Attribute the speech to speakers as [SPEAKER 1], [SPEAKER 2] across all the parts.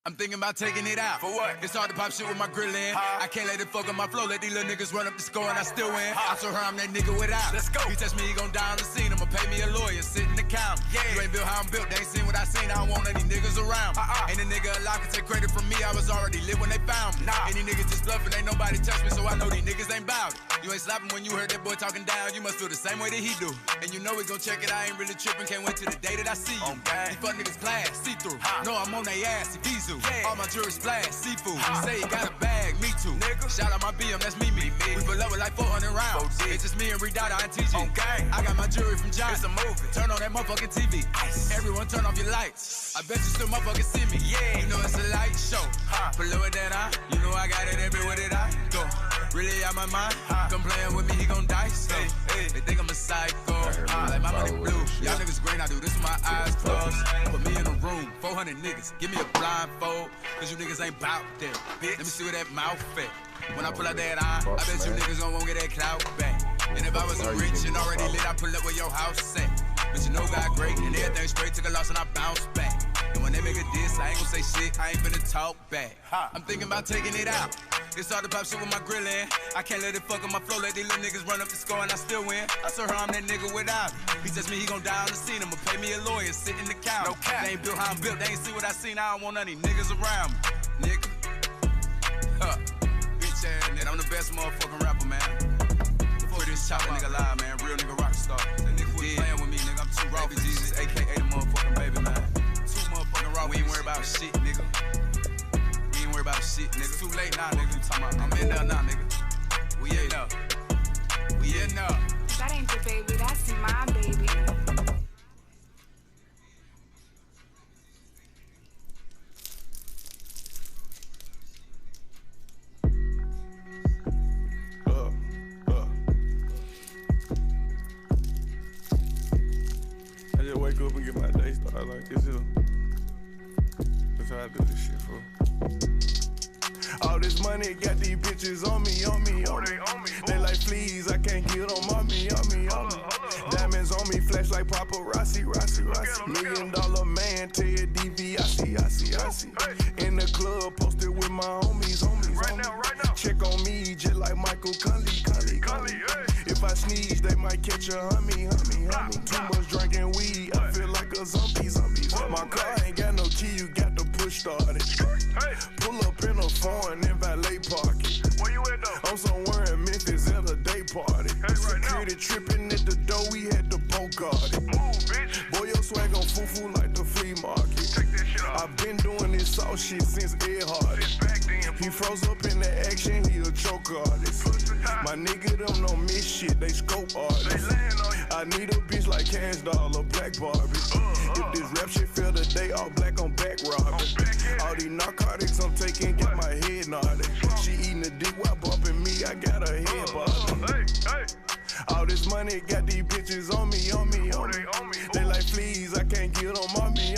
[SPEAKER 1] I'm thinking about taking it out.
[SPEAKER 2] For what?
[SPEAKER 1] It's hard to pop shit with my grill in. I can't let it fuck up my flow. Let these little niggas run up the score and I still win. I told her I'm that nigga without.
[SPEAKER 2] Let's go.
[SPEAKER 1] He touched me, he gon' die on the scene. I'ma pay me a lawyer, sit in the counter.
[SPEAKER 2] Yeah.
[SPEAKER 1] You ain't built how I'm built. They ain't seen what I seen. I don't want any niggas around me. Ain't a nigga alive can take credit from me. I was already lit when they found me. Any niggas just bluffing, ain't nobody touch me, so I know these niggas ain't bout it. You ain't slapping when you heard that boy talking down. You must feel the same way that he do. And you know we gon' check it. I ain't really tripping. Can't wait till the day that I see you.
[SPEAKER 2] Okay.
[SPEAKER 1] These fuck niggas class, see through. No, I'm on they ass, Ibizu.
[SPEAKER 2] Yeah.
[SPEAKER 1] All my jewelry splash, seafood. Say you got a bag, me too. Nigga. Shout out my BM, that's me. We pull up with like 400 rounds. It's just me and Redada and TG.
[SPEAKER 2] Okay.
[SPEAKER 1] I got my jewelry from John.
[SPEAKER 2] It's a movie.
[SPEAKER 1] Turn on that motherfucking TV. Ice. Everyone turn off your lights. I bet you still motherfucking see me.
[SPEAKER 2] Yeah.
[SPEAKER 1] You know it's a light show. Pull up with that eye. You know I got it everywhere that I go. Really out my mind. Come playing with me, he gon' die slow. They think I'm a psycho. Like my money blue. Y'all niggas green, I do this with my eyes closed. Put me in a room, 400 niggas. Give me a blindfold, cause you niggas ain't bout that. Let me see where that mouth at. When I pull out that eye, I bet you niggas gon' won't get that clout back. And if I was rich and already lit, I pull up where your house at. But you know God great, and everything straight, took a loss and I bounce back. And when they make a diss, I ain't gon' say shit, I ain't finna talk back. I'm thinking about taking it out. It's hard to pop shit with my grill in. I can't let it fuck up my flow, let these little niggas run up the score and I still win. I told her I'm that nigga without it. He touched me, he gon' die on the scene. I'ma pay me a lawyer, sit in the counter.
[SPEAKER 2] No cap.
[SPEAKER 1] They ain't built how I'm built, they ain't see what I seen. I don't want none of these niggas around me, nigga. Bitch ass nigga, I'm the best motherfucking rapper, man. Prettiest chopper nigga live, man. Real nigga rock star. That nigga quit playing with me, nigga. I'm too raw for Jesus, aka the motherfucking baby, man. Too motherfucking raw, we ain't worried about shit, nigga. We ain't worried about shit, nigga. Too late now, nigga. You talking about, I'm in there now, nigga. We in there. We in there.
[SPEAKER 3] That ain't your baby, that's my baby.
[SPEAKER 4] I just wake up and get my day started like this here. That's how I do this shit, bro. All this money got these bitches on me. They like fleas, I can't get them on me. Diamonds on me, flash like paparazzi. $1 million man, Ted DiBiase. In the club, posted with my homies.
[SPEAKER 2] Right now.
[SPEAKER 4] Check on me, just like Michael Conley. If I sneeze, they might catch a hummy. Too much drinking weed, I feel like a zombie. My car ain't got no key, you got to push start it. Pull up in a foreign and valet park it.
[SPEAKER 2] Where you at though?
[SPEAKER 4] I'm somewhere in Memphis at a day party. Security tripping at the door, we had to bogart it.
[SPEAKER 2] Move, bitch.
[SPEAKER 4] Boy, your swag on foo-foo like the flea market.
[SPEAKER 2] Take that shit off.
[SPEAKER 4] I've been doing this soft shit since Ed Hardy.
[SPEAKER 2] Sit back then.
[SPEAKER 4] He froze up in the action, he a choke artist. My nigga, them don't miss shit, they scope
[SPEAKER 2] They
[SPEAKER 4] artists.
[SPEAKER 2] laying on you.
[SPEAKER 4] I need a bitch like Cash Doll or Black Barbie. If this rap shit feel today, all black on back robbing. All these narcotics I'm taking, get my head nodded. She eating the dick while bumping me, I got her head bobbing.
[SPEAKER 2] Hey.
[SPEAKER 4] All this money got these bitches on me. They like fleas, I can't get them on me.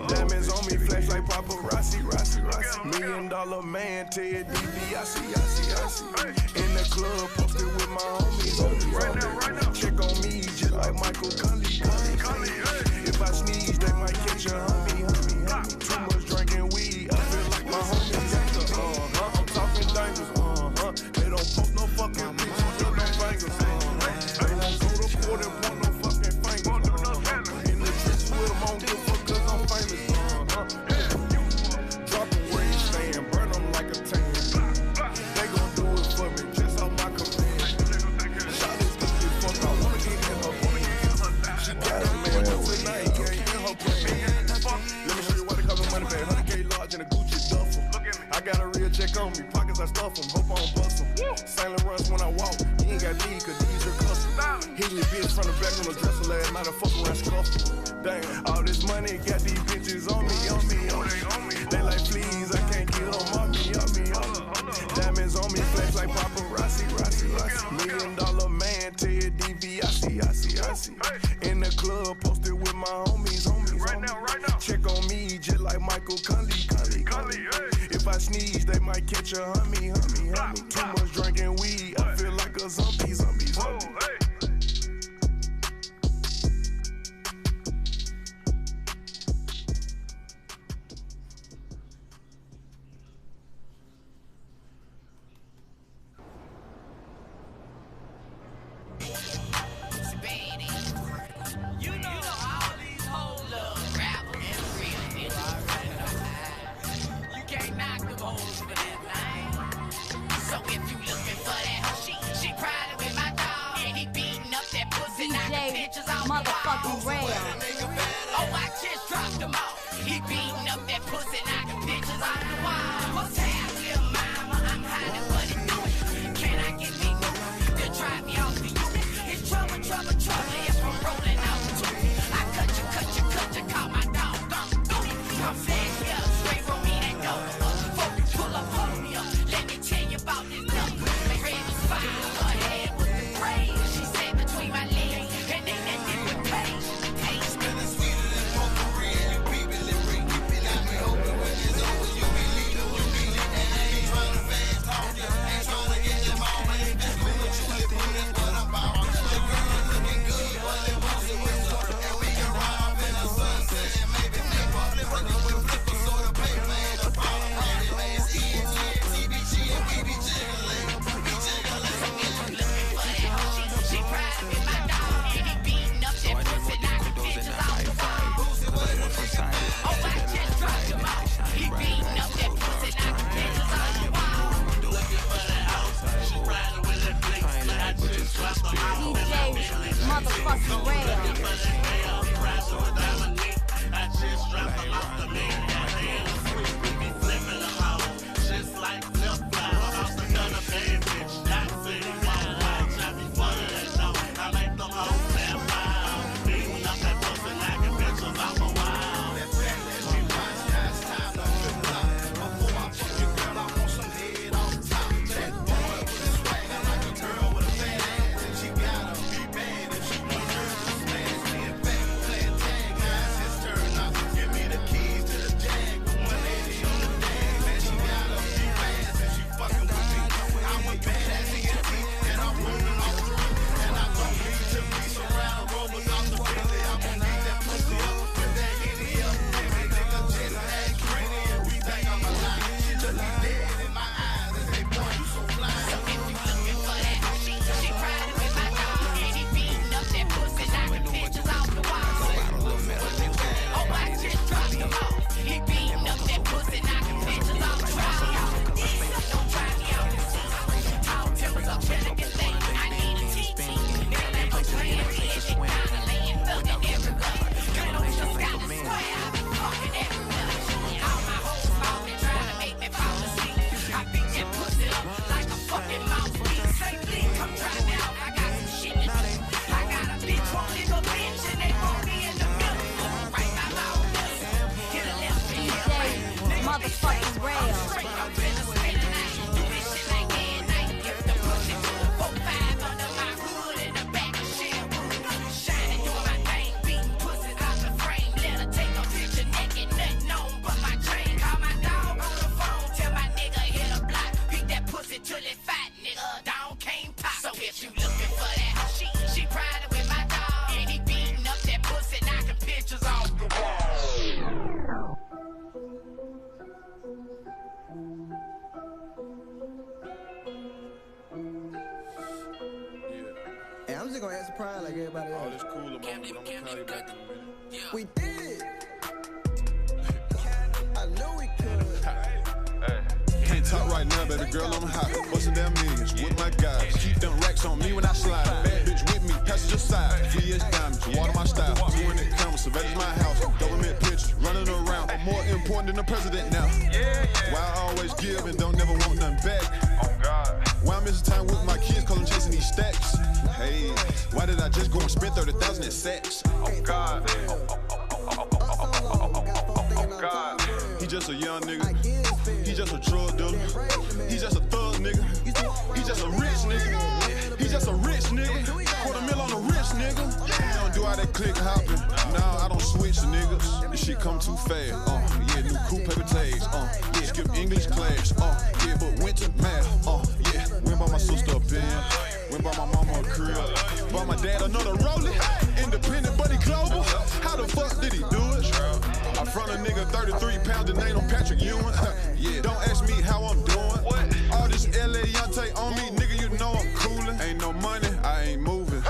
[SPEAKER 4] Diamonds on me, flash like paparazzi. $1 million man, Ted DiBiase. In the club, posted with my homies.
[SPEAKER 2] Right now.
[SPEAKER 4] Check on me, just like Michael Conley. If I sneeze, they might catch a hummy. Too much drinking weed, I feel like my homies. I'm talking dangerous. They don't post no fucking pictures with no fingers. They won't go to court and point no fucking fingers. In the streets with them, I don't give a fuck 'cause I'm famous. Drop 'em where you stand, burn 'em like a tan. They gon' do it for me, just on my command. Shot this bitch, fuck, I wanna get in her plan. She got a man, but tonight can't in her plan. Let me show you why they call me money bag. 100K large in a Gucci duffel. I got a real check on me, pockets I stuff 'em, hope I don't bust 'em. Silent runs when I walk, you ain't got need, 'cause these are custom. Hit your bitch from the back on the dresser last night, I fuck around scuffle. Damn, all this money got these bitches on me. They like fleas, I can't get them on me. Diamonds on me, flash like paparazzi. $1 million man, Ted DiBiase. In the club, posted with my homies.
[SPEAKER 2] Right now.
[SPEAKER 4] Check on me, just like Michael Conley. If I sneeze, they might catch a hummy. Too much drinking weed, I feel like a zombie.
[SPEAKER 2] Whoa, hey.
[SPEAKER 5] motherfucking rail.
[SPEAKER 6] Oh, I just dropped them off. He beating up that pussy like the pictures on the wall. Hotel, little mama, I'm hiding what he doing. Can I get me new to drive me off to you? It's trouble, trouble, trouble if I'm rolling out too. I cut you, call my dog, don't do it. I'm saying, yeah, straight from me that go. Focus, pull up, me up. Let me tell you about this number. My head was fire, her head was the brain. She sat between my legs, and then that dick would taste. Smelling sweeter than potpourri, and you people in ring. Keeping out me open when it's over. You be leaving, and I ain't trying to fast talk you. Ain't trying to get your mama. That's cool, but you live on that's what I'm about. The girl looking good, but it wasn't with her. And we can ride off in the sunset and maybe flip up. Working with flippers, so the paper ain't a problem. It's ENT, TBG, and we be jiggling. We jiggling. Looking for that. She proud of me, my dog. And he beating up that pussy, knocking bitches off the wall. Oh, I just dropped him off. He beating up that pussy, knocking bitches off the wall. Looking for that house. She riding with that blick. I just dropped him off.
[SPEAKER 5] DJ motherfucking rail.
[SPEAKER 6] I just dropped him off the man. We be flipping them out. Just like flip-flops. Off another bad bitch. That city won't watch. I be one of that show. I make them hoes that wild. Beating up that pussy like a bitch was off a while. That's that she watch. It's time to flip flop. Before I fuck your girl, I want some head on top. That boy with a swagger like a girl with a fat ass. She gotta be bad if she want her to smash me. In fact, playing tag, guys, it's turn off. Give me the keys to the Jag. The 180 on the dag. Man, she gotta be fast if she fucking with me. I'm a badass ENT, and I'm rolling off the roof. And I don't need to be surrounded rollers off the Bentley. I'm gonna beat that pussy up with that Henny up. Every nigga just act pretty, and we think I'm alive. She look me dead in my eyes and say, boy, you so fly. So if you looking for that, she proud of me, my dog. And he beating up that pussy, knocking bitches off the wall. Oh, I just dropped him off. He beating up that pussy, knocking bitches off the wall. Don't try me out. Tall timbers up, elegant thing. I need a TT. Nigga, let my plan be it. Kinda laying thugging everywhere. Girl, don't just gotta swear. I be fucking everywhere. All my hoes smoking, trying to make me fall asleep. I beat that pussy up like a fucking mouse. Say, please come try me out. I got some shit to do. I got a bitch, one little bitch, and they want me in the middle. Right by my own middle. Hit a left, hit a right.
[SPEAKER 5] DJ motherfucking rail.
[SPEAKER 6] Straight up in the spin night. Do this shit like day and night. Give the pussy to a 4-5 under my hood in the back of shit. Shining, doing my thing, beating pussies out the frame. Let her take a picture naked, nothing on but my chain. Call my dog on the phone, tell my nigga hit a block. Beat that pussy till it fat, nigga. Down came pop. So if you looking for that, she proud of with my dog. And he beating up that pussy, knocking pictures off the wall.
[SPEAKER 7] Hey, I'm just gonna ask surprise like everybody else.
[SPEAKER 4] All this cooler, mama, but I'm gonna call you back in a minute.
[SPEAKER 7] We did it. I know we could.
[SPEAKER 8] Can't talk right now, baby girl, I'm hot. Bustin' down millions with my guys. Keep them racks on me when I slide. Bad bitch with me, passenger side. VS diamonds, water my style. 200 cameras, surveillance my house. Government pictures, running around. I'm more important than the president now. Why I always give and don't never want nothing back.
[SPEAKER 2] Oh God.
[SPEAKER 8] Why I'm missing time with my kids cause I'm chasing these stacks. Hey, why did I just go and spend 30,000 in sex?
[SPEAKER 2] Oh God. Oh God.
[SPEAKER 8] He just a young nigga. He just a drug dealer. He just a thug nigga. He just a rich nigga. He just a rich nigga. $250,000 on a rich nigga. He don't do all that click hopping. Nah, I don't switch niggas. This shit come too fast. Yeah, new coupe paper tags. Yeah, skip English class. Yeah, but went to math. Yeah, went by my sister a pen. Went by my mama a crib. Bought my dad another rollie. Independent, but he global. How the fuck did he do it? I front a nigga 33 pounds and ain't no Patrick Ewing. Yeah, don't ask me how I'm doing. All this LA Yante on me, nigga, you know I'm coolin'. Ain't no money, I ain't moving.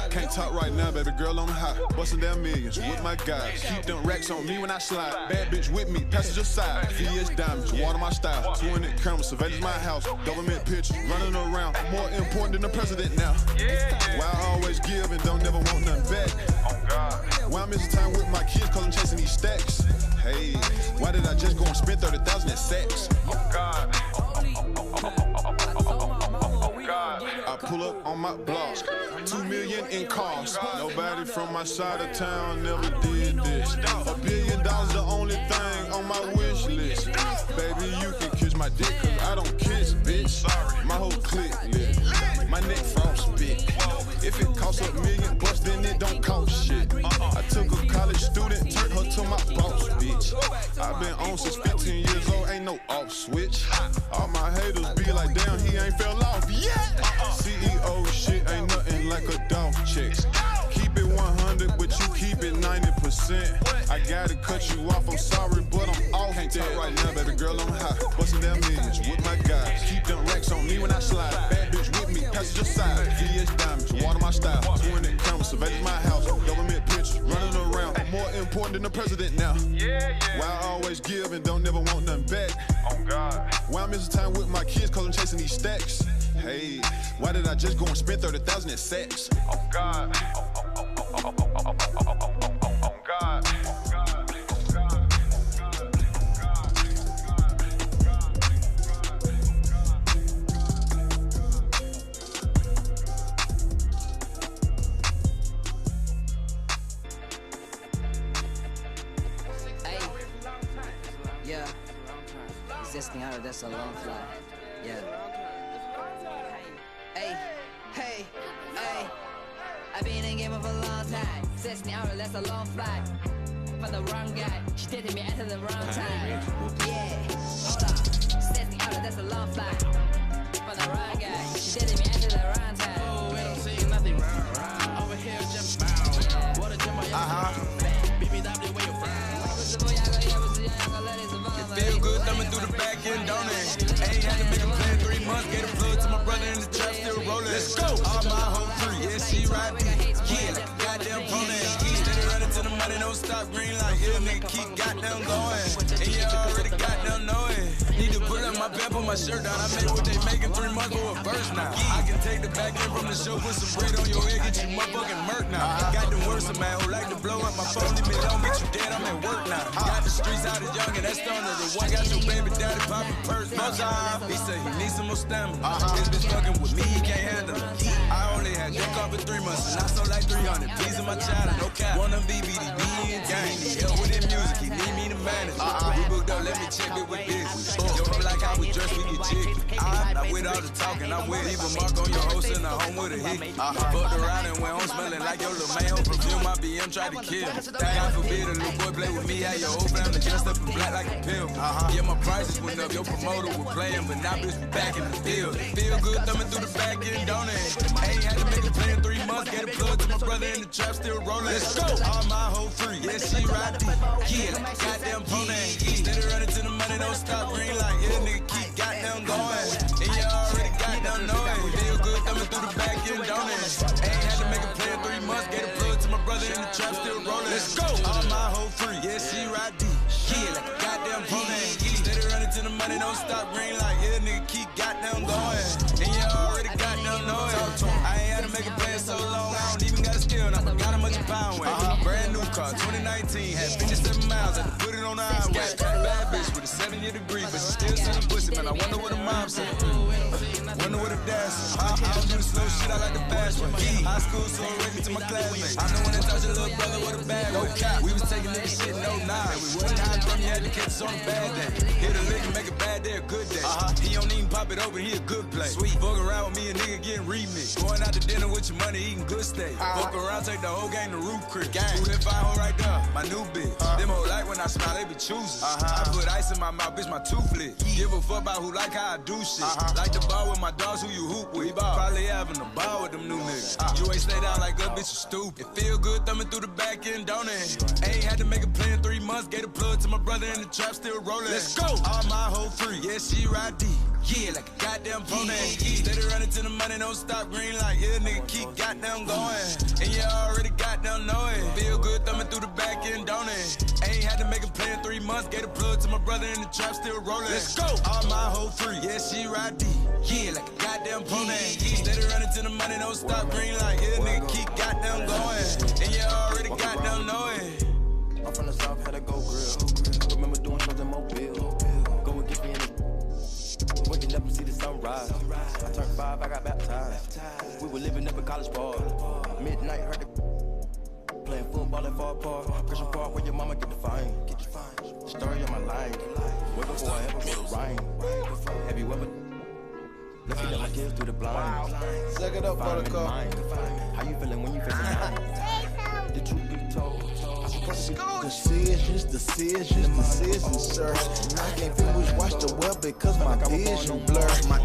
[SPEAKER 8] Can't talk right now, baby girl, I'm hot. Bustin' down millions with my guys. Keep them racks on me when I slide. Bad bitch with me, passenger side. VS diamonds, water my style. 200 cameras, surveillance my house. Government pictures, running around. I'm more important than the president now. Why I always give and don't never want nothing back. missing time with my kids cause I'm chasing these stacks. Hey, why did I just go and spend 30,000 at sex?
[SPEAKER 2] Oh God.
[SPEAKER 8] I pull up on my block, 2 million in cost. Nobody from my side of town never did this. $1 billion the only thing on my wish list. Baby, you can kiss my dick cause I don't kiss, bitch. My whole clique lit, my neck frostbit. If it costs $1 million bucks, then it don't cost shit. I took a college student, turned her to my boss, bitch. I've been on since 15 years old, ain't no off switch. All my haters be like, damn, he ain't fell off yet. CEO shit ain't nothing like a dog check. Keep it 100, but you keep it 90%. I gotta cut you off, I'm sorry, but I'm off. Can't talk right now, baby girl, I'm high. Bustin' down millions with my guys. Keep them racks on me when I slide. Bad bitch with me, passenger side. VS diamonds, water my style. 20 cameras, surveillance my house. Government pictures, running around. I'm more important than the president now. Why I always give and don't never want nothing back.
[SPEAKER 2] Oh God.
[SPEAKER 8] Why I'm missing time with my kids cause I'm chasing these stacks. Hey, why did I just go and spend 30,000 at sex?
[SPEAKER 2] Oh God. Oh God.
[SPEAKER 9] Yeah, existing out of that's a long flight. Yeah. Hey. I've been in game for a long time. 16 hours, that's a long flight. For the wrong guy, she dated me at the wrong time. Yeah, hold on. 16 hours, that's a long flight. For the wrong guy, she dated me at the wrong time.
[SPEAKER 6] Oh, we don't see nothing wrong. Over here, just bow. What a jump on your baby, that the way you're from.
[SPEAKER 1] Feel good thumbing through the back end, don't it? Ain't had to make a plan 3 months. Gave a plug to my brother in the trap, still rolling. Let's go. All my whole crew, yeah, she right there. Yeah, like a goddamn pony. Steady running to the money, don't stop green light. Yeah, nigga keep goddamn going. And you already goddamn know it. Need to pull up my pants, put my shirt down. I make what they making 3 months for a verse now. I can take the back end from the show, put some bread on your head, get you motherfucking murk now. Got the worst of man who like to blow up my phone, leave me alone, get you dead, I'm at work now. Got the streets out of young and that's stunner. The one got your baby daddy popping purse. No time. He said he needs some more stamina. This bitch fucking with me, he can't handle it. I only had drink off for 3 months and I sold like 300. Please in my child, no cap. Wanna be BDB and gang. He help with his music, he need me to manage. We booked up, let me check it with this. Yo, like how we dress, we get chicken. I'm not with all the talking, I'm with even mark on your host and a home with a hit. Fucked around and went home smelling like your little man. Perfume my BM tried to kill. God forbid a little boy play with me. How your whole family dressed up in black like a pill. Yeah, my prices went up, your promoter was playing, but now bitch we back in the field. Feel good thumbing through the back end, don't it? Ain't had to make a plan 3 months. Get a plug to my brother in the trap, still rolling. Let's go. All my whole free, yeah, she ride deep. Yeah, like goddamn pony. Steady running to the money, don't stop green light. Yeah, nigga keep goddamn going. And you already goddamn know it. Feel good thumbing through the back end, don't it? Ain't had to make a plan 3 months. Get a plug to my brother in the trap, still rolling. Let's go. All my whole free, yeah, she ride deep. Yeah, like goddamn pony. Steady running to the money, don't stop green light. Yeah, nigga keep goddamn going. And you already goddamn know it. I ain't had to make a plan so long. I don't even got a skill, and I forgot how much a pound weight. Brand new car, 2019, had 57 miles. Had to put it on the highway. Bad bitch with a 7-year degree, but she still selling pussy, man. I wonder what her mom said. Wonder what her dad said. I don't do the slow shit, I like the fast one. High school, so ready to my classmates. I know when I touch a little brother with a bag. No cap, we was taking nigga shit, no nine. We wasn't hiding from you, had to catch us on a bad day. Hit a lick and make a bad day a good day. He don't even pop it over, he a good play. Sweet, fuck around with me, a nigga getting remixed. Going out to dinner with your money, eating good steak. Fuck around, take the whole gang to Roof Creek. Who that fine hoe right there? My new bitch. Them hoe like when I smile, they be choosing. I put ice in my mouth, bitch, my tooth lit. Give a fuck about who like how I do shit. Like the ball with my dogs, who you hoop with. Probably having a ball with them new niggas. You ain't stay down like a bitch, you stupid. It feel good thumbing through the back end, don't it? Ain't had to make a plan 3 months. Gave a plug to my brother in the trap, still rolling. Let's go. All my whole free, yeah, she ride deep. Yeah, like a goddamn pony. Steady running to the money, don't stop green light. Yeah, nigga keep goddamn going. And you already goddamn know it. Feel good thumbing through the back end, don't it? Ain't had to make a plan 3 months. Gave a plug to my brother in the trap, still rolling. Let's go. All my whole free, yeah, she ride deep. Yeah, like a goddamn pony. Steady running to the money, don't stop green light. Yeah, nigga keep goddamn going. And you already goddamn know it.
[SPEAKER 10] from the south, had to go grill. Remember doing shows in Mobile. Go and get me in the waking up and see the sunrise. I turned 5, I got baptized. We were living up in College Park. Midnight, heard the playing football at Far Park. Christian Park, where your mama get the fine. The story of my life. Way before I ever wrote a rhyme. Have you ever looking at my kids through the blinds?
[SPEAKER 4] Suck it up, buttercup.
[SPEAKER 10] How you feeling when you facing time? The truth be told,
[SPEAKER 4] Decisions, sir. I can't finish watch the well because my vision blur. My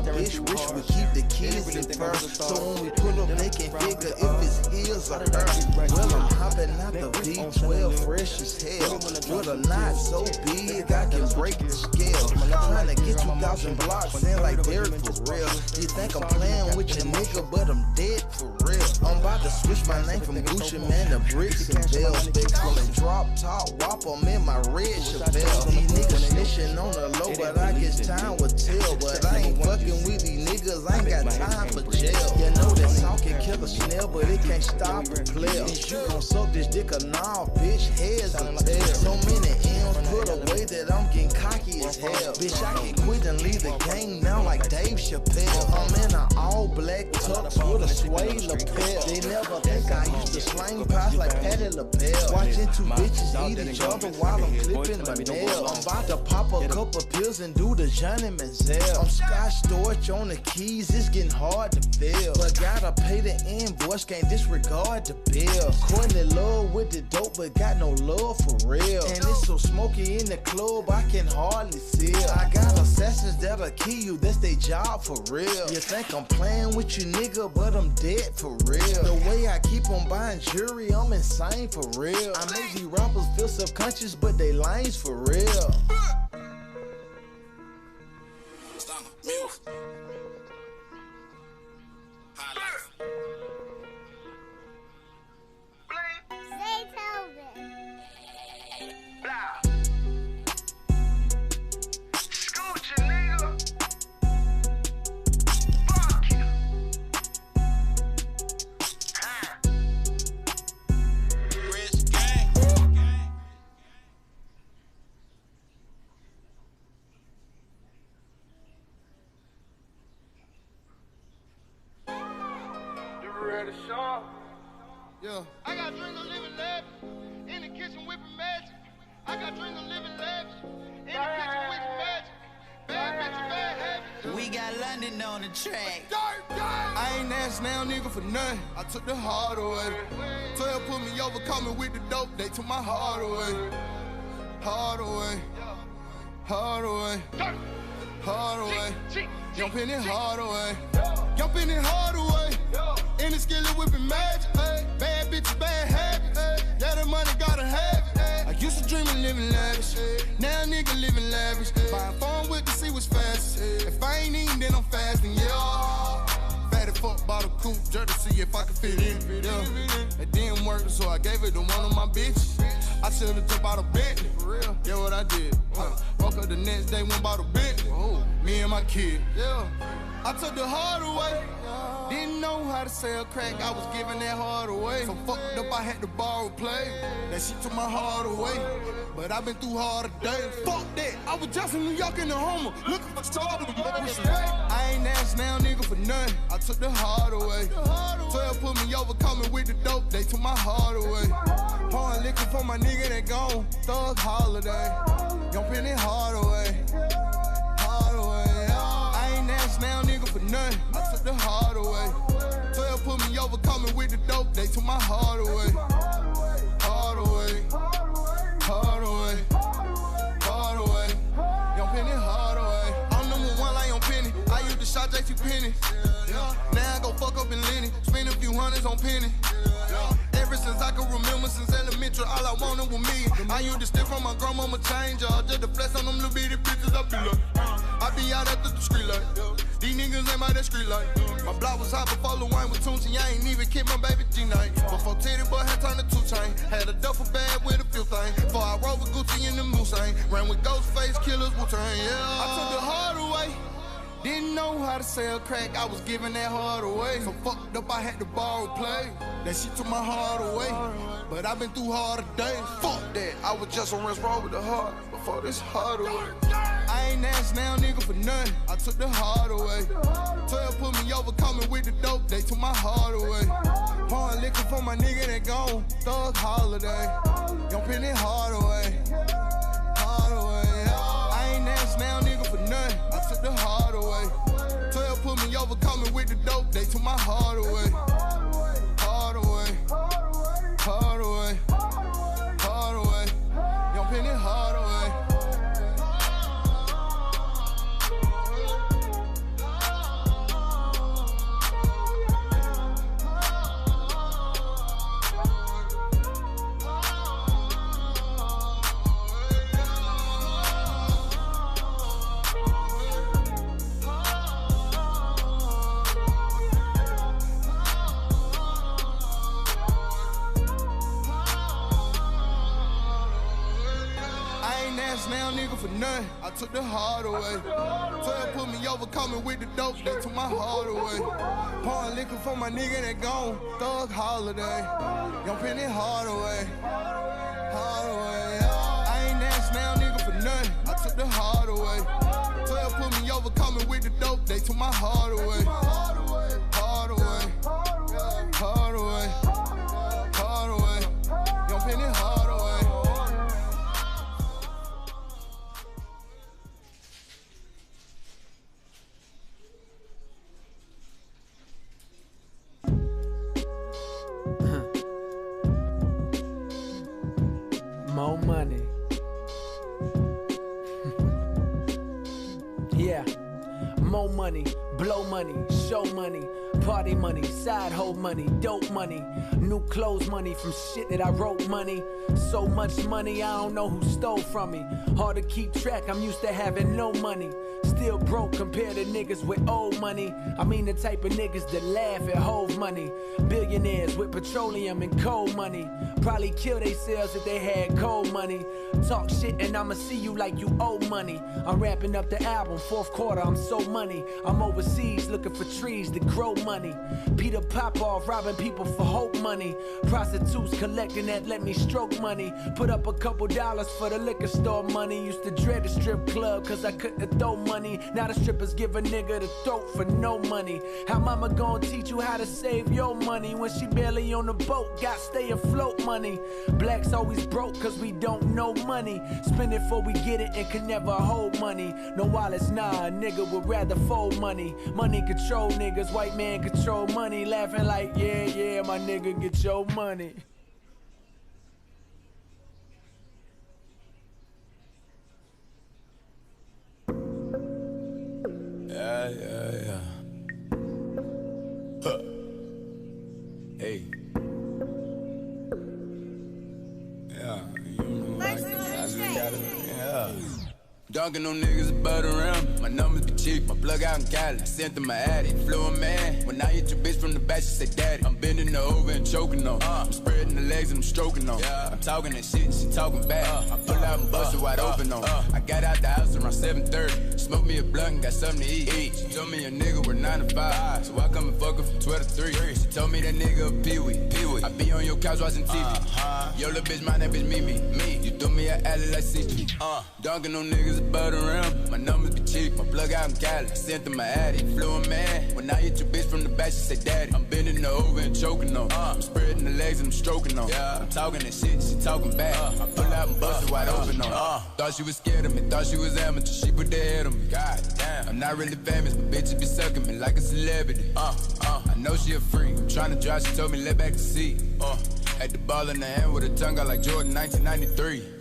[SPEAKER 4] bitch rich, we keep the kids in first. So when we pull up, they can figure if it's his or her. Well, I'm hopping out the V12, fresh as hell. With a knot so big, I can break the scale. Trying to get 2,000 blocks in like Derek for real. You think I'm playing with your nigga, but I'm dead for real. I'm about to switch my name from Gucci Man to Bricks and Bells. They call it drop top wop, I'm in my red Chevelle. These niggas snitching on the low, but I guess time will tell. But I ain't fucking with these niggas, I ain't got time for jail. You know that salt can kill a snail, but it can't stop a player. Is you gon' suck this dick or nah, bitch, heads or tails. So many M's put away that I'm getting cocky as hell. Bitch, I can quit and leave the game now like Dave Chappelle. I'm in an all black tux with a suede lapel. They never think I used to slang pies like Patty LaBelle. Watching two bitches eat each other while I'm clipping my nail. I'm about to pop a couple pills and do the Johnny Manziel. I'm Scott Storch on the keys, it's getting hard to feel. But gotta pay the invoice, can't disregard the bill. Courtney love with the dope, but got no love for real. And it's so smoky in the club, I can hardly see. I got assassins that'll kill you, that's their job for real. You think I'm playing with you, nigga, but I'm dead for real. The way I keep on buying jewelry, I'm insane for real. I make these rappers feel subconscious, but they lines for real.
[SPEAKER 11] Yeah. I got dreams of living lavish. In the kitchen whipping magic. I got dreams of living lavish. In the kitchen whipping magic. Bad bitches, bad habits.
[SPEAKER 6] We got London on the track.
[SPEAKER 11] I ain't asked now, nigga, for nothing. I took the heart away. 12 put me over, caught me with the dope. They took my heart away. Heart away. Heart away. Heart away. Jump in it hard away. Jump in it hard away. In the skillet whipping magic. Bad bitches, bad habits. Yeah, the money gotta have it. I used to dream of living lavish. Now nigga living lavish. Buying phone with to see what's fastest. If I ain't eating, then I'm fasting, yeah. Fatty fuck bottle coupe, jerk to see if I can fit in. Yeah. It didn't work, so I gave it to one of my bitches. I should've jumped out of Bentley. For real. Yeah, what I did. Woke up the next day, went bought a Bentley. Me and my kid. Yeah. I took the heart away. Didn't know how to sell crack, I was giving that heart away. So fucked up, I had to borrow play. That shit took my heart away. But I've been through harder days. Fuck that, I was just in New York in the Homer, looking for stars. I ain't asked now, nigga, for nothing. I took the heart away. 12 put me over, coming with the dope. They took my heart away. Pouring liquor for my nigga that gone. Thug holiday. Jumping it hard away. Hard away. I ain't asked now, nigga, for nothing. I took the heart away. 12 put me over, coming with the dope. They took my heart away. Hard away. Hard away. Hard away. Young Penny, hard away. I'm number one like Young Penny. I used to shot JT Penny. Now I go fuck up in Lenny. Spend a few hundreds on Penny. Ever since I can remember, since elementary, all I wanted was me. I used to steal from my grandmama change, just to flex on them little bitty bitches. I be like, I be out at the street light. These niggas ain't by that street light. My block was hot before Lil Wayne was Toonsy. I ain't even kick my baby G-night. Before Teddy Boy had turned to 2 Chain. Had a duffel bag with a few things. Before I rode with Gucci in the Moussain. Ran with Ghostface, Killers, Wu-Tang, yeah. I took the heart away. Didn't know how to sell crack, I was giving that heart away. So fucked up, I had to borrow play. That shit took my heart away. But I've been through harder days. Fuck that, I was just on Rinse Roll with the heart before this heart away. I ain't asked now, nigga, for nothing. I took the heart away. 12 put me over, coming with the dope. They took my heart away. Pouring liquor for my nigga that gone. Thug holiday. Young Penny heart away. Heart away. I ain't asked now, nigga, for nothing. I took the heart away. 12 put me over, coming with the dope. They took my heart away. Heart away. Heart away. Heart away. Young Penny heart away. Now nigga for nothing, I took the heart away. 12 put me over, coming with the dope, they took my heart away. Pouring liquor for my nigga that gone, thug holiday. Young Penny heart away, heart away. I ain't asked now nigga for nothing, I took the heart away. 12 put me over, coming with the dope, they took my heart away. Heart away, heart away, heart away, heart away. Young Penny heart away.
[SPEAKER 12] More money. Yeah. More money, blow money, show money, party money, side hoe money, dope money, new clothes money from shit that I wrote money. So much money, I don't know who stole from me. Hard to keep track, I'm used to having no money. Still broke compared to niggas with old money. I mean the type of niggas that laugh at Hove money. Billionaires with petroleum and coal money. Probably kill themselves if they had cold money. Talk shit and I'ma see you like you owe money. I'm wrapping up the album, fourth quarter, I'm so money. I'm overseas looking for trees that grow money. Peter Popoff robbing people for hope money. Prostitutes collecting that let me stroke money. Put up a couple dollars for the liquor store money. Used to dread the strip club cause I couldn't throw money. Now the strippers give a nigga the throat for no money. How mama gon' teach you how to save your money when she barely on the boat, got stay afloat money. Blacks always broke cause we don't know money. Spend it before we get it and can never hold money. No wallets, nah, a nigga would rather fold money. Money control niggas, white man control money. Laughing like, yeah, yeah, my nigga, get your money.
[SPEAKER 1] Yeah. Huh. Hey. Yeah, you know, I just gotta, yeah. Dunking on niggas about around. My numbers be cheap, my plug out in Cali. I sent them my addy, flew a man. When I hit your bitch from the back, she say daddy. I'm bending her over and choking on. I'm spreading the legs and I'm stroking on. I'm talking that shit, she talking back. I pull out and bust it wide open on. I got out the house around 7:30. Smoked me a blunt and got something to eat. She told me a nigga we're 9 to 5. So I come and fuck her from 12 to 3. She told me that nigga a pee-wee. I be on your couch watching TV. Yo, little bitch, my name is Mimi. You threw me an alley like CP. Dunking on niggas about around. My numbers be cheap, my plug out in Cali. I sent them my addy, flew a man. When I hit your bitch from the back, she say daddy. I'm bending her over and choking on. I'm spreading the legs and I'm stroking on. I'm talking that shit, she talking back. I pull out and bust it wide open on. Thought she was scared of me, thought she was amateur. She put the head on me. God damn, I'm not really famous, but bitches be sucking me like a celebrity. I know she a freak. I'm trying to drive, she told me let back the seat. Had the ball in the hand with a tongue out like Jordan 1993.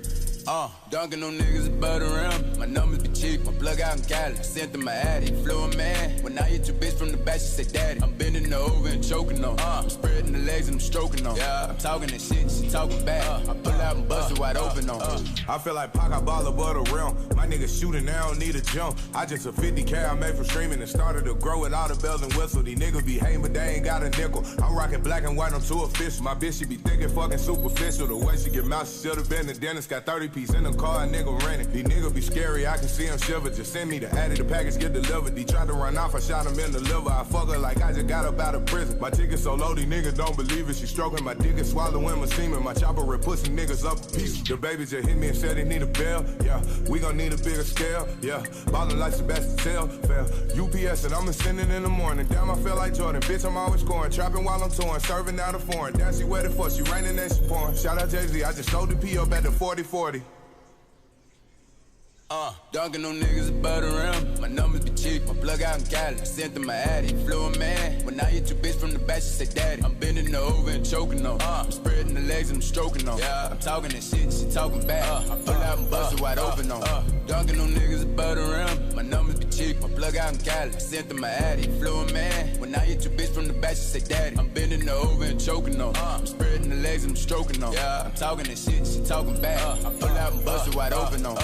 [SPEAKER 1] Dunking on niggas about around. My numbers be cheap, my plug out in Cali. I sent them my addy, flew a man. When I hit your bitch from the back, she say daddy. I'm bending her over and choking on. I'm spreading the legs and I'm stroking on. I'm talking that shit, she talking back. I pull out and bust it wide open on.
[SPEAKER 13] I feel like Pac, I ball above the rim. My nigga shooting, I don't need a jump. I just a 50K I made from streaming and started to grow it all the bells and whistles. These niggas be hating, but they ain't got a nickel. I'm rocking black and white, I'm too official. My bitch, she be thinking fucking superficial. The way she get mouth, she should've been the dentist. Got 30 piece in the car, a nigga renting. These niggas be scary, I can see them shiver. Just send me the addy, the package get delivered. He tried to run off, I shot him in the liver. I fuck her like I just got up out of prison. My ticket so low, these niggas don't believe it. She stroking my dick and swallowing my semen. My chopper rip pussy niggas up a piece. The baby just hit me and said he need a bail. Yeah, we gon' need a bigger scale. Yeah, ballin' like Sebastian Tell. Fail. UPS and I'ma send it in the morning. Damn, I feel like Jordan. Bitch, I'm always scoring. Trapping while I'm touring. Serving out of foreign. Damn, she wet it for. She raining and she pouring. Shout out Jay-Z. I just sold the P up at the 40-40.
[SPEAKER 1] Dunking them niggas about around. My numbers be cheap, my plug out in Cali. I sent them my addy, flew a man. When I hit your bitch from the back, she say daddy. I'm bending her over and choking on. I'm spreading the legs and I'm stroking on. Yeah, I'm talking that shit, she talking back. I pull out and bust it wide open on. Dunking them niggas about around. My numbers be cheap, my plug out in Cali. I sent them my addy, flew a man. When I hit your bitch from the back, she say daddy. I'm bending her over and choking on. I'm spreading the legs and I'm stroking on. Yeah, I'm talking that shit, she talking back. I pull out and bust it wide open on.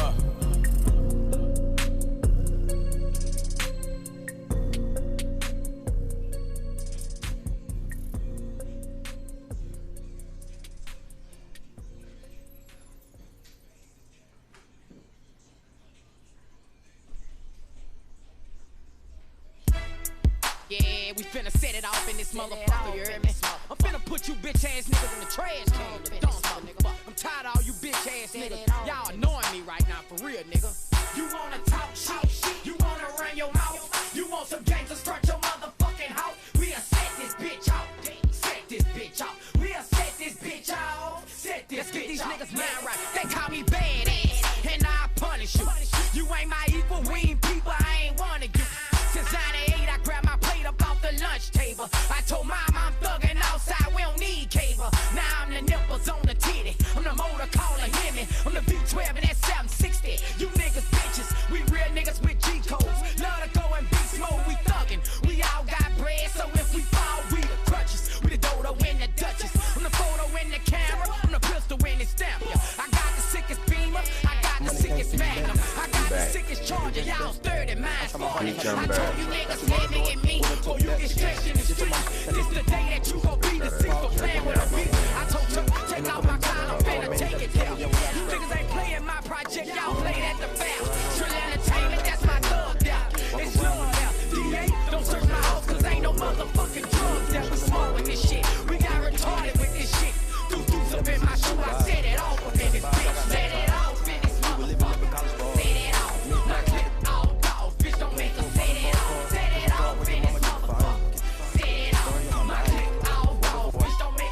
[SPEAKER 14] Yeah, we finna set it off in this motherfucker, you heard me? I'm finna put you bitch ass niggas in the trash can, the dump, nigga. I'm tired of all you bitch ass niggas. Y'all annoying me right now, for real, nigga. You wanna talk shit, you wanna run your mouth, you want some gangsters start your motherfucking house. We'll set this bitch out, set this bitch out. We'll set this bitch out, set this bitch out. Let's get these niggas mind right. They call me badass, and I punish you. You ain't my equal, we ain't people, I ain't one of you. Since 98, I grabbed my plate up off the lunch table. I told mom I'm thugging outside, we don't need cable. Now I'm the nipples on the titty. I'm the motor caller Hemi. I'm the V12 and that 760. You niggas bitches, we real niggas with G codes. Love to go in beast mode, we thuggin'. We all got bread, so if we fall, we the crutches. We the dodo and the duchess. I'm the photo in the camera, I'm the pistol in the stamp. I got the sickest beamer, I got the sickest magnum, I got the sickest charger. Y'all 30, mine's 40. I told you niggas never get me, or you get stretched in the street. This the day that you gon' be the six for playing with a beat. I told you, take out my collar, I'm finna take it down. You niggas ain't playing my project, y'all played at the fair. Trill Entertainment, that's my thug there. It's love there. DA, don't search my house, cause ain't no motherfucking drugs there. We smart with this shit, we got retarded with this shit. Deuce up in my shoe, I set it off up in this bitch. Set it off in this motherfucker. Set it off, my clip all dog. Bitch, don't make us set it off. Set it off in this motherfucker. Set it off, my clip all dog. Bitch, don't make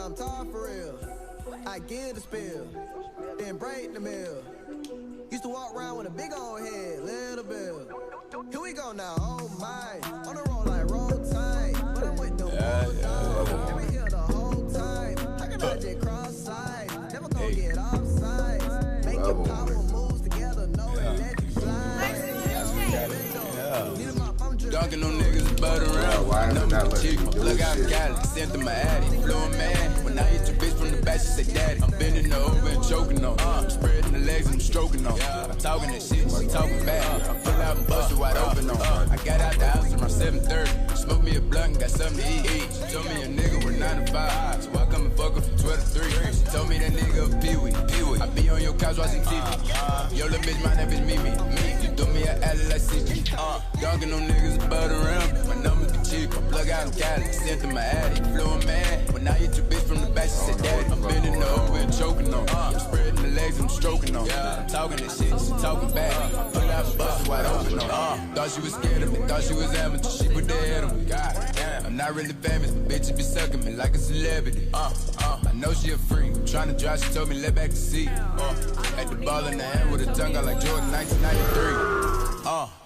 [SPEAKER 7] I'm tired for real. I give the spill, then break the mill. Used to walk around with a big old head, little bill. Here we go now, oh my. On the road like roll tight, but I'm with the whole dog. Never hear the whole time. How can I just cross sides? Never gon' get offside. Make your power moves together, no electric slide.
[SPEAKER 1] Dunking on niggas butt around. Number chick, my plug out Cali, sent to my addy. Fluent man, when I hit your bitch from the back, she say daddy. I'm bending over and choking on. I'm spreading the legs and I'm stroking on. I'm talking that shit, she talking back. I pull out and bust it wide open on. I got out the house around 7:30. Smoke me a blunt and got something to eat. She told me a nigga was 9 to 5, so I come and fuck her from 12 to 3. She told me that nigga a peewee. I be on your couch watching TV. Yo, little bitch, my name is Mimi. You do me an alley like CG. Dunking on niggas butt around. My numbers be cheap. I plug out in Cali, sent to my addy. Fluent man, when I hit your bitch from the back, she said daddy. I'm bending over and choking on. I'm spreading the legs and I'm stroking on. I'm talking that shit, she talking back. I pull out and bust it wide open on. Thought she was scared of me, thought she was amateur. She put that head on me. God damn, I'm not really famous, but bitch, you be sucking me like a celebrity. I know she a freak. Trying to drive, she told me let back the seat. At the ball in the hand with a tongue out like Jordan 1993.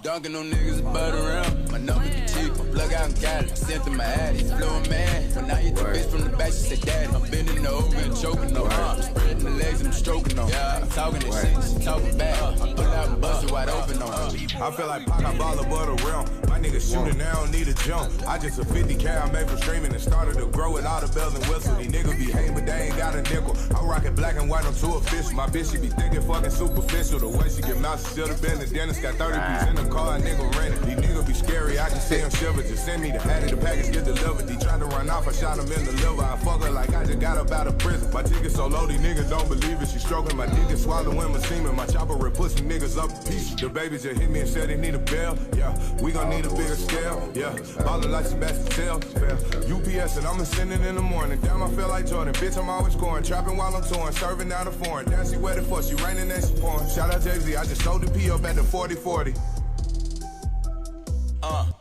[SPEAKER 1] Dunking on niggas butt around. My numbers be cheap. I plug out in Cali, sent to my addy. Fluent man, when I hit the bitch from the back, she said daddy. I'm bending over and choking on. I'm spreading the legs and I'm stroking on. I'm talking that shit, she talking back. I pull out and bust it wide open on.
[SPEAKER 13] I feel like Pac ball above the realm. My niggas shooting now, don't need a jump. I just a 50K I made from streaming and started to grow with all the bells and whistles. These niggas be hating, but they ain't got a nickel. I'm rocking black and white, I'm too official. My bitch, she be thinking fucking superficial. The way she get mouth, she should've been the dentist. Got 30 piece in the car, a nigga rented. These niggas be scary, I can see them shiver. Just send me the hat the package, get delivered. He tried to run off, I shot him in the liver. I fuck her like I just got up out of prison. My ticket so low, these niggas don't believe it. She stroking my dick and swallowing my semen. My chopper rip pushing niggas up a piece. The baby just hit me and said he need a bail. Yeah, we gon' need a bigger scale. Yeah, ballin' like Sebastian Tell. UPS and I'ma send it in the morning. Damn, I feel like Jordan. Bitch, I'm always scoring. Trapping while I'm touring. Serving out of foreign. Damn, she waited for. She raining and she pouring. Shout out Jay-Z. I just sold the P up at the 40-40.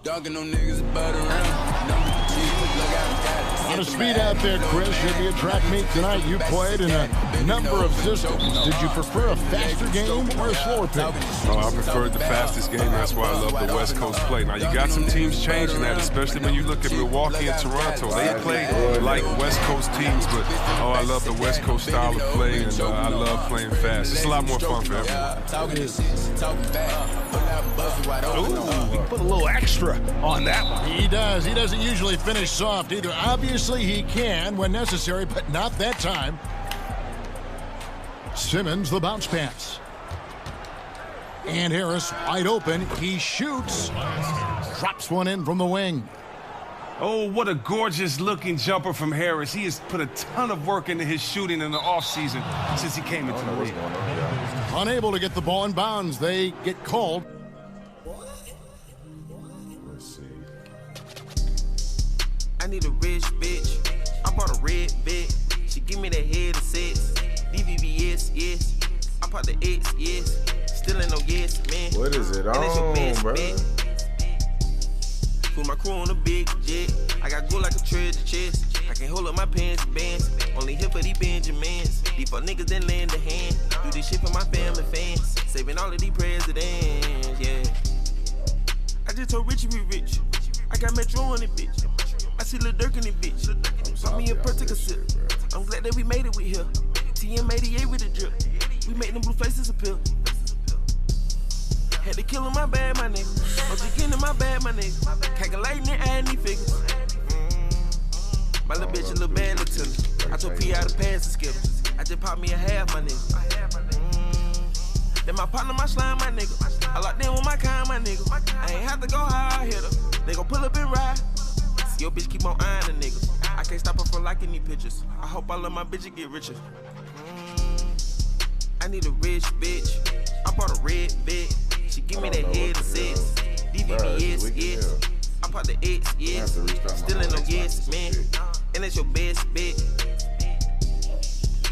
[SPEAKER 1] Dunking on niggas butt around. Numbers be cheap. Plug out in Cali.
[SPEAKER 15] A lot of speed out there, Chris. Should be a track meet tonight. You played in a number of systems. Did you prefer a faster game or a slower pace?
[SPEAKER 16] Oh, I preferred the fastest game. That's why I love the West Coast play. Now, you got some teams changing that, especially when you look at Milwaukee and Toronto. They play like West Coast teams, but, oh, I love the West Coast style of play, and I love playing fast. It's a lot more fun for everyone.
[SPEAKER 15] Ooh, he put a little extra on that one. He does. He doesn't usually finish soft either. Obviously, he can when necessary, but not that time. Simmons, the bounce pass. And Harris wide open. He shoots. Drops one in from the wing.
[SPEAKER 16] Oh, what a gorgeous looking jumper from Harris. He has put a ton of work into his shooting in the offseason since he came into the league.
[SPEAKER 15] Unable to get the ball in bounds. They get called.
[SPEAKER 10] I need a rich bitch. I bought a red bit. She give me the head of sex. DVBS, yes. I bought the X, yes. Still ain't no yes, man.
[SPEAKER 13] What is it on, bro?
[SPEAKER 10] Put my crew on a big jet. I got gold like a treasure chest. I can't hold up my pants bands. Only here for these Benjamins. These fuck niggas that lend a hand. Do this shit for my family fans. Saving all of these presidents, yeah. I just told Richie we rich. I got Metro on it, bitch. I see Lil Durk in it, bitch. Pop me a Perk, take a sip. I'm glad that we made it with here. TM88 with the drip. We made them blue faces appeal. Had to kill him, my bad, my nigga. I'm just getting in my bad, my nigga. Calculating and adding these figures. My little bitch a little bad, little tender. I told P out to pass the skittles. I just popped me a half, my nigga. Then my partner, my slime, my nigga. I locked in with my kind, my nigga. I ain't have to go hard, hit her. They gon' pull up and ride. Your bitch keep on eyeing the niggas. I can't stop her from liking these pictures. I hope all of my bitches get richer. I need a rich bitch. I bought a red bit. She give me the head of sex. DVBS, yes. I bought the X, yes. Still ain't no yes, man. And it's your best bet.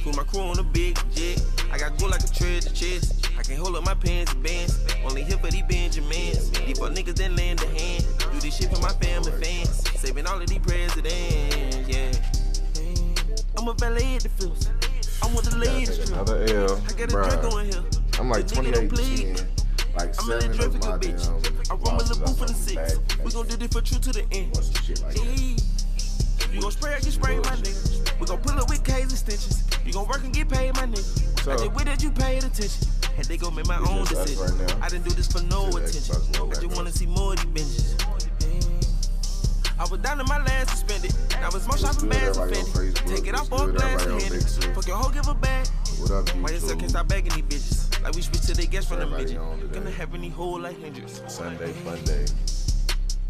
[SPEAKER 10] Put my crew on a big jet. I got gold like a treasure chest. I can't hold up my pants bands. Only here for these Benjamins. These fuck niggas that lend a hand. Do this shit for my family fans. Saving all of these presidents, yeah. I'm a valet at the fields. I want the ladies.
[SPEAKER 13] Another L,
[SPEAKER 10] I got a
[SPEAKER 13] bruh.
[SPEAKER 10] drink on here.
[SPEAKER 13] I'm like
[SPEAKER 10] The nigga don't
[SPEAKER 13] 28 10. Like
[SPEAKER 10] I'm
[SPEAKER 13] 7
[SPEAKER 10] in
[SPEAKER 13] of
[SPEAKER 10] the
[SPEAKER 13] my
[SPEAKER 10] bitch.
[SPEAKER 13] damn
[SPEAKER 10] I run my little boo for the 6. We gon' do this for true to the end. You gon' spray or get sprayed, my nigga. We gon' pull up with K's extensions. You gon' work and get paid, my nigga. I just with that you paid attention. Had they go make my own decision. I didn't do this for no attention. I just wanna see more of these bitches. I was down to my last suspended. Now it's more shopping bags offended. Take it off all glass and hand it. Fuck your hoe, give a bag. Why you can't stop begging these bitches? Like we switch to they guests from the midget. Gonna have any hole like Hendrix.
[SPEAKER 13] Sunday, Monday.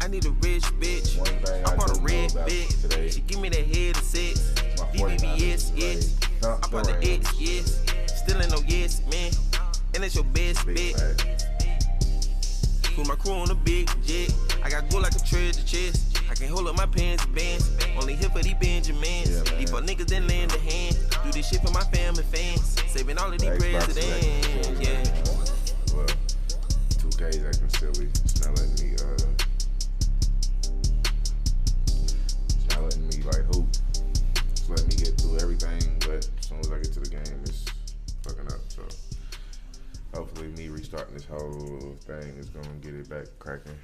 [SPEAKER 10] I need a rich bitch. I bought a red bitch. She give me that head of sex. BBBS, yes. I bought the X, yes. Still ain't no yes, man. And it's your best bet. Put my crew on a big jet. I got gold like a treasure chest. I can't hold up my pants bands. Only here for these Benjamins. These fuck niggas that lend a hand. Do this shit for my family fans. Saving all of these presidents. Yeah.
[SPEAKER 13] Well, 2K's acting silly. It's not letting me, like hoop. It's letting me get through everything, but as soon as I get to the game, it's fucking up. So hopefully me restarting this whole thing is gonna get it back cracking.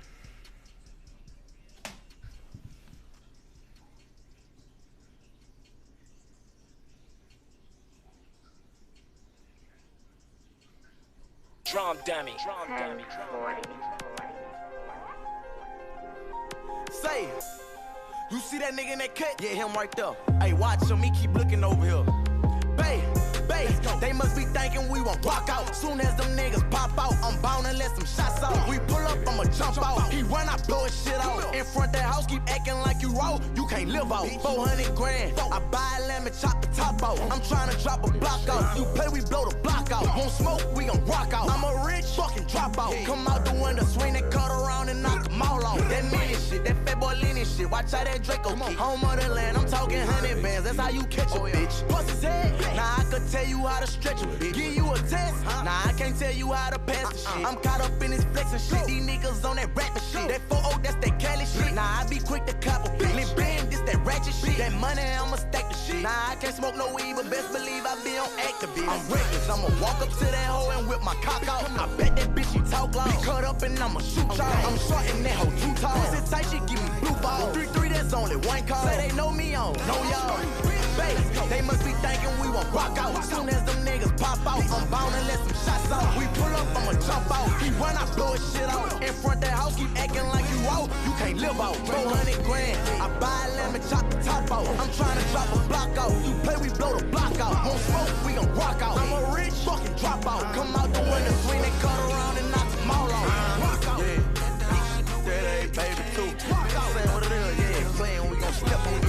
[SPEAKER 17] Drum dummy.
[SPEAKER 7] Say it. You see that nigga in that cut? Yeah, him right there. Hey, watch him, he keep looking over here. Babe, they must be thinking we won't rock out. Soon as them niggas pop out, I'm bound to let some shots out. We pull up, I'ma jump out. He run, I blow his shit out. In front that house, keep acting like you roll. You can't live out. 400 grand, I buy a lemon, chop the top out. I'm trying to drop a block out. You play, we blow the block out. Won't smoke, we gon' rock out. I'm a rich fucking drop out. Come out the window, swing and cut around and knock them all out. That mini shit, that fat boy Lenny shit. Watch out that Draco kick. Home of the land, I'm talking 100 bands. That's how you catch a bitch. Bust his head, now I could tell you how to stretch a bitch. Give you a test, nah, I can't tell you how to pass the shit. I'm caught up in this flexing shit. These niggas on that rapping shit. That 4-0, that's that Cali shit. Nah, I be quick to cop a bitch. Lil' Ben, this that ratchet shit. That money, I'ma stack the shit. Nah, I can't smoke no weed, but best believe I be on activist. I'm reckless, I'ma walk up to that hoe and whip my cock out. I bet that bitch she talk loud. Be cut up and I'ma shoot y'all. I'm short and that hoe too tall. Pussy tight, she give me blue ball. 3-3, that's only one call. Say they know me on, know y'all. Babe, they must be thinking we won't rock out. Soon as them niggas pop out, I'm bound to let some shots out. We pull up, I'ma jump out. He run, I blow his shit out. In front that house, keep acting like you roll. You can't live out. 400 grand, I buy a lemon, chop the top out. I'm trying to drop a block out. You play, we blow the block out. Won't smoke, we gon' rock out. I'm a rich fucking drop out. Come out the window, swing and cut around and knock them all out. Yeah, that ain't baby too. Saying what it is, yeah, playing when we gon' step on you.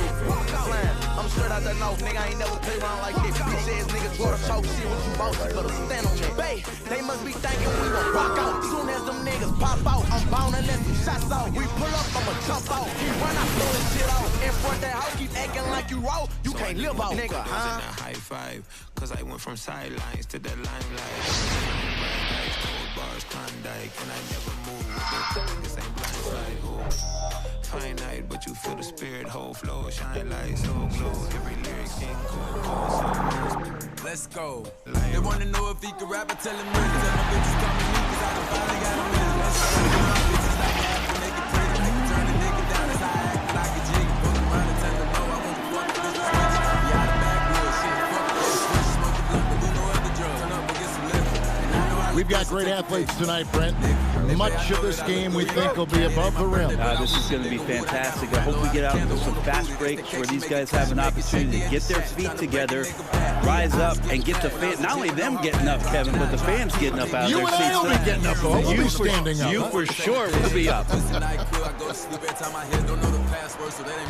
[SPEAKER 7] I'm straight out that north, nigga, I ain't never play around like this. Bitch ass nigga, draw the chalk, see what you bout, you better stand on that. Babe, they must be thinking we gon' rock out. Soon as them niggas pop out, I'm bound to let some shots out. We pull up, I'ma jump out. He run, I blow his shit out. In front that house, keep acting like you roll. You can't live out, nigga, huh?
[SPEAKER 18] High five, cause I went from sidelines to the limelight. Cold bars, Klondike, and I never move with it. This ain't blindside, finite, but you feel the spirit, whole flow, shine like so glow. Every lyric in cool.
[SPEAKER 1] Let's go. They wanna know if he can rap, I tell him really. Tell my bitches come to me, cause I done finally got him in. Let's go. My bitches like half and they get pretty. They can turn a nigga down as I act like a jig. Fuck around and tell them no, I want to fuck with this bitch. Be out of backwood shit. Fuck this switch, smoke the blunt, but do no other drugs. Turn up and get some liquor.
[SPEAKER 15] We've got great athletes tonight, Brent. Much of this game we think will be above the rim.
[SPEAKER 19] This is going to be fantastic. I hope we get out into some fast breaks where these guys have an opportunity to get their feet together, rise up, and get the fans. Not only them getting up, Kevin, but the fans getting up out of their seats.
[SPEAKER 15] You and I will be getting up, though. We'll be standing up.
[SPEAKER 19] You for sure will be up.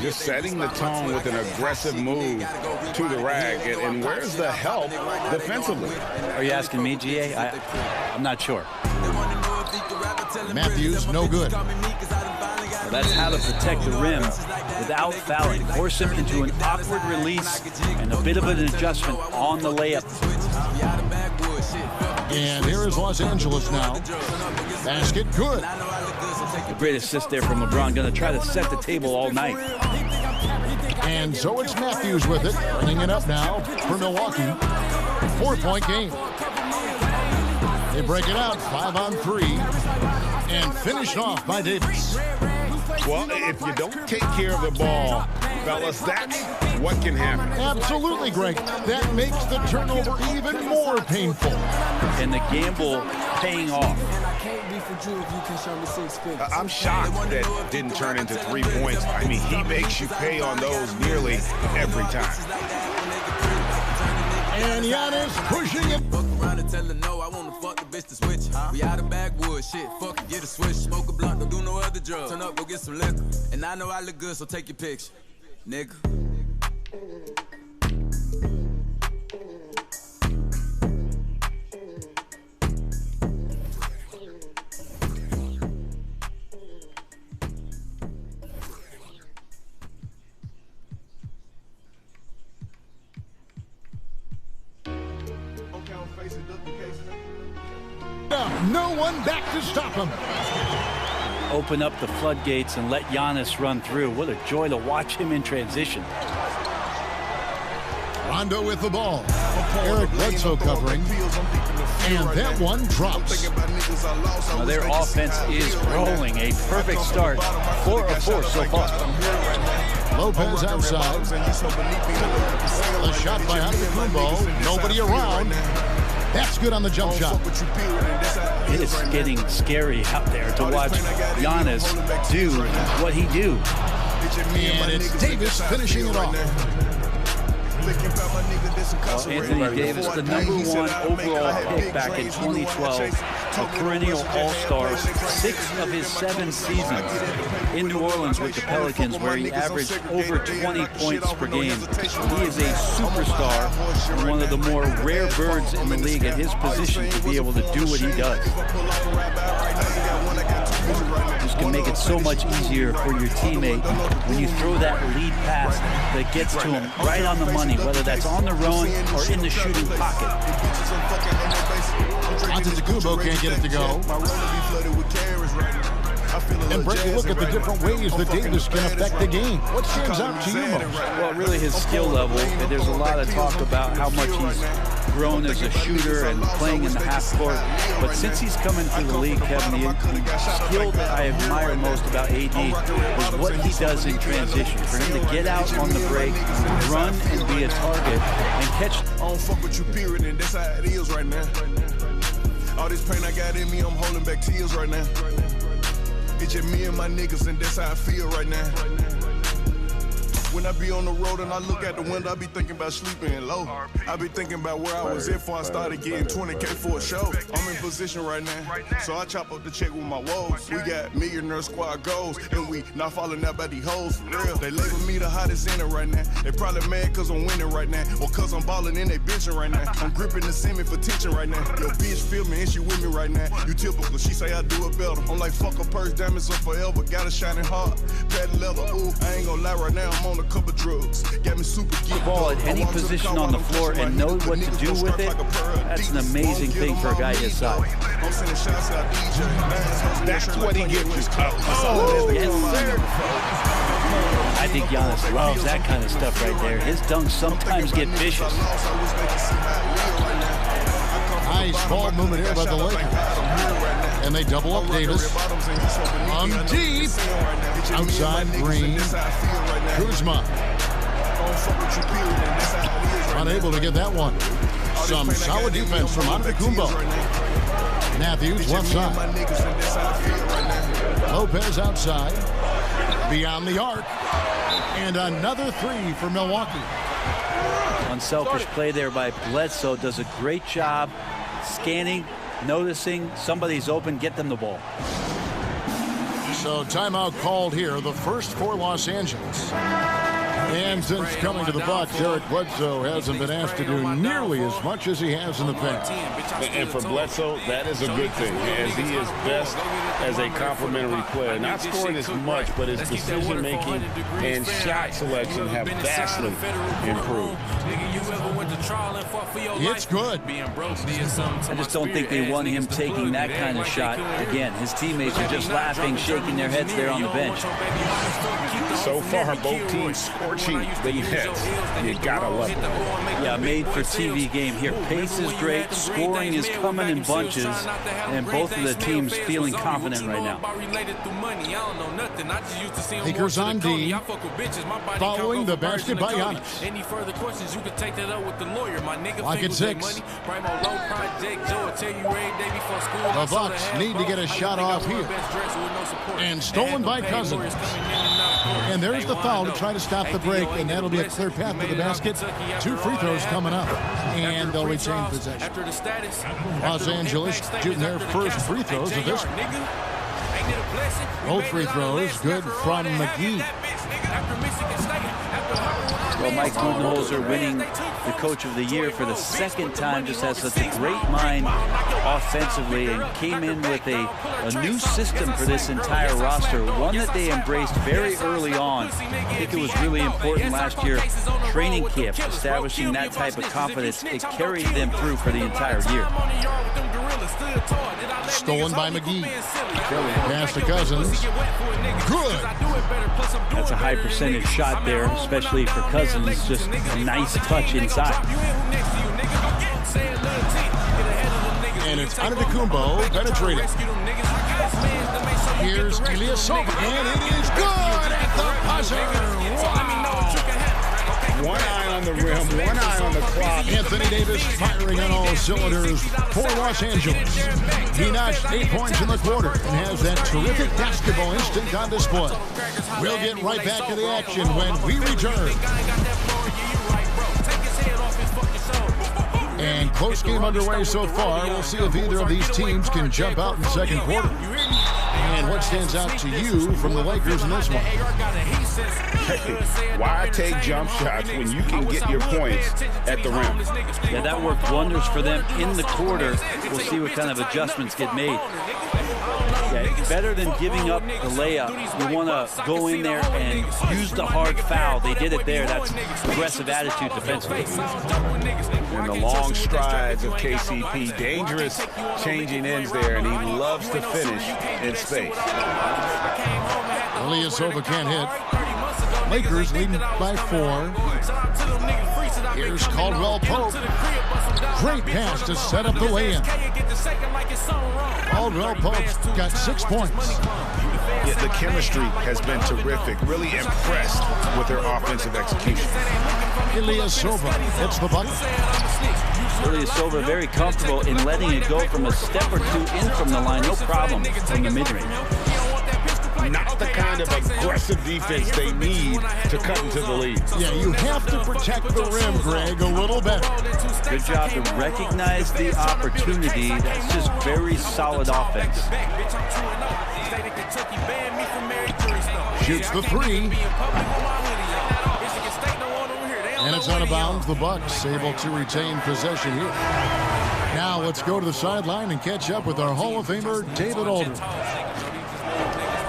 [SPEAKER 20] You're setting the tone with an aggressive move to the rag. And where's the help defensively?
[SPEAKER 19] Are you asking me, GA? I'm not sure.
[SPEAKER 15] Matthews, no good.
[SPEAKER 19] Well, that's how to protect the rim without fouling. Force him into an awkward release and a bit of an adjustment on the layup.
[SPEAKER 15] And here is Los Angeles now. Basket good.
[SPEAKER 19] A great assist there from LeBron. Going to try to set the table all night.
[SPEAKER 15] And so it's Matthews with it, bringing it up now for Milwaukee. 4-point game. They break it out 5-on-3 and finished off by Davis.
[SPEAKER 20] Well, if you don't take care of the ball, fellas, that's what can happen.
[SPEAKER 15] Absolutely, Greg. That makes the turnover even more painful.
[SPEAKER 19] And the gamble paying off.
[SPEAKER 20] I'm shocked that didn't turn into 3 points. I mean, he makes you pay on those nearly every time.
[SPEAKER 15] And Giannis pushing it.
[SPEAKER 1] Fuck around and tell her no, I wanna fuck the bitch to switch. We out of backwoods, shit, fuck it, get a switch. Smoke a blunt, don't do no other drugs. Turn up, go get some liquor. And I know I look good, so take your picture, nigga.
[SPEAKER 15] No one back to stop him.
[SPEAKER 19] Open up the floodgates and let Giannis run through. What a joy to watch him in transition.
[SPEAKER 15] Rondo with the ball. Eric Bledsoe covering. And that one drops.
[SPEAKER 19] Now their offense is rolling. A perfect start. 4 of 4 so far.
[SPEAKER 15] Lopez outside. The shot by Antetokounmpo. Nobody around. That's good on the jump shot.
[SPEAKER 19] It is getting scary out there to watch Giannis do what he do.
[SPEAKER 15] And it's Davis finishing it off.
[SPEAKER 19] Well, Anthony Davis, the #1 overall pick back in 2012, a perennial all-star, 6 of his 7 seasons in New Orleans with the Pelicans, where he averaged over 20 points per game. He is a superstar and one of the more rare birds in the league at his position to be able to do what he does. Just can make it so much easier for your teammate when you throw that lead pass that gets to him right on the money, whether that's on the run or in the shooting pocket.
[SPEAKER 15] Antetokounmpo can't get it to go. And Brett, you look at the different ways that Davis can affect the game. What stands out to you most?
[SPEAKER 19] Well, really his skill level. There's a lot of talk about how much he's grown as a shooter and playing in the half court. But since he's come into the league, Kevin, the skill that I admire most about AD is what he does in transition. For him to get out on the break, run and be a target, and catch.
[SPEAKER 11] I don't fuck with you, period, and that's how it is right now. All this pain I got in me, I'm holding back tears right now. It's just me and my niggas, and that's how I feel right now. When I be on the road and I look out the window, I be thinking about sleeping low. I be thinking about where I was at before I started getting 20K for a show. I'm in position right now, so I chop up the check with my woes. We got millionaire squad goals, and we not falling out by these hoes for real. They label me the hottest in it right now. They probably mad cause I'm winning right now, or cause I'm balling and they bitching right now. I'm gripping the semi for tension right now. Yo, bitch feel me and she with me right now. You typical, she say I do it better. I'm like, fuck a purse, diamonds up forever. Got a shining heart, patent leather, ooh. I ain't gonna lie right now, I'm on a couple drugs. Got me super geeked.
[SPEAKER 19] Ball at any position on the floor and know what to do with it. That's an amazing thing for a guy his size.
[SPEAKER 20] That's what he gives you.
[SPEAKER 19] Yes, sir. I think Giannis loves that kind of stuff right there. His dunks sometimes get vicious.
[SPEAKER 15] Nice ball movement here by the Lakers. And they double up Davis. On deep. Outside Green. Kuzma. Unable to get that one. Some solid defense from Antetokounmpo. Matthews left side. Lopez outside. Beyond the arc. And another 3 for Milwaukee.
[SPEAKER 19] Unselfish play there by Bledsoe. Does a great job scanning, noticing somebody's open, get them the ball.
[SPEAKER 15] So timeout called here, the first for Los Angeles. And since coming to the Bucs, Eric Bledsoe hasn't been asked to do nearly as much as he has in the past.
[SPEAKER 20] And for Bledsoe, that is a good thing, as he is best as a complementary player. Not scoring as much, but his decision-making and shot selection have vastly improved.
[SPEAKER 15] It's good.
[SPEAKER 19] I just don't think they want him taking that kind of shot. Again, his teammates are just laughing, shaking their heads there on the bench.
[SPEAKER 20] So far, both teams scorching the nets. You gotta love it.
[SPEAKER 19] Yeah, made for TV game here. Pace is great, scoring is coming in bunches, and both of the teams feeling confident right now.
[SPEAKER 15] Lakers on D, following the basket by Giannis. Clock at 6. The Bucs need to get a shot off here. And stolen by Cousins. And there's the foul to try to stop the break, and that'll be a clear path to the basket. 2 free throws coming up, and they'll retain possession. Los Angeles shooting their first free throws of this one. Both free throws good from McGee.
[SPEAKER 19] Well, Mike Budenholzer winning the Coach of the Year for the second time, just has such a great mind offensively and came in with a new system for this entire roster, one that they embraced very early on. I think it was really important last year, training camp, establishing that type of confidence. It carried them through for the entire year.
[SPEAKER 15] Stolen by McGee. Pass to Cousins. Good.
[SPEAKER 19] That's a high percentage shot there, especially for Cousins. Just a nice touch inside.
[SPEAKER 15] And it's Antetokounmpo penetrating. Here's Ilyasova, and it is good at the buzzer. Wow.
[SPEAKER 20] One eye on the rim, one eye on the clock.
[SPEAKER 15] Anthony Davis firing on all cylinders for Los Angeles. He notched 8 points in the quarter and has that terrific basketball instinct on display. We'll get right back to the action when we return. And close game underway so far. We'll see if either of these teams can jump out in the second quarter. And what stands out to you from the Lakers in this one?
[SPEAKER 20] Hey, why take jump shots when you can get your points at the rim?
[SPEAKER 19] Yeah, that worked wonders for them in the quarter. We'll see what kind of adjustments get made. Yeah, better than giving up the layup. You want to go in there and use the hard foul. They did it there. That's aggressive attitude defensively.
[SPEAKER 20] And the long strides of KCP. Dangerous changing ends there, and he loves to finish in space.
[SPEAKER 15] Ilyasova can't hit. Lakers leading by 4. Here's Caldwell Pope. Great pass to set up the lay-in. Caldwell Pope's got 6 points.
[SPEAKER 20] Yeah, the chemistry has been terrific. Really impressed with their offensive execution.
[SPEAKER 15] Ilyasova hits the bucket.
[SPEAKER 19] Ilyasova very comfortable in letting it go from a step or two in from the line. No problem from the mid-range.
[SPEAKER 20] Not the kind of aggressive defense they need to cut into the lead.
[SPEAKER 15] Yeah, you have to protect the rim, Greg, a little better.
[SPEAKER 19] Good job to recognize the opportunity. That's just very solid offense.
[SPEAKER 15] Shoots the 3. And it's out of bounds. The Bucs able to retain possession here. Now let's go to the sideline and catch up with our Hall of Famer, David Aldridge.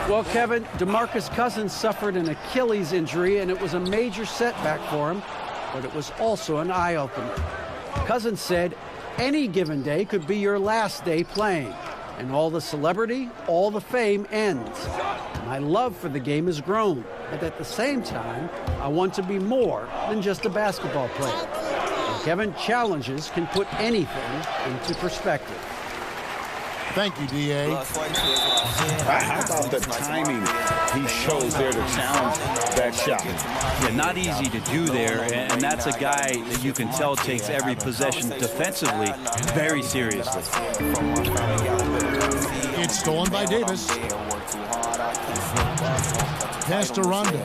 [SPEAKER 17] Well, Kevin, DeMarcus Cousins suffered an Achilles injury, and it was a major setback for him, but it was also an eye-opener. Cousins said, any given day could be your last day playing, and all the celebrity, all the fame ends. My love for the game has grown, but at the same time, I want to be more than just a basketball player. And Kevin, challenges can put anything into perspective.
[SPEAKER 15] Thank you, D.A.
[SPEAKER 20] How about the timing he shows there to challenge that shot?
[SPEAKER 19] Yeah, not easy to do there, and that's a guy that you can tell takes every possession defensively very seriously.
[SPEAKER 15] It's stolen by Davis. Pass to Rondo.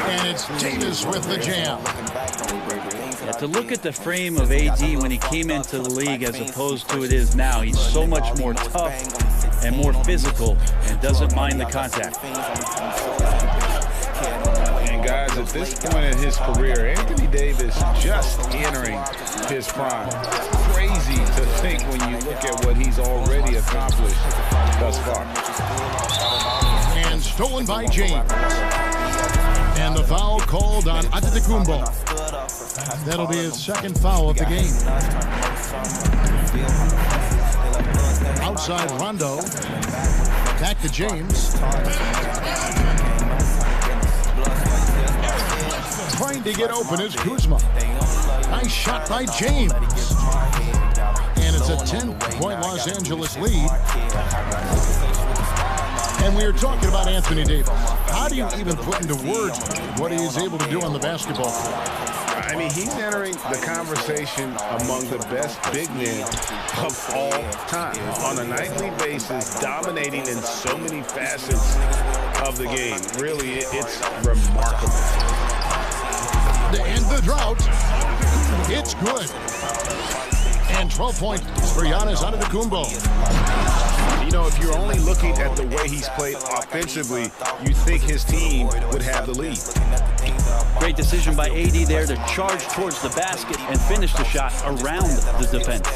[SPEAKER 15] And it's Davis with the jam.
[SPEAKER 19] Yeah, to look at the frame of AD when he came into the league as opposed to it is now, he's so much more tough, and more physical and doesn't mind the contact.
[SPEAKER 20] And guys, at this point in his career, Anthony Davis just entering his prime. Crazy to think when you look at what he's already accomplished thus far.
[SPEAKER 15] And stolen by James. And the foul called on Antetokounmpo. That'll be his second foul of the game. Outside Rondo. Back to James. Trying to get open is Kuzma. Nice shot by James. And it's a 10-point Los Angeles lead. And we were talking about Anthony Davis. How do you even put into words what he is able to do on the basketball court?
[SPEAKER 20] I mean, he's entering the conversation among the best big men of all time. On a nightly basis, dominating in so many facets of the game. Really, it's remarkable.
[SPEAKER 15] To end the drought, it's good. And 12 points for Giannis Antetokounmpo.
[SPEAKER 20] You know, if you're only looking at the way he's played offensively, you think his team would have the lead.
[SPEAKER 19] Great decision by AD there to charge towards the basket and finish the shot around the defense.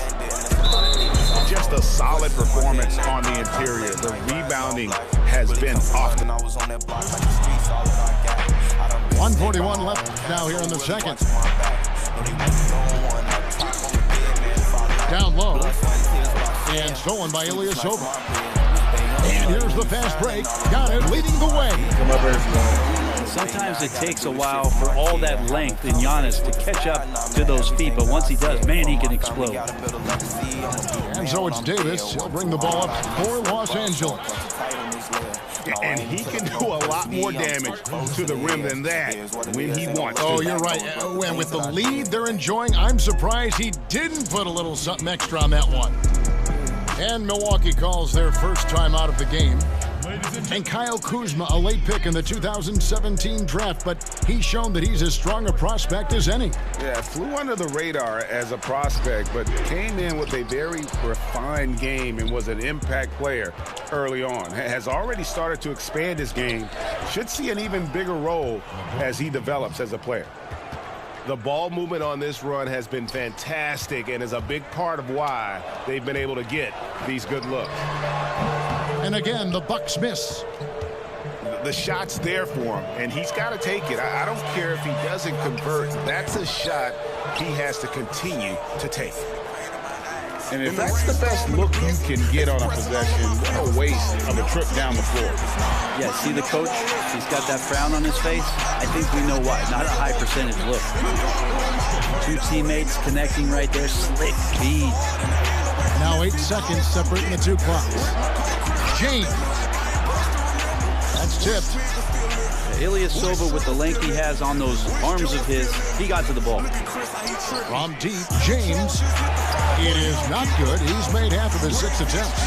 [SPEAKER 20] Just a solid performance on the interior. The rebounding has been off.
[SPEAKER 15] 1:41 left now here in the second. Down low. And stolen by Ilyasova. And here's the fast break. Got it, leading the way.
[SPEAKER 19] Sometimes it takes a while for all that length in Giannis to catch up to those feet, but once he does, man, he can explode.
[SPEAKER 15] And so it's Davis. He'll bring the ball up for Los Angeles.
[SPEAKER 20] And he can do a lot more damage to the rim than that when he wants to.
[SPEAKER 15] Oh, you're right. And with the lead they're enjoying, I'm surprised he didn't put a little something extra on that one. And Milwaukee calls their first time out of the game. And Kyle Kuzma, a late pick in the 2017 draft, but he's shown that he's as strong a prospect as any.
[SPEAKER 20] Yeah, flew under the radar as a prospect, but came in with a very refined game and was an impact player early on. Has already started to expand his game. Should see an even bigger role as he develops as a player. The ball movement on this run has been fantastic and is a big part of why they've been able to get these good looks.
[SPEAKER 15] And again, the Bucks miss.
[SPEAKER 20] The shot's there for him, and he's got to take it. I don't care if he doesn't convert. That's a shot he has to continue to take. And if that's the best look you can get on a possession, what a waste of a trip down the floor.
[SPEAKER 19] Yeah, see the coach? He's got that frown on his face. I think we know why. Not a high percentage look. Two teammates connecting right there. Slick speed.
[SPEAKER 15] Now 8 seconds separating the two clocks. James. That's tipped.
[SPEAKER 19] Ilyasova, with the length he has on those arms of his, he got to the ball.
[SPEAKER 15] From deep, James. It is not good. He's made half of his 6 attempts.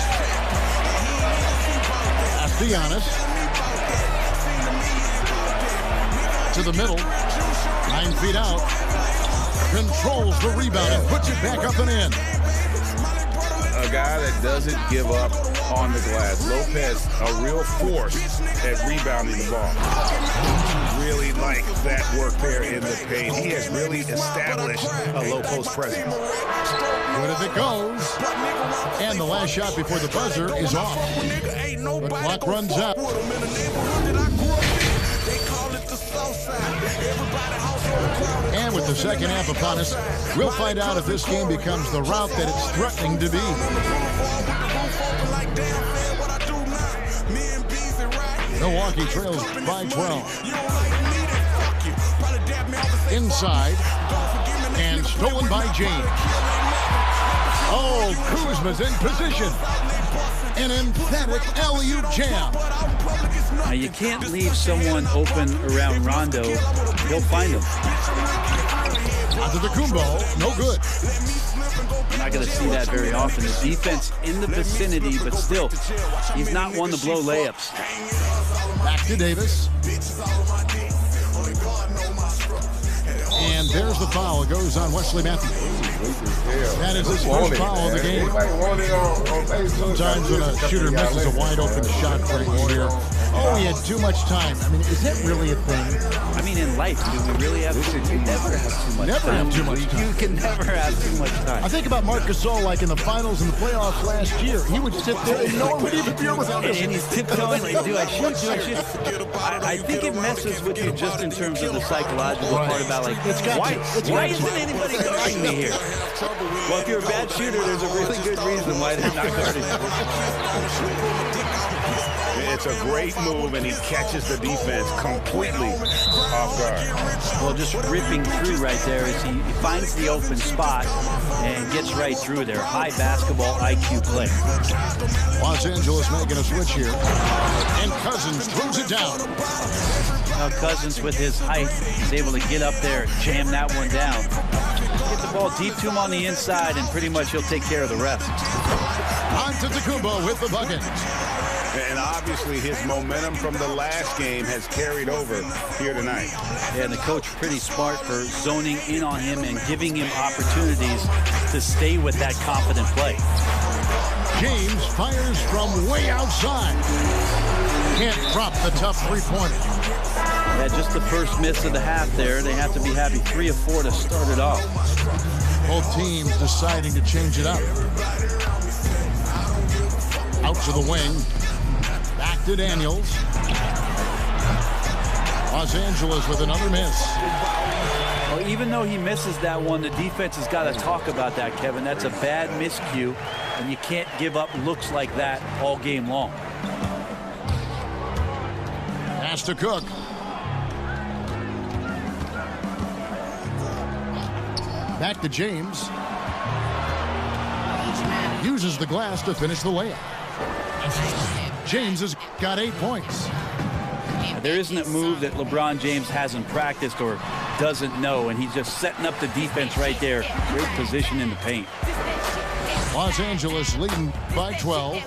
[SPEAKER 15] Giannis. To the middle. 9 feet out. Controls the rebound and puts it back up and in.
[SPEAKER 20] A guy that doesn't give up on the glass. Lopez, a real force at rebounding the ball. Really like that work there in the paint. He has really established a low post presence.
[SPEAKER 15] Good as it goes. And the last shot before the buzzer is off. The clock runs out. And with the second half upon us, we'll find out if this game becomes the route that it's threatening to be. Milwaukee trails by 12. Inside, and stolen by James. Oh, Kuzma's in position. An emphatic alley-oop jam.
[SPEAKER 19] Now you can't leave someone open around Rondo. He'll find him.
[SPEAKER 15] Antetokounmpo, no good.
[SPEAKER 19] You're not going to see that very often. The defense in the vicinity, but still, he's not one to blow layups.
[SPEAKER 15] Back to Davis. And there's the foul. It goes on Wesley Matthews. That is his first foul of the game. Sometimes when a shooter misses a wide open shot right here, oh, he had too much time. I mean, is that really a thing?
[SPEAKER 19] I mean, in life, do we really have to? You never have too much
[SPEAKER 15] Never
[SPEAKER 19] time.
[SPEAKER 15] have too much time.
[SPEAKER 19] You can never have too much time.
[SPEAKER 15] I think about Marc Gasol, like in the finals and the playoffs last year. He would sit there and no one would even be around him.
[SPEAKER 19] And he's tiptoeing, like, do I shoot? Do I shoot? I think it messes with you just in terms of the psychological part about, like, why isn't anybody guarding me here? Well, if you're a bad shooter, there's a really good reason why they're not guarding you.
[SPEAKER 20] It's a great move, and he catches the defense completely off guard.
[SPEAKER 19] Well, just ripping through right there as he finds the open spot and gets right through there. High basketball IQ play.
[SPEAKER 15] Los Angeles making a switch here. And Cousins throws it down.
[SPEAKER 19] Now Cousins, with his height, is able to get up there and jam that one down. Get the ball deep to him on the inside, and pretty much he'll take care of the rest.
[SPEAKER 15] Antetokounmpo with the bucket.
[SPEAKER 20] And obviously his momentum from the last game has carried over here tonight.
[SPEAKER 19] Yeah, and the coach pretty smart for zoning in on him and giving him opportunities to stay with that confident play.
[SPEAKER 15] James fires from way outside. Can't drop the tough three-pointer.
[SPEAKER 19] Yeah, just the first miss of the half there. They have to be happy. 3 of 4 to start it off.
[SPEAKER 15] Both teams deciding to change it up. Out to the wing. Back to Daniels. Los Angeles with another miss.
[SPEAKER 19] Well, even though he misses that one, the defense has got to talk about that, Kevin. That's a bad miscue, and you can't give up looks like that all game long.
[SPEAKER 15] Pass to Cook. Back to James. Uses the glass to finish the layup. James has got 8 points.
[SPEAKER 19] There isn't a move that LeBron James hasn't practiced or doesn't know, and he's just setting up the defense right there. Great position in the paint.
[SPEAKER 15] Los Angeles leading by 12.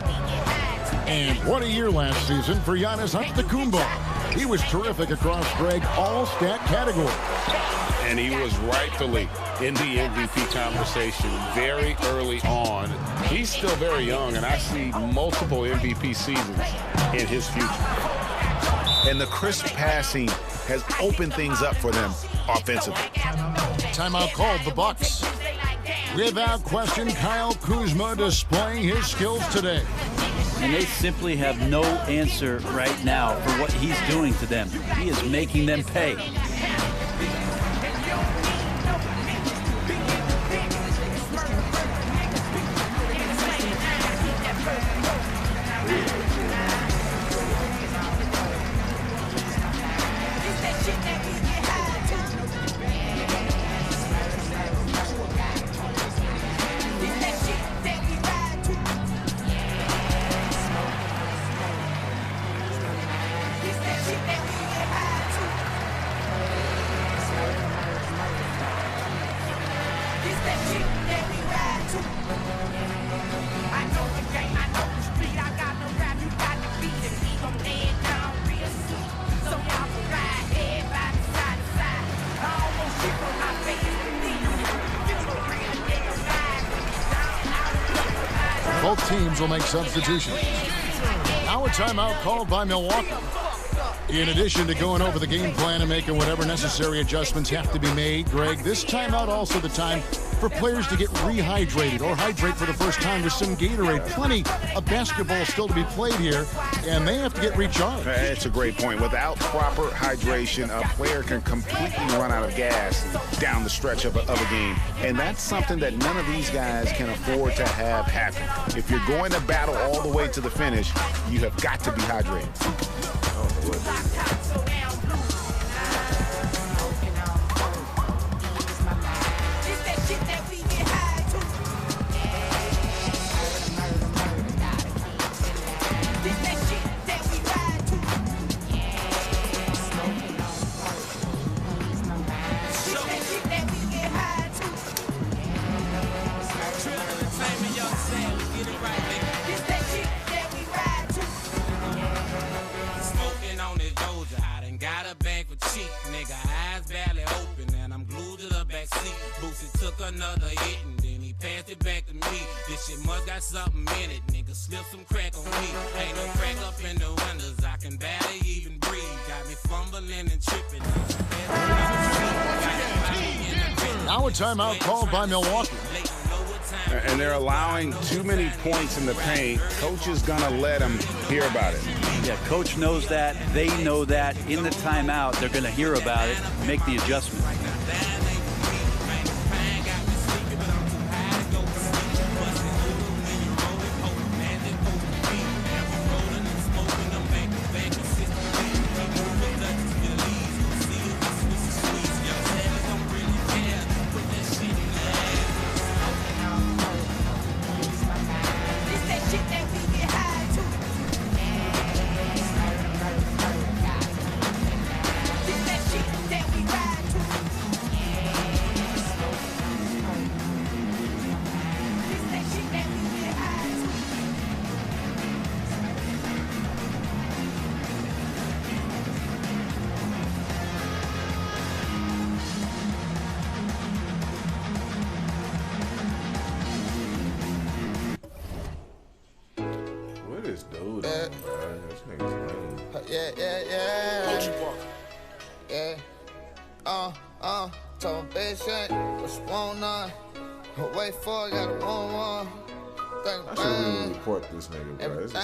[SPEAKER 15] And what a year last season for Giannis Antetokounmpo. He was terrific across, Greg, all stat categories.
[SPEAKER 20] And he was rightfully in the MVP conversation very early on. He's still very young, and I see multiple MVP seasons in his future.
[SPEAKER 21] And the crisp passing has opened things up for them offensively.
[SPEAKER 15] Timeout called the Bucks. Without question, Kyle Kuzma displaying his skills today.
[SPEAKER 19] And they simply have no answer right now for what he's doing to them. He is making them pay.
[SPEAKER 15] Both teams will make substitutions. Now a timeout called by Milwaukee. In addition to going over the game plan and making whatever necessary adjustments have to be made, Greg, this timeout also the time for players to get rehydrated or hydrate for the first time with some Gatorade. Plenty of basketball still to be played here, and they have to get recharged.
[SPEAKER 21] That's a great point. Without proper hydration, a player can completely run out of gas down the stretch of a game. And that's something that none of these guys can afford to have happen. If you're going to battle all the way to the finish, you have got to be hydrated.
[SPEAKER 6] took another hit and then he passed it back to me. This shit must got something in it, nigga. Slip some crack on me. Ain't no crack up in the windows, I can barely even breathe. Got me fumbling and tripping.
[SPEAKER 15] Now a timeout called by Milwaukee.
[SPEAKER 21] And they're allowing too many points in the paint. Coach is going to let them hear about it.
[SPEAKER 19] Yeah, coach knows that. They know that. In the timeout, they're going to hear about it, make the adjustment.
[SPEAKER 11] Told bitch shit, what you want on? Wait for it, got a 1-1.
[SPEAKER 3] I should really report this nigga, bro. This is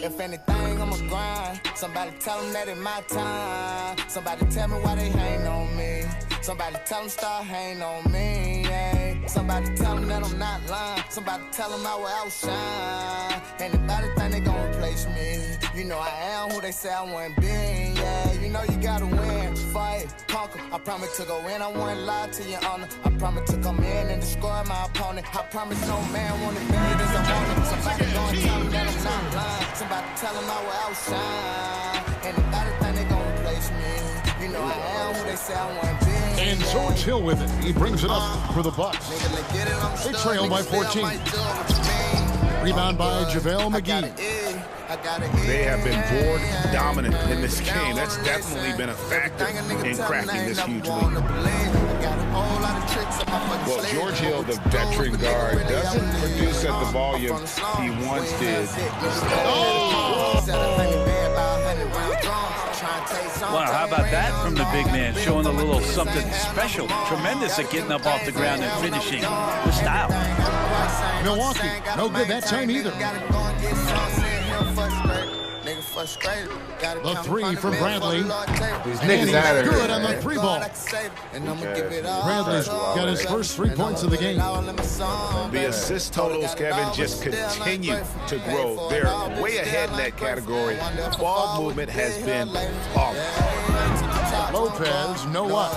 [SPEAKER 11] If anything, I'ma grind. Somebody tell them that it's my time. Somebody tell me why they hating on me. Somebody tell them start hating on me. Yeah. Somebody tell them that I'm not lying. Somebody tell them I will outshine. Anybody think they gon' replace me? You know I am who they say I want to be. Yeah, you know you gotta win, fight, conquer. I promise to go in, I won't lie to your honor. I promise to come in and destroy my opponent. I promise no man want it buried as I want it. Somebody gon' tell me that I'm not lying. Somebody tell them I will outshine. Anybody think they gon' replace me? You know I am who they say I want to be.
[SPEAKER 15] And George Hill with it. He brings it up for the Bucks. They trail by 14. Rebound by JaVale McGee.
[SPEAKER 21] They have been board dominant in this game. That's definitely been a factor in cracking this huge lead. Well, George Hill, the veteran guard, doesn't produce at the volume he once did.
[SPEAKER 19] Wow, how about that from the big man, showing a little something special. Tremendous at getting up off the ground and finishing with style.
[SPEAKER 15] Milwaukee, no good that time either. The three from Bradley.
[SPEAKER 3] These niggas out of here.
[SPEAKER 15] Good on the three ball. Bradley's got his first 3 points of the game.
[SPEAKER 21] The assist totals, Kevin, just continue to grow. They're way ahead in that category. Ball movement has been off.
[SPEAKER 15] Lopez, no up.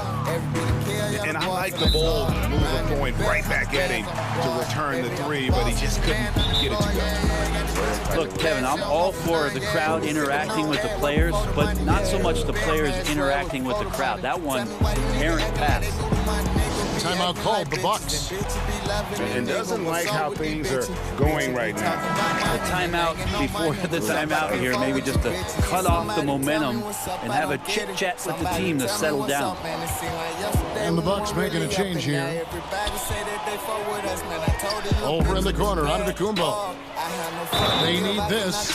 [SPEAKER 21] And I like the bold move of going right back at him to return the three, but he just couldn't get it to go.
[SPEAKER 19] Look, Kevin, I'm all for the crowd interacting with the players, but not so much the players interacting with the crowd. That one, errant pass.
[SPEAKER 15] Timeout called the Bucks.
[SPEAKER 21] And doesn't like how things are going right now.
[SPEAKER 19] The timeout before the timeout here, maybe just to cut off the momentum and have a chit-chat with the team to settle down.
[SPEAKER 15] And the Bucks making a change here. Over in the corner, Antetokounmpo. They need this.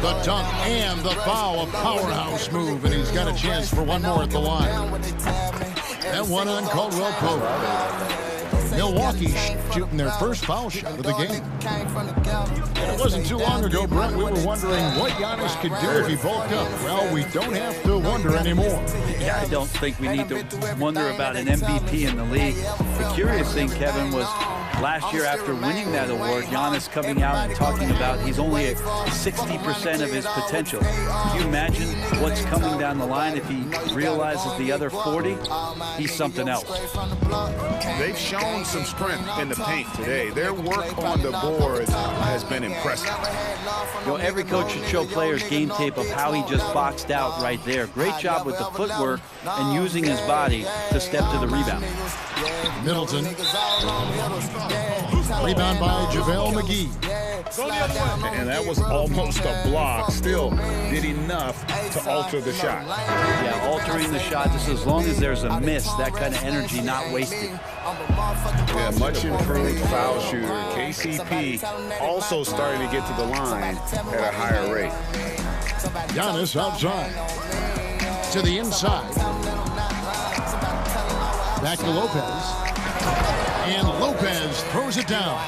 [SPEAKER 15] The dunk and the foul, a powerhouse move, and he's got a chance for one more at the line. That one on Caldwell Pope. Milwaukee shooting their first foul shot of the game. And it wasn't too long ago, Brent, we were wondering what Giannis could do if he bulked up. Well, we don't have to wonder anymore.
[SPEAKER 19] Yeah, I don't think we need to wonder about an MVP in the league. The curious thing, Kevin, was last year after winning that award, Giannis coming out and talking about he's only at 60% of his potential. Can you imagine what's coming down the line if he realizes the other 40? He's something else.
[SPEAKER 21] They've shown some strength in the paint today. Their work on the board has been impressive.
[SPEAKER 19] You know, every coach should show players game tape of how he just boxed out right there. Great job with the footwork and using his body to step to the rebound.
[SPEAKER 15] Middleton Rebound by JaVale McGee.
[SPEAKER 21] And that was almost a block. Still did enough to alter the shot.
[SPEAKER 19] Yeah, altering the shot just as long as there's a miss, that kind of energy not wasted.
[SPEAKER 21] Yeah, much improved foul shooter. KCP also starting to get to the line at a higher rate.
[SPEAKER 15] Giannis outside. To the inside. Back to Lopez. And Lopez throws it down.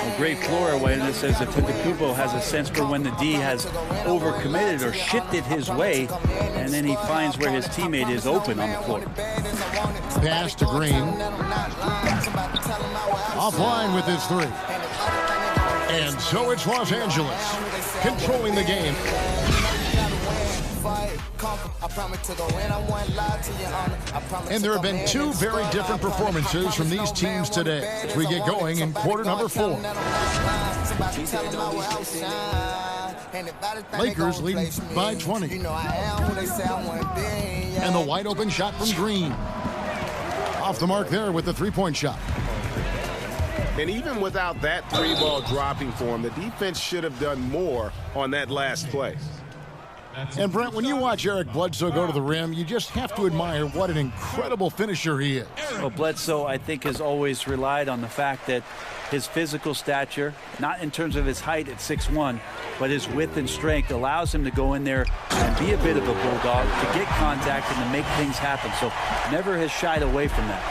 [SPEAKER 19] A great floor awareness as Antetokounmpo has a sense for when the D has overcommitted or shifted his way, and then he finds where his teammate is open on the floor.
[SPEAKER 15] Pass to Green. Offline with his three. And so it's Los Angeles controlling the game. And there have been two very different performances from these teams today as we get going in quarter number 4. Lakers leading by 20. And the wide open shot from Green. Off the mark there with the three-point shot.
[SPEAKER 21] And even without that three-ball dropping for him, the defense should have done more on that last play.
[SPEAKER 15] And Brent, when you watch Eric Bledsoe go to the rim, you just have to admire what an incredible finisher he is.
[SPEAKER 19] Well, Bledsoe, I think, has always relied on the fact that his physical stature, not in terms of his height at 6'1", but his width and strength allows him to go in there and be a bit of a bulldog, to get contact and to make things happen. So never has shied away from that.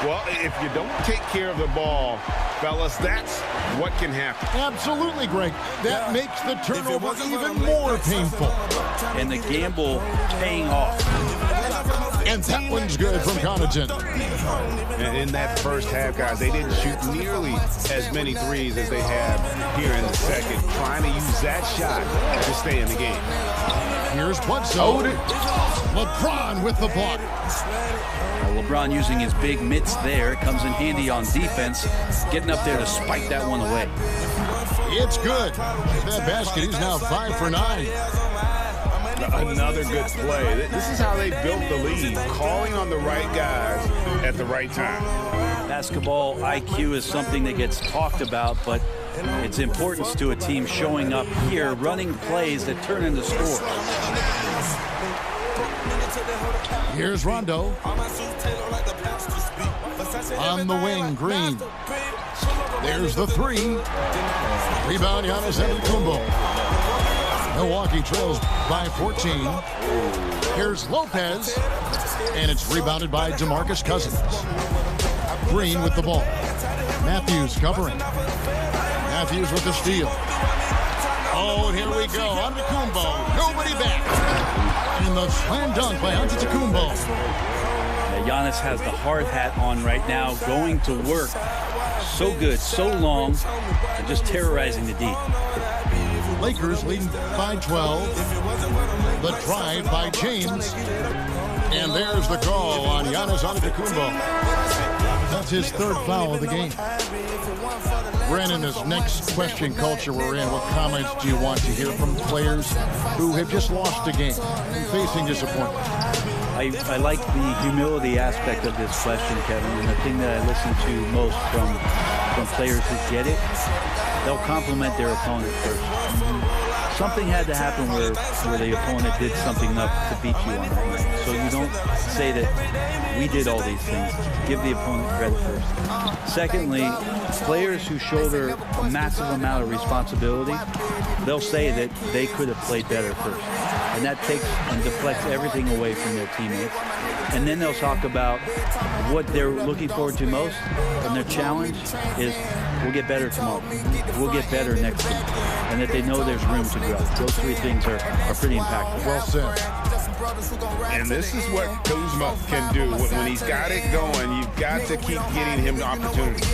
[SPEAKER 21] Well, if you don't take care of the ball, fellas, that's what can happen.
[SPEAKER 15] Absolutely, Greg. That makes the turnover even more painful.
[SPEAKER 19] And the gamble paying off.
[SPEAKER 15] And that one's good from Connaughton.
[SPEAKER 21] And in that first half, guys, they didn't shoot nearly as many threes as they have here in the second, trying to use that shot to stay in the game.
[SPEAKER 15] Here's Bledsoe. LeBron with the block.
[SPEAKER 19] LeBron using his big mitts there. It comes in handy on defense. Getting up there to spike that one away.
[SPEAKER 15] It's good. That basket is now 5 for 9.
[SPEAKER 21] Another good play. This is how they built the lead. Calling on the right guys at the right time.
[SPEAKER 19] Basketball IQ is something that gets talked about, but its importance to a team showing up here, running plays that turn into scores.
[SPEAKER 15] Here's Rondo. On the wing, Green. There's the three. Rebound, Giannis Antetokounmpo. Milwaukee trails by 14. Here's Lopez. And it's rebounded by DeMarcus Cousins. Green with the ball. Matthews covering. Matthews with the steal. Oh, and here we go. Antetokounmpo. Nobody back. And the slam dunk by Antetokounmpo.
[SPEAKER 19] Giannis has the hard hat on right now, going to work. So good, so long, and just terrorizing the D.
[SPEAKER 15] Lakers leading by 12. The drive by James. And there's the call on Giannis Antetokounmpo. That's his third foul of the game. Brandon, this next question culture we're in, what comments do you want to hear from players who have just lost a game and facing disappointment?
[SPEAKER 19] I like the humility aspect of this question, Kevin, and the thing that I listen to most from players who get it, they'll compliment their opponent first. Something had to happen where the opponent did something enough to beat you on that night. So you don't say that we did all these things. Give the opponent credit first. Secondly, players who shoulder a massive amount of responsibility, they'll say that they could have played better first. And that takes and deflects everything away from their teammates. And then they'll talk about what they're looking forward to most, and their challenge is, we'll get better tomorrow. We'll get better next week. And that they know there's room to grow. Those three things are pretty impactful.
[SPEAKER 15] Well said.
[SPEAKER 21] And this is what Kuzma can do. When he's got it going, you've got to keep getting him the opportunity.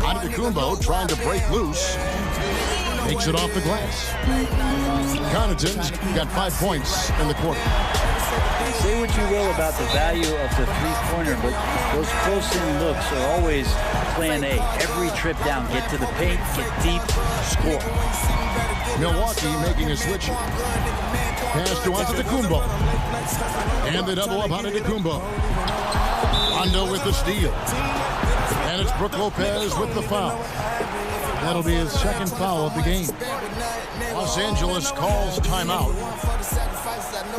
[SPEAKER 15] Antetokounmpo trying to break loose. Makes it off the glass. Connaughton's got 5 points in the quarter.
[SPEAKER 19] Say what you will about the value of the three-pointer, but those close-in looks are always plan A. Every trip down, get to the paint, get deep, score.
[SPEAKER 15] Milwaukee making a switch. Pass to Antetokounmpo. And the double up Antetokounmpo. Rondo with the steal. And it's Brook Lopez with the foul. That'll be his second foul of the game. Los Angeles calls timeout.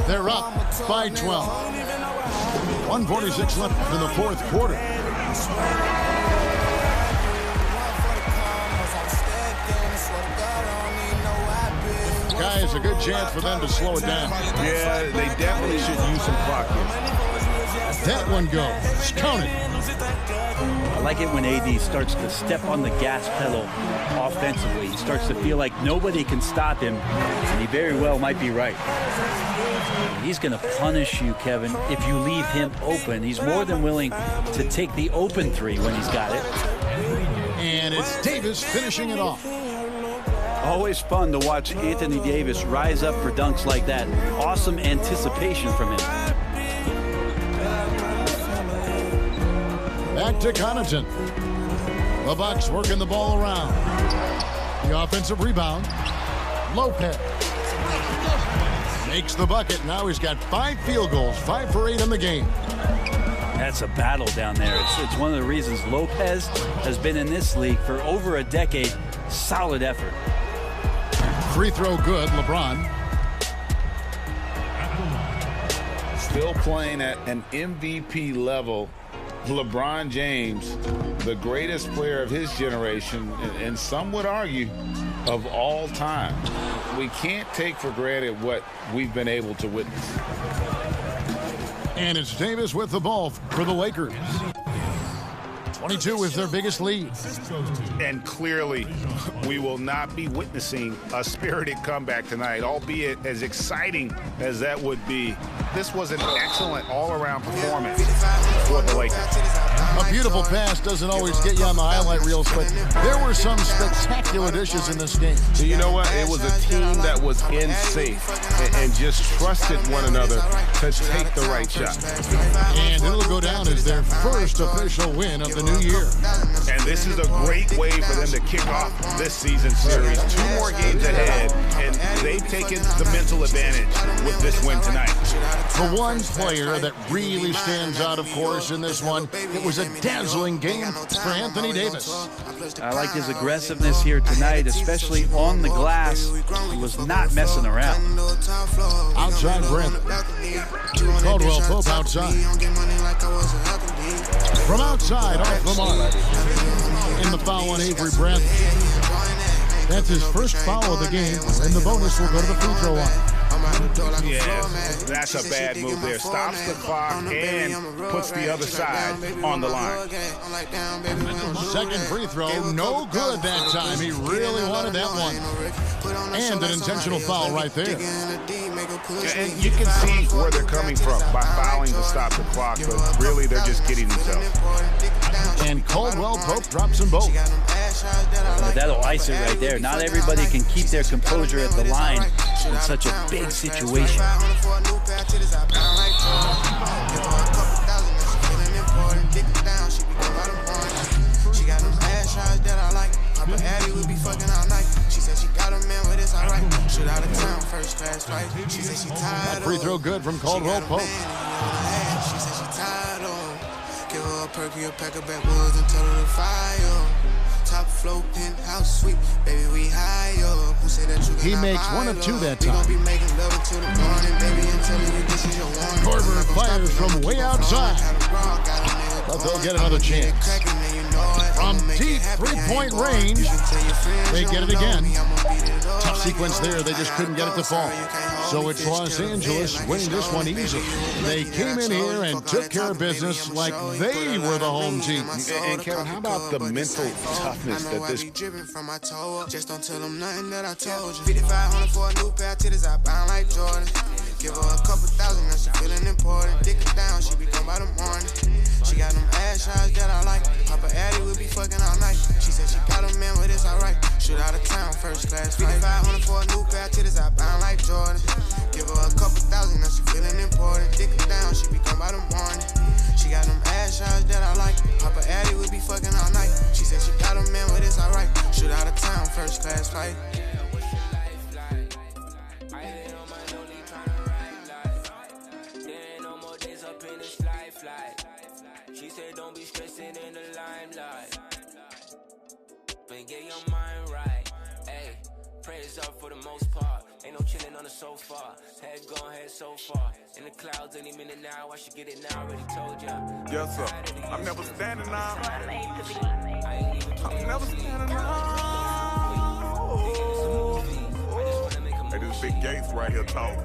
[SPEAKER 15] They're up by 12. 1:46 left in the fourth quarter. Guy is a good chance for them to slow it down.
[SPEAKER 21] Yeah, they definitely should use some clock here.
[SPEAKER 15] That one goes. Count it.
[SPEAKER 19] I like it when AD starts to step on the gas pedal offensively. He starts to feel like nobody can stop him, and he very well might be right. He's going to punish you, Kevin, if you leave him open. He's more than willing to take the open three when he's got it.
[SPEAKER 15] And it's Davis finishing it off.
[SPEAKER 19] Always fun to watch Anthony Davis rise up for dunks like that. Awesome anticipation from him.
[SPEAKER 15] Back to Connaughton. The Bucks working the ball around. The offensive rebound. Lopez makes the bucket. Now he's got 5 field goals, 5 for 8 in the game.
[SPEAKER 19] That's a battle down there. It's one of the reasons Lopez has been in this league for over a decade. Solid effort.
[SPEAKER 15] Free throw good, LeBron.
[SPEAKER 21] Still playing at an MVP level. LeBron James, the greatest player of his generation, and some would argue of all time. We can't take for granted what we've been able to witness.
[SPEAKER 15] And it's Davis with the ball for the Lakers. 22 is their biggest lead.
[SPEAKER 21] And clearly, we will not be witnessing a spirited comeback tonight, albeit as exciting as that would be. This was an excellent all-around performance for the Lakers.
[SPEAKER 15] A beautiful pass doesn't always get you on the highlight reels, but there were some spectacular dishes in this game.
[SPEAKER 16] So you know what? It was a team that was in sync and just trusted one another to take the right shot.
[SPEAKER 15] And it'll go down as their first official win of the new year.
[SPEAKER 21] And this is a great way for them to kick off this season series. 2 more games ahead, and they've taken the mental advantage with this win tonight.
[SPEAKER 15] The one player that really stands out, of course, in this one, it was a dazzling game for Anthony Davis.
[SPEAKER 19] I liked his aggressiveness here tonight, especially on the glass. He was not messing around.
[SPEAKER 15] Outside Brent. Caldwell Pope outside. From outside, off the mark. In the foul on Avery Brent. That's his first foul of the game, and the bonus will go to the free throw line.
[SPEAKER 21] Yeah, that's a bad move there. Stops the clock and puts the other side on the line.
[SPEAKER 15] Second free throw, no good that time. He really wanted that one. And an intentional foul right there.
[SPEAKER 21] And you can see where they're coming from by fouling to stop the clock, but really they're just kidding themselves.
[SPEAKER 15] And Caldwell Pope drops them both.
[SPEAKER 19] That'll ice it right there. Not everybody can keep their composure at the line in such a big situation.
[SPEAKER 15] Free throw good from Caldwell Pope.
[SPEAKER 5] She said she tired of. Give her a perky, a pack of backwoods and tell her to fire. Top flow, penthouse suite, baby, we high up. Who said that you
[SPEAKER 15] He makes 1 of 2 that time.
[SPEAKER 5] be making love until the morning, baby, and telling you this is your warning.
[SPEAKER 15] Corver fires from way outside. But they'll get another chance. From deep three-point range, they get it again. Tough sequence there. They just couldn't get it to fall. So it's Los Angeles winning this one easily. They came in here and took care of business like they were the home team.
[SPEAKER 21] And Kevin, how about the mental toughness that this...
[SPEAKER 5] Just don't tell them nothing that I told you. 5,500 for a new pair of titties, I bound like Jordan. Give her a couple thousand, now she feeling important. Dick it down, she be gone by the morning. She got them ass shots that I like. Papa Addy will be fucking all night. She said she got a man, but it's alright. Shoot out of town, first class flight. 5,500 for a new pair of titties, I bound like Jordan. Give her a couple thousand, now she feeling important. Dick it down, she be gone by the morning. She got them ass shots that I like. Papa Addy will be fucking all night. She said she got a man, but it's alright. Shoot out of town, first class flight.
[SPEAKER 18] She said don't be stressing in the limelight. and get your mind right. Ayy, prayers up for the most part. Ain't no chillin' on the sofa. Head gone, head so far. In the clouds any minute now. I should get it now. Already told ya.
[SPEAKER 11] Yes, sir. I'm never standing now. I'm never standing now. Hey, this big Gates right here talking.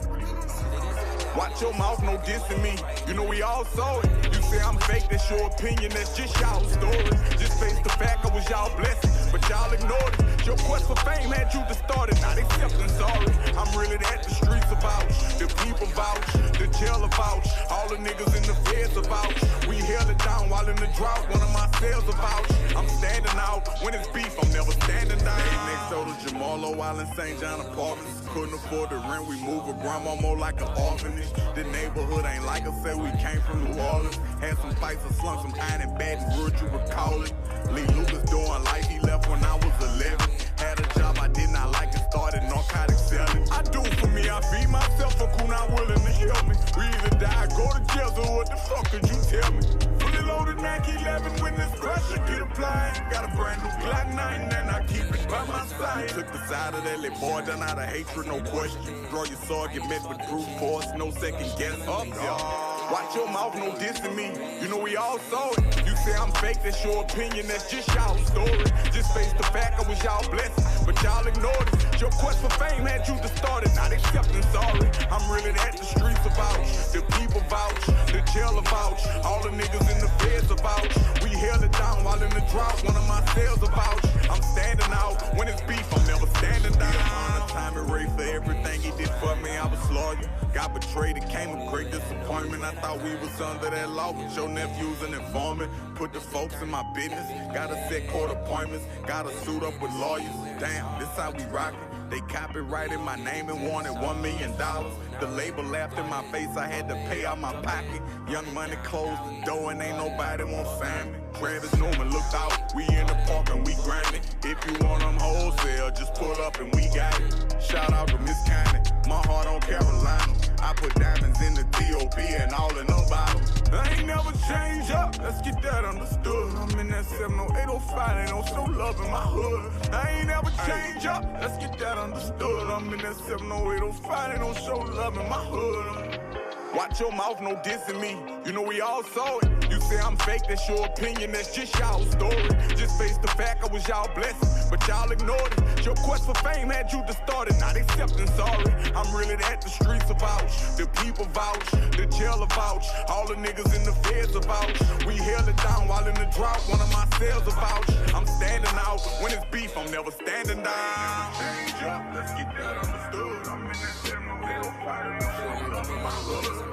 [SPEAKER 11] Watch your mouth, no dissing me. You know we all saw it. You say I'm fake, that's your opinion, that's just y'all story. Just face the fact I was y'all blessing, but y'all ignored it. Your quest for fame had you distorted, not accepting sorry. I'm really that, the streets about, the people vouch, the jail vouch, all the niggas in the feds vouch. We held it down while in the drought, one of my sales vouch. I'm standing out, when it's beef, I'm never standing down. Next door to Jamalo while in St. John Apartments. Couldn't afford the rent, we moved with grandma more like an orphanage. The neighborhood ain't like I said, we came from New Orleans. Had some fights or slung some iron in Baton Rouge, you recall it. Lee Lucas doing life, he left when I was 11. Had a job I did not like and started narcotic selling. I do for me, I feed myself, for who not willing to help me. We either die or go to jail, so what the fuck could you tell me? Fully loaded Mac 11 when this pressure get applied. Got a brand new Glock 9 and I keep it by my side. Took the side of that little boy done out of hatred, no question. Draw your sword, get met with brute force, no second guess. Up, y'all. Watch your mouth, no dissing me. You know we all saw it. You say I'm fake, that's your opinion, that's just y'all story. Just face the fact I was y'all blessing, but y'all ignored it. Your quest for fame had you distorted, not accepting sorry. I'm really that, the streets vouch, the people vouch, the jail vouch, all the niggas in the feds vouch. We held it down while in the drought, one of my sales vouch. I'm standing out, when it's beef, I'm never standing down. The amount of time and rate for everything he did for me, I was loyal. Got betrayed, it came a great disappointment. I thought we was under that law, but your nephew's an informant. Put the folks in my business, gotta set court appointments, gotta suit up with lawyers. Damn, this how we rockin'. They copyrighted my name and wanted $1 million. The label laughed in my face, I had to pay out my pocket. Young Money closed the door and ain't nobody want sign me. Travis Newman looked out, we in the park and we grinding. If you want them wholesale, just pull up and we got it. Shout out to Miss Connie, my heart on Carolina. I put diamonds in the T.O.P. and all in them bottles. I ain't never change up, let's get that understood. I'm in that 70805, ain't no show love in my hood. I ain't never change up, let's get that understood. I'm in that 70805, ain't no show love in my hood. Watch your mouth, no dissing me. You know we all saw it. You say I'm fake, that's your opinion, that's just y'all story. Just face the fact I was y'all blessing, but y'all ignored it. Your quest for fame had you distorted, not accepting sorry. I'm really that, the streets vouch, the people vouch, the jail vouch, all the niggas in the feds vouch. We held it down while in the drought, one of my sales vouch. I'm standing out, when it's beef, I'm never standing down. Change up, let's get that understood. I'm in that 70805, no show love in my hood.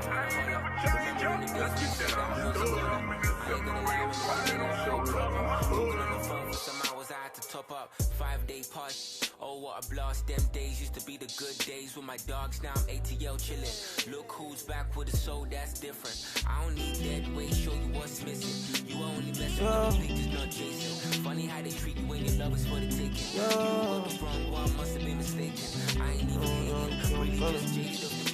[SPEAKER 11] Change up, let's get that understood. I'm in that 70805, no show love in my hood.
[SPEAKER 18] For some hours I had to top up, 5-day party. Oh, what a blast, them days used to be the good days with my dogs, now I'm ATL chillin'. Look who's back with a soul that's different. I don't need that way, show you what's missing. You only messing with the pictures, not chasing. Funny how they treat you when your love is for the taking. You were the wrong one, must have been mistaken. I ain't even hating, really just jaded.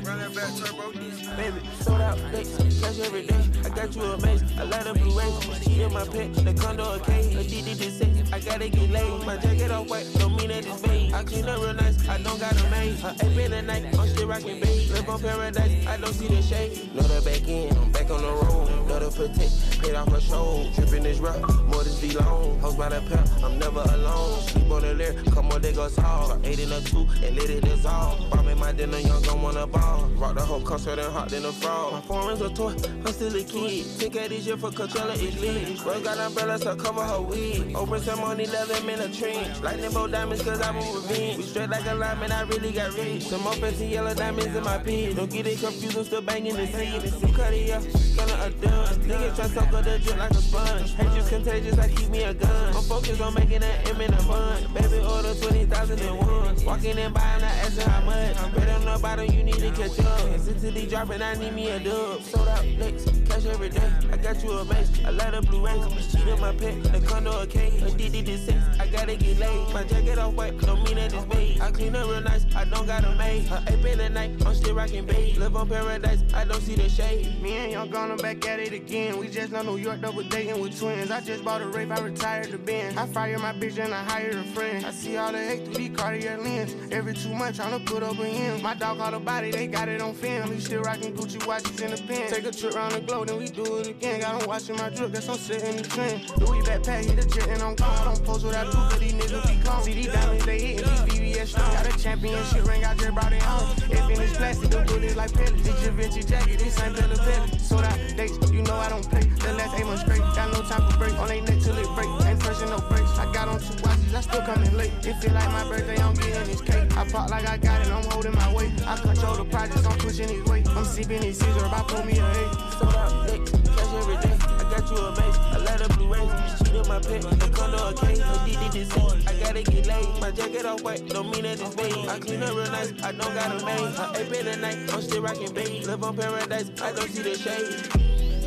[SPEAKER 5] Run that back, turbo.
[SPEAKER 8] Baby, sold out, cash every day. I got you a maze, I light up blue rays. She in my pet, the condo a cage. A DD to say, I gotta get laid. My jacket off white, don't mean that it's fake. I clean up real nice, I don't got a maid. I ain't been a night, I'm still rockin' babe. Live on paradise, I don't see the shade. Know the back end, I'm back on the road. Know the protect, paid off her show. Drippin' this rock, more this be long. Hoes by the pair, I'm never alone. Sleep on the lair, come on, they go soft. 8 in a 2, and let it dissolve. Bombin' my dinner, young gon' wanna ball. Rock the whole concert and hot than a frog. My foreign's a toy, I'm still a kid. 10K this year for Coachella is lit. Rose got umbrellas to cover her wig. Open ceremony, leather in a trench. Lightning bolt diamonds cause I'm a revenge. We straight like a lineman, I really got rich. Some more fancy yellow diamonds in my pin. Don't get it confused, I'm still banging the scene. You cut it up, gonna done. Niggas try to suck the drip like a sponge. Hatred's contagious, I keep me a gun. I'm focused on making that M in a bun. Baby order 20,001. Walking and buying, I asking how much. Bet on the bottom, you need to catch up. Intensity dropping, I need me a dub. Sold out licks, cash every day. I got you a mace, I light up blue rays. She in my pet, the condo a cage. A DD to 6, I gotta get laid. My jacket off white, don't mean that it's made. I clean up real nice, I don't got a maid. Her ape in the night, I'm still rocking bait. Live on paradise, I don't see the shade.
[SPEAKER 5] Me and Young gone back at it again. We just left New York, double dating with twins. I just bought a Wraith, I retired the Benz. I fired my bitch and I hired a friend. I see all the hate through these Cartier lens. Every 2 months, tryna put up an end. My dog called a body, they got it on film. He still rocking Gucci watches in the pen. Take a trip around the globe, then we do it again. Got him watching my drip, that's on setting the trend. Louis backpack, hit the jet and I'm gone. I don't post what I do, cause these niggas be gone. See these diamonds, they hitting these VVS stones. Got a championship ring, I just brought it home. If in this plastic, the bullets like pellets. This your vintage jacket, this ain't Bella Belly. Sold out dates, you know I don't play. The last 8 months straight, got no time for break. On they neck till it break, ain't pressing no brakes. I got on 2 watches, I still coming late. It feel like my birthday, I'm getting this cake. I pop like I got it, I'm holding my weight. I control the projects, I'm pushing his weight. I'm sipping his scissor, I pull me a eight.
[SPEAKER 8] Sold out dates, cash every day. I got you a mace, I light up Blu-rays. Cheat in my pet, the condo a case. Her DD disease, I gotta get laid. My jacket off white, don't mean that it's made. I clean up real nice, I don't got a maid. Her ape in the night, I'm still rocking bait. Live on paradise, I don't see the shade.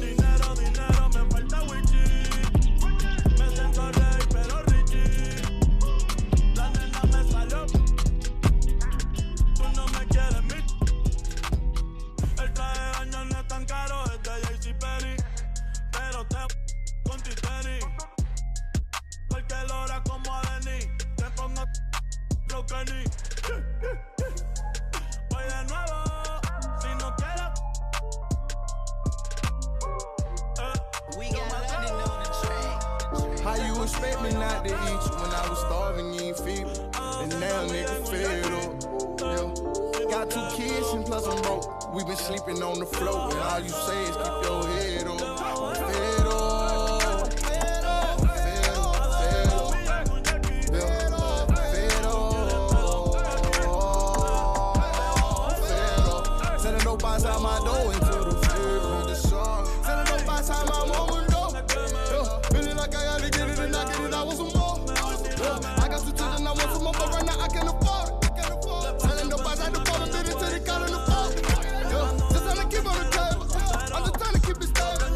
[SPEAKER 6] Dinero, dinero, me falta wichi. Me siento rey, pero Richie. La nena me salió. Tú no me quieres, mi. El traje de baño no es tan caro, es de JCPenney. Pero te con ti tenis. Porque logra como a Denny. Te pongo lo que ni. Voy de nuevo, si no quieres.
[SPEAKER 11] How you expect me not to eat you when I was starving, you ain't feed me? And now nigga fed up. Yeah. Got 2 kids and plus I'm broke. We been sleeping on the floor and all you say is keep your head up. I'm fed up. Fed up. Fed up. Fed up. Fed up. Fed up. Sending no box out my door into the field. Sending no box out my woman door. Feeling like I gotta get it and I get it, I want some more. I got 2 children, I want some more, but right now I can't afford it. Telling nobody I the phone, bid until they got on the phone. Just trying to keep on the table. I'm just trying to keep it stable.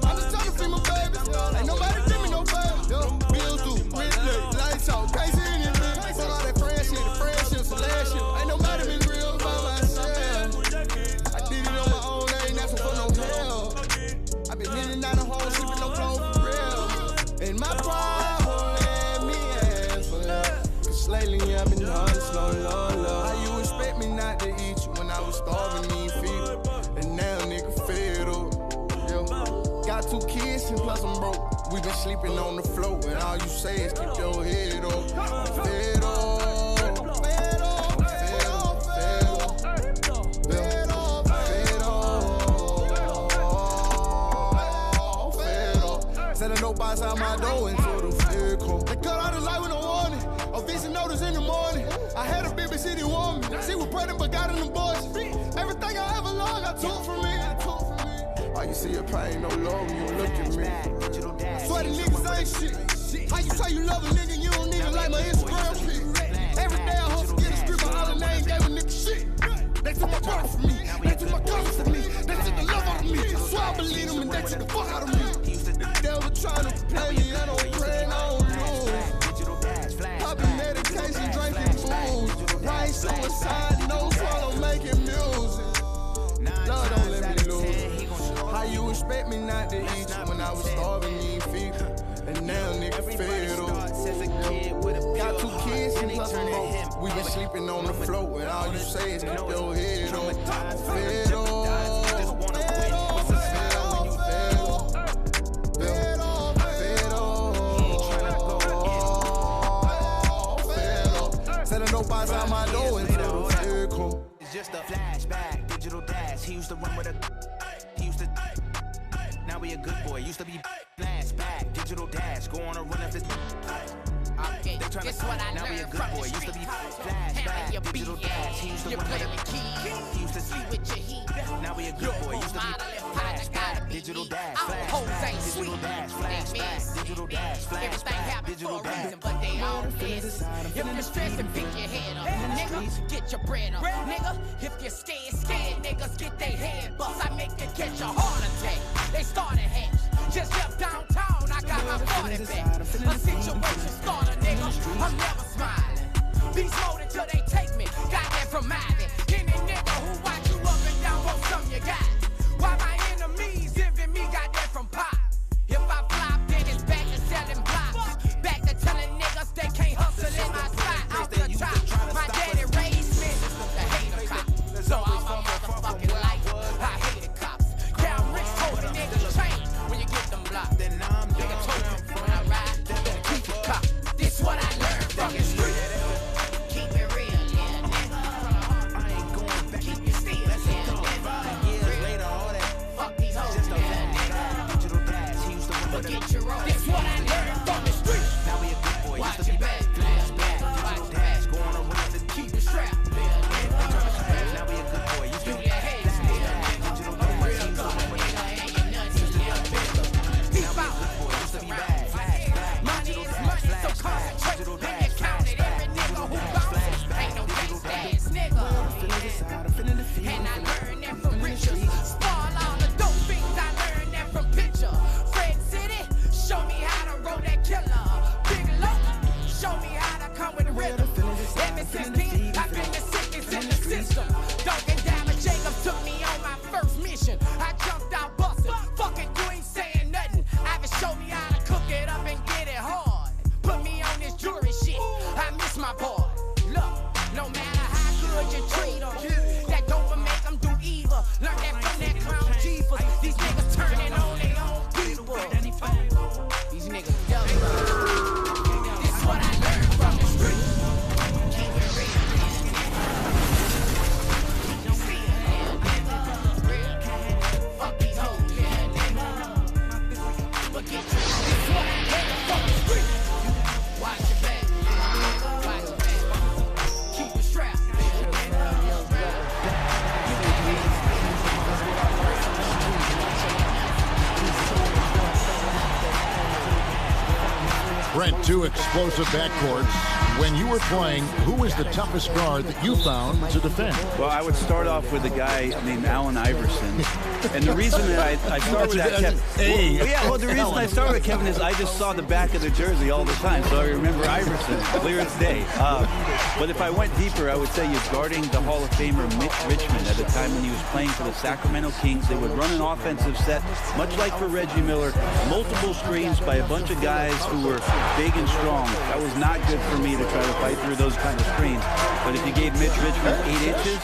[SPEAKER 11] I'm just trying to feed my babies. Ain't nobody give me no favor. Bills due, rich day, lights out, can't see anything. Fuck all that friendship, so last shit. Ain't nobody been real by myself. I did it on my own, ain't asking for no help. I been in and out of home, sleeping no clothes for real. And my pride won't let me ask for help. Cause lately I've been hard, slow, low. How you expect me not to eat you when I was starving, you ain't feed me? And now nigga fed up. Yeah. Got 2 kids and plus I'm broke. We been sleeping on the floor and all you say is keep your head up. I'm fed up. Fed up. Fed up. Fed up. Fed up. Fed up. Sending no box out my door into the vehicle. They cut out the light with no warning. A vision notice in the morning. I had a BBC that warned me. She was pregnant but got in the boys. Everything I ever loved, I took from me. Why you see your pain no love when you look at me? I swear the niggas ain't shit. How you say you love a nigga, you don't even like my Instagram pic. Every day I hustle, get a script, but all the name gave a nigga shit. They took my brother from me. They took my cousin from me. They took the love out of me. I swear I believe them and they took the fuck out of me. They were trying to play me, I don't pray, I don't lose. Popping medication, drinking booze. Right suicide, no swallow, making music. Lord, don't let me lose. How you expect me not to eat you when I was starving, you ain't feed me? And now nigga fed up. Got 2 kids and plus I'm broke. We been sleeping on the floor and all you say is keep your head up. Fed up. Box out my door into the vehicle.
[SPEAKER 2] It's just a flashback, digital dash. He used to run with a. He used to. Now we a good boy. Used to be flashback, digital dash. Go on a run if it's.
[SPEAKER 14] Okay, guess what I
[SPEAKER 2] now we a
[SPEAKER 14] learned
[SPEAKER 2] good
[SPEAKER 14] from
[SPEAKER 2] boy.
[SPEAKER 14] the
[SPEAKER 2] Used to
[SPEAKER 14] street.
[SPEAKER 2] be flashback, digital dash. He used to
[SPEAKER 14] You
[SPEAKER 2] run
[SPEAKER 14] play
[SPEAKER 2] with
[SPEAKER 14] with
[SPEAKER 2] a.
[SPEAKER 14] keys.
[SPEAKER 2] He used to
[SPEAKER 14] See with your heat.
[SPEAKER 2] Now we a good boy. Used to be flashback, digital dash. Flashback, digital dash. Flashback, digital dash. Flashback, digital dash.
[SPEAKER 14] But they all business. If you're stressed, then pick your head up. Nigga, get your bread up. Nigga, if you're scared, niggas get their head bust. I make you catch a heart attack. They started hatch. Just left downtown, I got my 40 back. A situation starter, nigga. I'm never smiling. Beast mode until they take me. Goddamn
[SPEAKER 15] Two explosive backcourts. When you were playing, who was the toughest guard that you found to defend?
[SPEAKER 19] Well, I would start off with a guy named Allen Iverson. And the reason that I start with that, Kevin, the reason I start with Kevin is I just saw the back of the jersey all the time, so I remember Iverson clear as day. But if I went deeper, I would say you're guarding the Hall of Famer Mitch Richmond at the time when he was playing for the Sacramento Kings. They would run an offensive set, much like for Reggie Miller, multiple screens by a bunch of guys who were big and strong. That was not good for me to try to fight through those kind of screens. But if you gave Mitch Richmond 8 inches,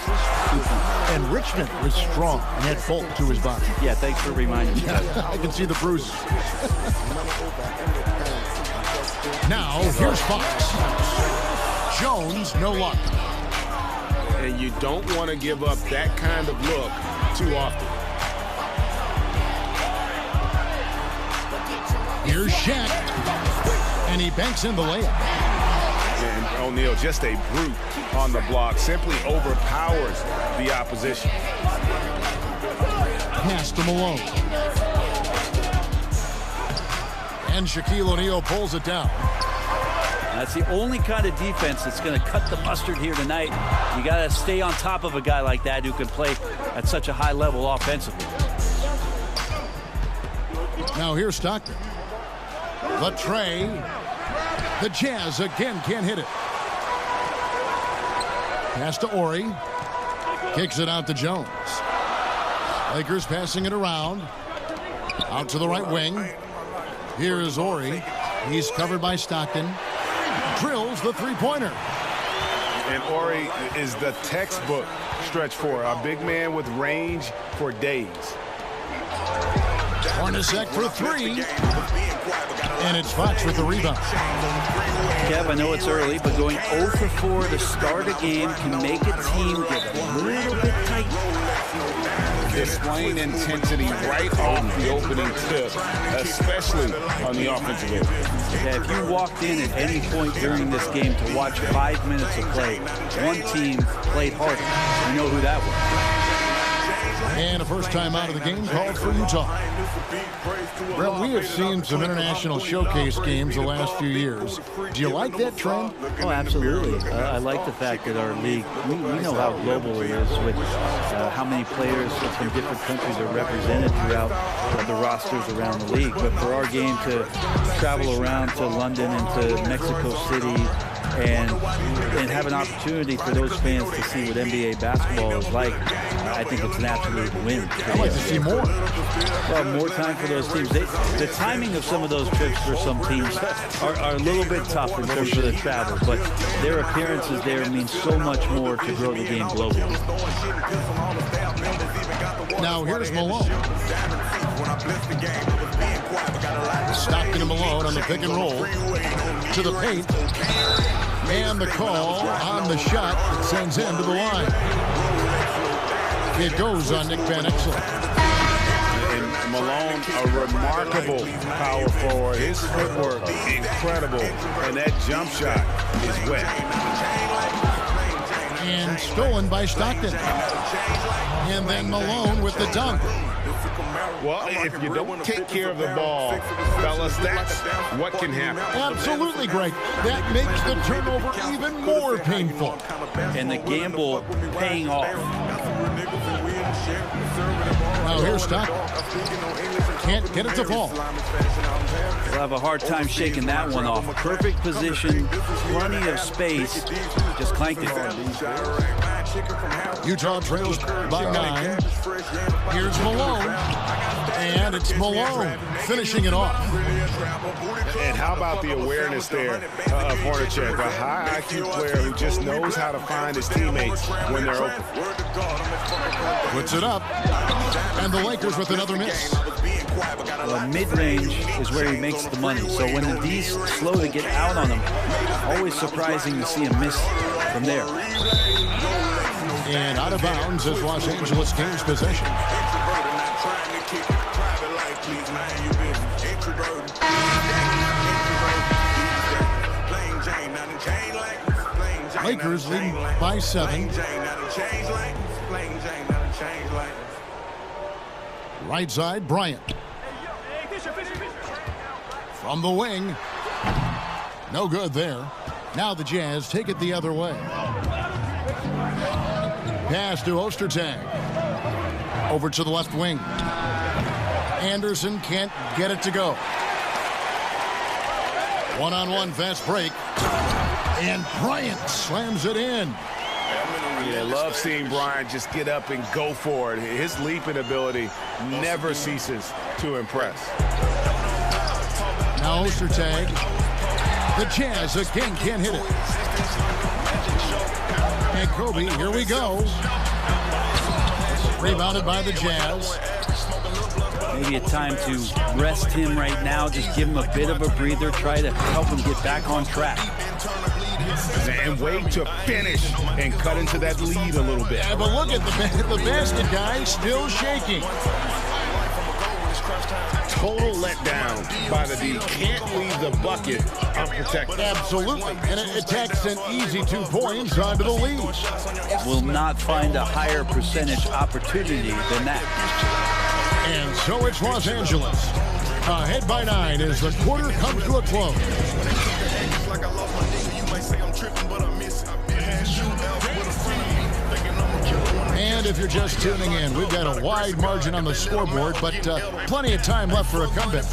[SPEAKER 15] and Richmond was strong and had bulk to his body.
[SPEAKER 19] Yeah, thanks for reminding me.
[SPEAKER 15] I can see the bruises. Now, here's Fox. Jones, no luck.
[SPEAKER 21] And you don't want to give up that kind of look too often.
[SPEAKER 15] Here's Shaq. And he banks in the layup.
[SPEAKER 21] And O'Neal, just a brute on the block, simply overpowers the opposition.
[SPEAKER 15] Pass to Malone. And Shaquille O'Neal pulls it down.
[SPEAKER 19] That's the only kind of defense that's going to cut the mustard here tonight. You got to stay on top of a guy like that who can play at such a high level offensively.
[SPEAKER 15] Now here's Stockton. The tray. The Jazz again can't hit it. Pass to Ori. Kicks it out to Jones. Lakers passing it around. Out to the right wing. Here is Ori. He's covered by Stockton. Drills the three-pointer.
[SPEAKER 21] And Ori is the textbook stretch four. A big man with range for days.
[SPEAKER 15] Hornacek for three. And it's Fox with the rebound.
[SPEAKER 19] Kev, I know it's early, but going 0 for 4 to start a game can make a team get a little bit tight.
[SPEAKER 21] Displaying intensity right off the opening tip, especially on the offensive end.
[SPEAKER 19] Yeah, if you walked in at any point during this game to watch 5 minutes of play, one team played harder. You know who that was.
[SPEAKER 15] And a first time out of the game called for Utah. Brett, we have seen some international showcase games the last few years. Do you like that trend?
[SPEAKER 19] Oh, absolutely. I like the fact that our league, we know how global it is with how many players from different countries are represented throughout the rosters around the league. But for our game to travel around to London and to Mexico City and have an opportunity for those fans to see what NBA basketball is like, I think it's an absolute win.
[SPEAKER 15] I'd like to see more.
[SPEAKER 19] Well, more time for those teams. The timing of some of those trips for some teams are a little bit tough in terms of the travel, but their appearances there mean so much more to grow the game globally.
[SPEAKER 15] Now here's Malone. Stockton and Malone on the pick and roll to the paint. And the call on the shot sends him to the line. It goes on Nick Van Exel.
[SPEAKER 21] And Malone, a remarkable power forward. His footwork, incredible. And that jump shot is wet.
[SPEAKER 15] And stolen by Stockton. And then Malone with the dunk.
[SPEAKER 21] Well, if you don't take care of the ball, fellas, that's what can happen.
[SPEAKER 15] Absolutely, Greg. That makes the turnover even more painful.
[SPEAKER 19] And the gamble paying off.
[SPEAKER 15] Now here's Stockton. Can't get it to fall.
[SPEAKER 19] We'll have a hard time shaking that one off. Perfect position, plenty of space. Just clanked it.
[SPEAKER 15] Utah trails by 9. Here's Malone. And it's Malone finishing it off.
[SPEAKER 21] And how about the awareness there of Hornacek, a high IQ player who just knows how to find his teammates when they're open.
[SPEAKER 15] Puts it up. And the Lakers with another miss.
[SPEAKER 19] Well, mid-range is where he makes the money. So when the D's slow to get out on him, always surprising to see him miss from there.
[SPEAKER 15] And out of bounds is Los Angeles Kings possession. Lakers leading by 7. Right side, Bryant. From the wing. No good there. Now the Jazz take it the other way. Pass to Ostertag. Over to the left wing. Anderson can't get it to go. One-on-one fast break. And Bryant slams it in.
[SPEAKER 21] Yeah, I love seeing Bryant just get up and go for it. His leaping ability never ceases to impress.
[SPEAKER 15] Now Ostertag. The Jazz again can't hit it. And Kobe, here we go. Rebounded by the Jazz.
[SPEAKER 19] Maybe a time to rest him right now. Just give him a bit of a breather. Try to help him get back on track.
[SPEAKER 21] And wait to finish and cut into that lead a little bit.
[SPEAKER 15] Yeah, but look at the basket guy still shaking.
[SPEAKER 21] Total letdown by the D. Can't leave the bucket unprotected.
[SPEAKER 15] Absolutely. And it attacks an easy 2 points onto the lead.
[SPEAKER 19] Will not find a higher percentage opportunity than that.
[SPEAKER 15] And so it's Los Angeles. Ahead by 9 as the quarter comes to a close. And if you're just tuning in, we've got a wide margin on the scoreboard, but plenty of time left for a comeback.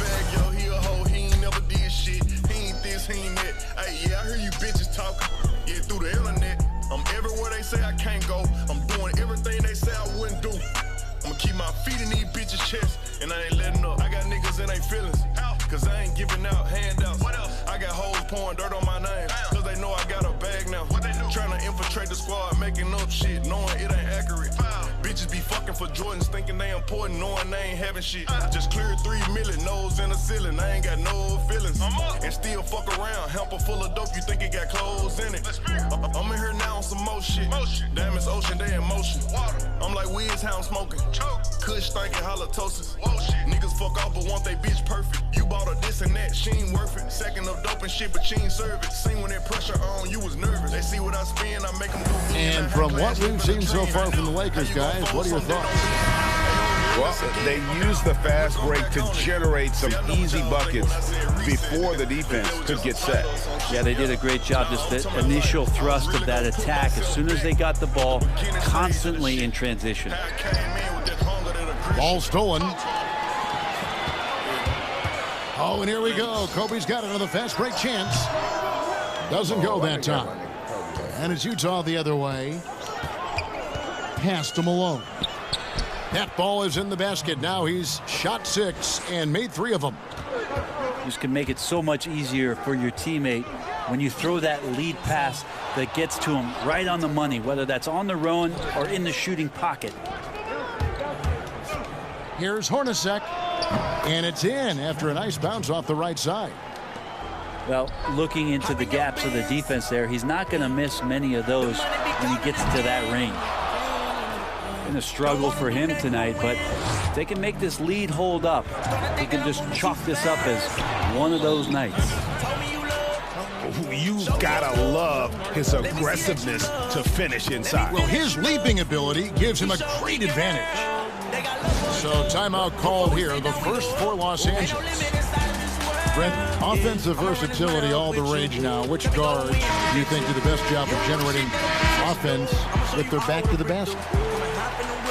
[SPEAKER 4] Yeah, I hear you bitches talking. Yeah, through the internet. I'm everywhere they say I can't go. I'm doing everything they say I wouldn't do. I'ma keep my feet in these bitches' chests, and I ain't letting up. I got niggas in their feelings, cause I ain't giving out handouts. I got hoes pouring dirt on my name, cause they know I got a bag now. Trying to infiltrate the squad, making up shit, knowing it ain't accurate. Bitches be fucking for Jordans, thinking they important, knowing they ain't having shit. Just cleared 3 million, nose in the ceiling, I ain't got no feelings. And still fuck around, hamper full of dope, you think it got clothes in it. I'm in here now on some more shit. Diamonds ocean, they in motion. I'm like Wiz, how I'm smoking. Kush thinking halitosis. Niggas fuck off but want they bitch perfect. You bought her this and that, she ain't worth it. Second of dope and shit, but she ain't serve it. Seen when that pressure on, you was nervous. They see what I spend, I make them go.
[SPEAKER 15] And from what we've seen so far from the Lakers, guys, what are your thoughts?
[SPEAKER 21] Well, they use the fast break to generate some easy buckets before the defense could get set.
[SPEAKER 19] Yeah, they did a great job. Just the initial thrust of that attack, as soon as they got the ball, constantly in transition.
[SPEAKER 15] Ball stolen. Oh, and here we go. Kobe's got another fast break chance. Doesn't go that time. And it's Utah the other way. Pass to Malone. That ball is in the basket. Now he's shot 6 and made 3 of them.
[SPEAKER 19] This can make it so much easier for your teammate when you throw that lead pass that gets to him right on the money, whether that's on the run or in the shooting pocket.
[SPEAKER 15] Here's Hornacek, and it's in after a nice bounce off the right side.
[SPEAKER 19] Well, looking into the gaps of the defense there, he's not going to miss many of those when he gets to that range. Been a struggle for him tonight, but if they can make this lead hold up, they can just chalk this up as one of those nights.
[SPEAKER 21] You gotta love his aggressiveness to finish inside.
[SPEAKER 15] Well, his leaping ability gives him a great advantage. So timeout called here, the first for Los Angeles. Brent, offensive versatility all the rage now. Which guards do you think do the best job of generating offense with their back to the basket?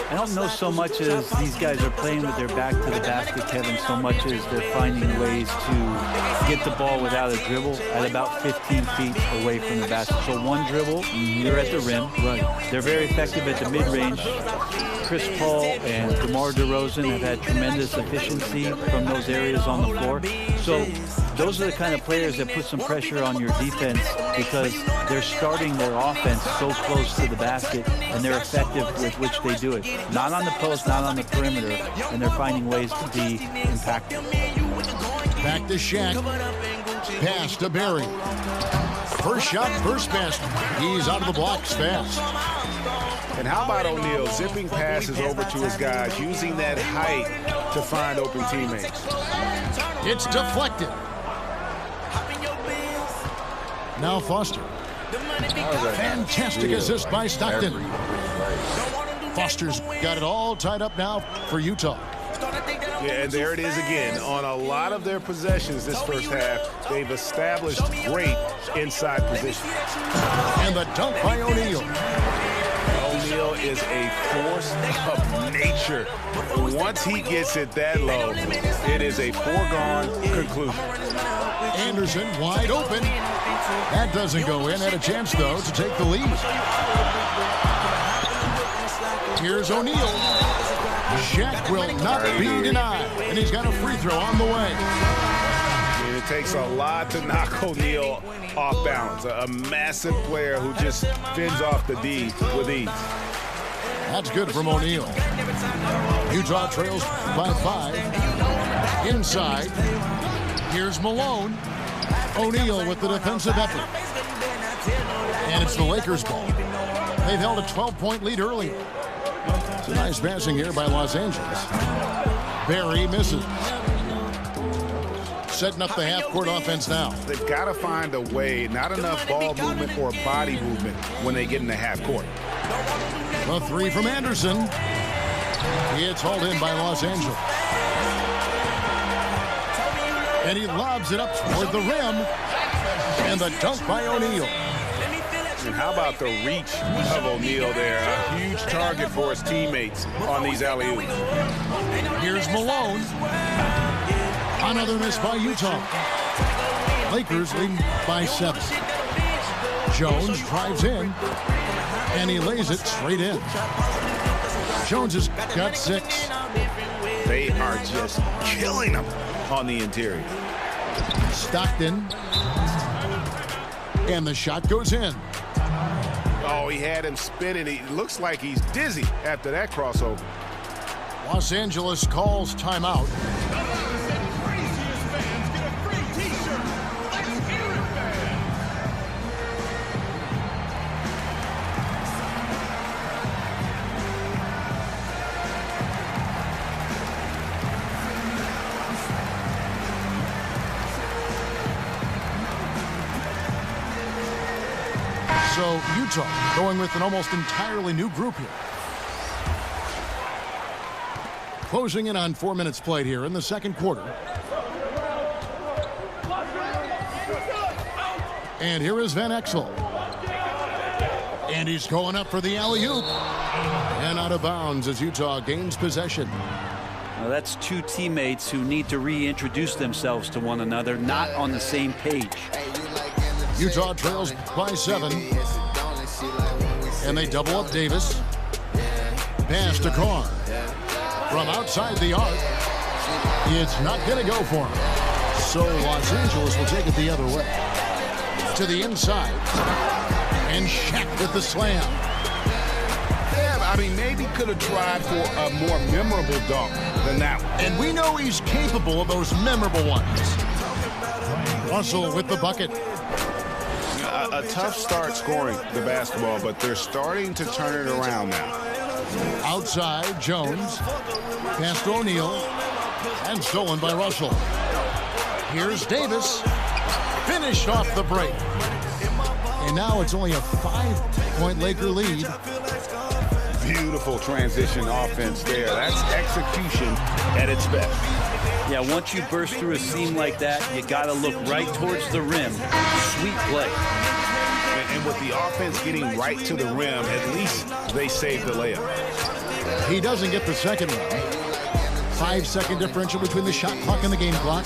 [SPEAKER 19] I don't know so much as these guys are playing with their back to the basket, Kevin, so much as they're finding ways to get the ball without a dribble at about 15 feet away from the basket. So one dribble, you're at the rim. Right. They're very effective at the mid-range. Chris Paul and DeMar DeRozan have had tremendous efficiency from those areas on the floor. So those are the kind of players that put some pressure on your defense because they're starting their offense so close to the basket, and they're effective with which they do it. Not on the post, not on the perimeter, and they're finding ways to be impactful.
[SPEAKER 15] Back to Shaq. Pass to Barry. First shot, first basket. He's out of the blocks fast.
[SPEAKER 21] And how about O'Neal zipping passes over to his guys, using that height to find open teammates?
[SPEAKER 15] It's deflected. Now Foster. Fantastic assist by Stockton. Foster's got it all tied up now for Utah.
[SPEAKER 21] Yeah, and there it is again. On a lot of their possessions this first half, they've established great inside position.
[SPEAKER 15] And the dunk by O'Neal.
[SPEAKER 21] O'Neal is a force of nature. Once he gets it that low, it is a foregone conclusion.
[SPEAKER 15] Anderson wide open. That doesn't go in. Had a chance, though, to take the lead. Here's O'Neal. Shaq will not be denied. And he's got a free throw on the way.
[SPEAKER 21] And it takes a lot to knock O'Neal off balance. A massive player who just fends off the D with ease.
[SPEAKER 15] That's good from O'Neal. Utah trails by 5. Inside. Here's Malone. O'Neal with the defensive effort. And it's the Lakers' ball. They've held a 12-point lead earlier. It's a nice passing here by Los Angeles. Barry misses. Setting up the half-court offense now.
[SPEAKER 21] They've got to find a way, not enough ball movement or body movement when they get in the half-court.
[SPEAKER 15] A three from Anderson. It's hauled in by Los Angeles. And he lobs it up toward the rim. And the dunk by O'Neal.
[SPEAKER 21] And how about the reach of O'Neal there? A huge target for his teammates on these alley-oops.
[SPEAKER 15] Here's Malone. Another miss by Utah. Lakers leading by 7. Jones drives in. And he lays it straight in. Jones has got 6.
[SPEAKER 21] They are just killing them on the interior.
[SPEAKER 15] Stockton. And the shot goes in.
[SPEAKER 21] Oh, he had him spinning. He looks like he's dizzy after that crossover.
[SPEAKER 15] Los Angeles calls timeout. So Utah going with an almost entirely new group here. Closing in on 4 minutes played here in the second quarter. And here is Van Exel. And he's going up for the alley-oop. And out of bounds as Utah gains possession.
[SPEAKER 19] Now that's two teammates who need to reintroduce themselves to one another, not on the same page.
[SPEAKER 15] Utah trails by 7. And they double up Davis. Pass to Carr. From outside the arc. It's not going to go for him. So Los Angeles will take it the other way. To the inside. And Shaq with the slam.
[SPEAKER 21] Yeah, I mean, maybe could have tried for a more memorable dunk than that one.
[SPEAKER 15] And we know he's capable of those memorable ones. Russell with the bucket.
[SPEAKER 21] A tough start scoring the basketball, but they're starting to turn it around now.
[SPEAKER 15] Outside, Jones. Pass to O'Neal. And stolen by Russell. Here's Davis. Finished off the break. And now it's only a 5-point Laker lead.
[SPEAKER 21] Beautiful transition offense there. That's execution at its best.
[SPEAKER 19] Yeah, once you burst through a seam like that, you got to look right towards the rim. Sweet play.
[SPEAKER 21] And with the offense getting right to the rim, at least they saved the layup.
[SPEAKER 15] He doesn't get the second one. 5-second differential between the shot clock and the game clock.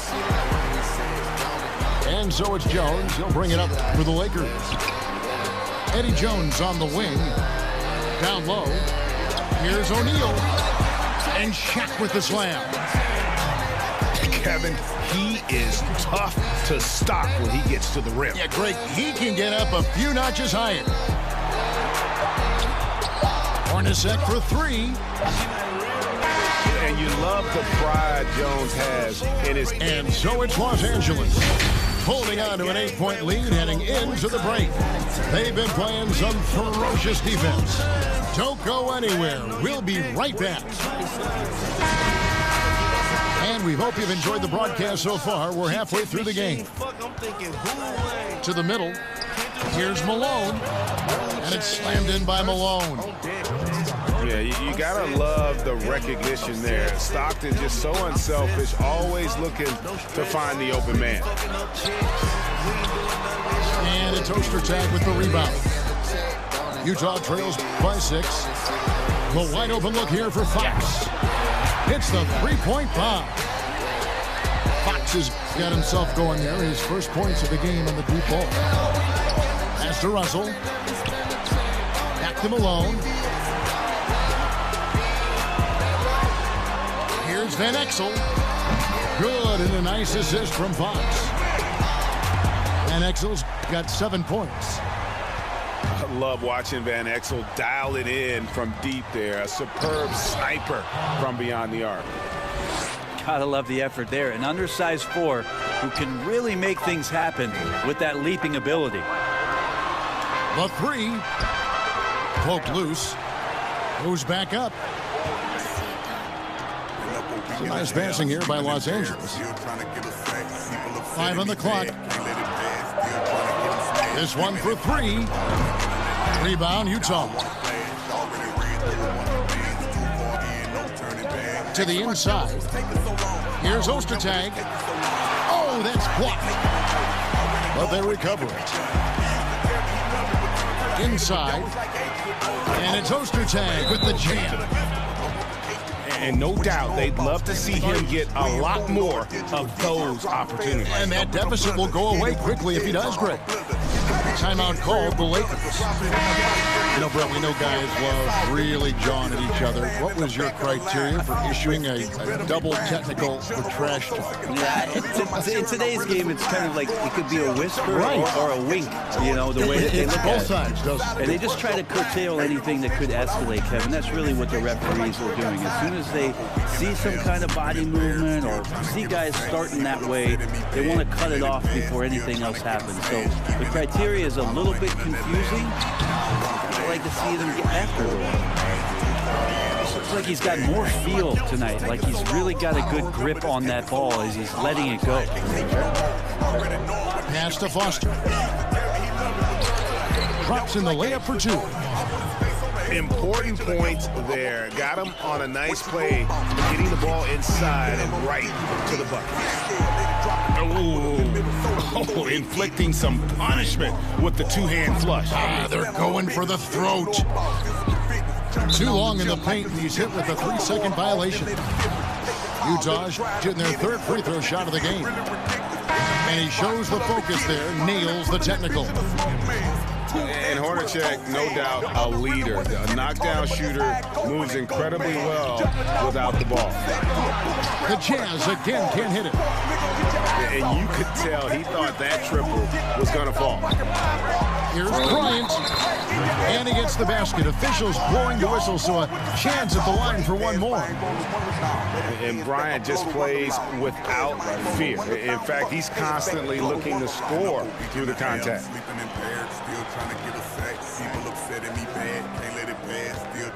[SPEAKER 15] And so it's Jones. He'll bring it up for the Lakers. Eddie Jones on the wing. Down low. Here's O'Neal. And Shaq with the slam.
[SPEAKER 21] Kevin, he is tough to stop when he gets to the rim.
[SPEAKER 15] Yeah, Greg, he can get up a few notches higher. Hornacek for 3.
[SPEAKER 21] And you love the pride Jones has in his...
[SPEAKER 15] And so it's Los Angeles holding on to an 8-point lead heading into the break. They've been playing some ferocious defense. Don't go anywhere. We'll be right back. And we hope you've enjoyed the broadcast so far. We're halfway through the game. To the middle. Here's Malone. And it's slammed in by Malone.
[SPEAKER 21] Yeah, you gotta love the recognition there. Stockton just so unselfish, always looking to find the open man.
[SPEAKER 15] And a toaster tag with the rebound. Utah trails by 6. The wide open look here for Fox. It's the three-point bomb. Fox has got himself going there. His first points of the game on the deep ball. Pass to Russell. Back to Malone. Here's Van Exel. Good, and a nice assist from Fox. Van Exel's got 7 points.
[SPEAKER 21] I love watching Van Exel dial it in from deep there. A superb sniper from beyond the arc.
[SPEAKER 19] Gotta love the effort there. An undersized 4 who can really make things happen with that leaping ability.
[SPEAKER 15] The 3. Poked loose. Goes back up. Some nice passing here by Los Angeles. 5 on the clock. This one for 3. Rebound, Utah. To the inside. Here's Ostertag. Oh, that's blocked. But they recover it. Inside. And it's Ostertag with the jam.
[SPEAKER 21] And no doubt they'd love to see him get a lot more of those opportunities.
[SPEAKER 15] And that deficit will go away quickly if he does, Greg. Timeout called the Lakers. You know, Brett, we know guys love really jawing at each other. What was your criteria for issuing a double technical for trash talk?
[SPEAKER 19] Yeah, in today's game, it's kind of like it could be a whisper or a wink, you know, the way that they look at it.
[SPEAKER 15] Both sides, doesn't it?
[SPEAKER 19] And they just try to curtail anything that could escalate, Kevin. That's really what the referees are doing. As soon as they see some kind of body movement or see guys starting that way, they want to cut it off before anything else happens. So the criteria is a little bit confusing. I like to see them get after it. It looks like he's got more feel tonight, like he's really got a good grip on that ball as he's letting it go.
[SPEAKER 15] Pass to Foster. Drops in the layup for 2.
[SPEAKER 21] Important points there. Got him on a nice play, getting the ball inside and right to the bucket. Oh, inflicting some punishment with the two-hand flush.
[SPEAKER 15] They're going for the throat. Too long in the paint, and he's hit with a 3-second violation. Utah's getting their 3rd free throw shot of the game. And he shows the focus there, nails the technical.
[SPEAKER 21] And Hornacek, no doubt, a leader. A knockdown shooter, moves incredibly well without the ball.
[SPEAKER 15] The Jazz again can't hit it.
[SPEAKER 21] And you could tell he thought that triple was going to fall.
[SPEAKER 15] Here's Bryant. And he gets the basket. Officials blowing the whistle, so a chance at the line for one more.
[SPEAKER 21] And Bryant just plays without fear. In fact, he's constantly looking to score through the contact.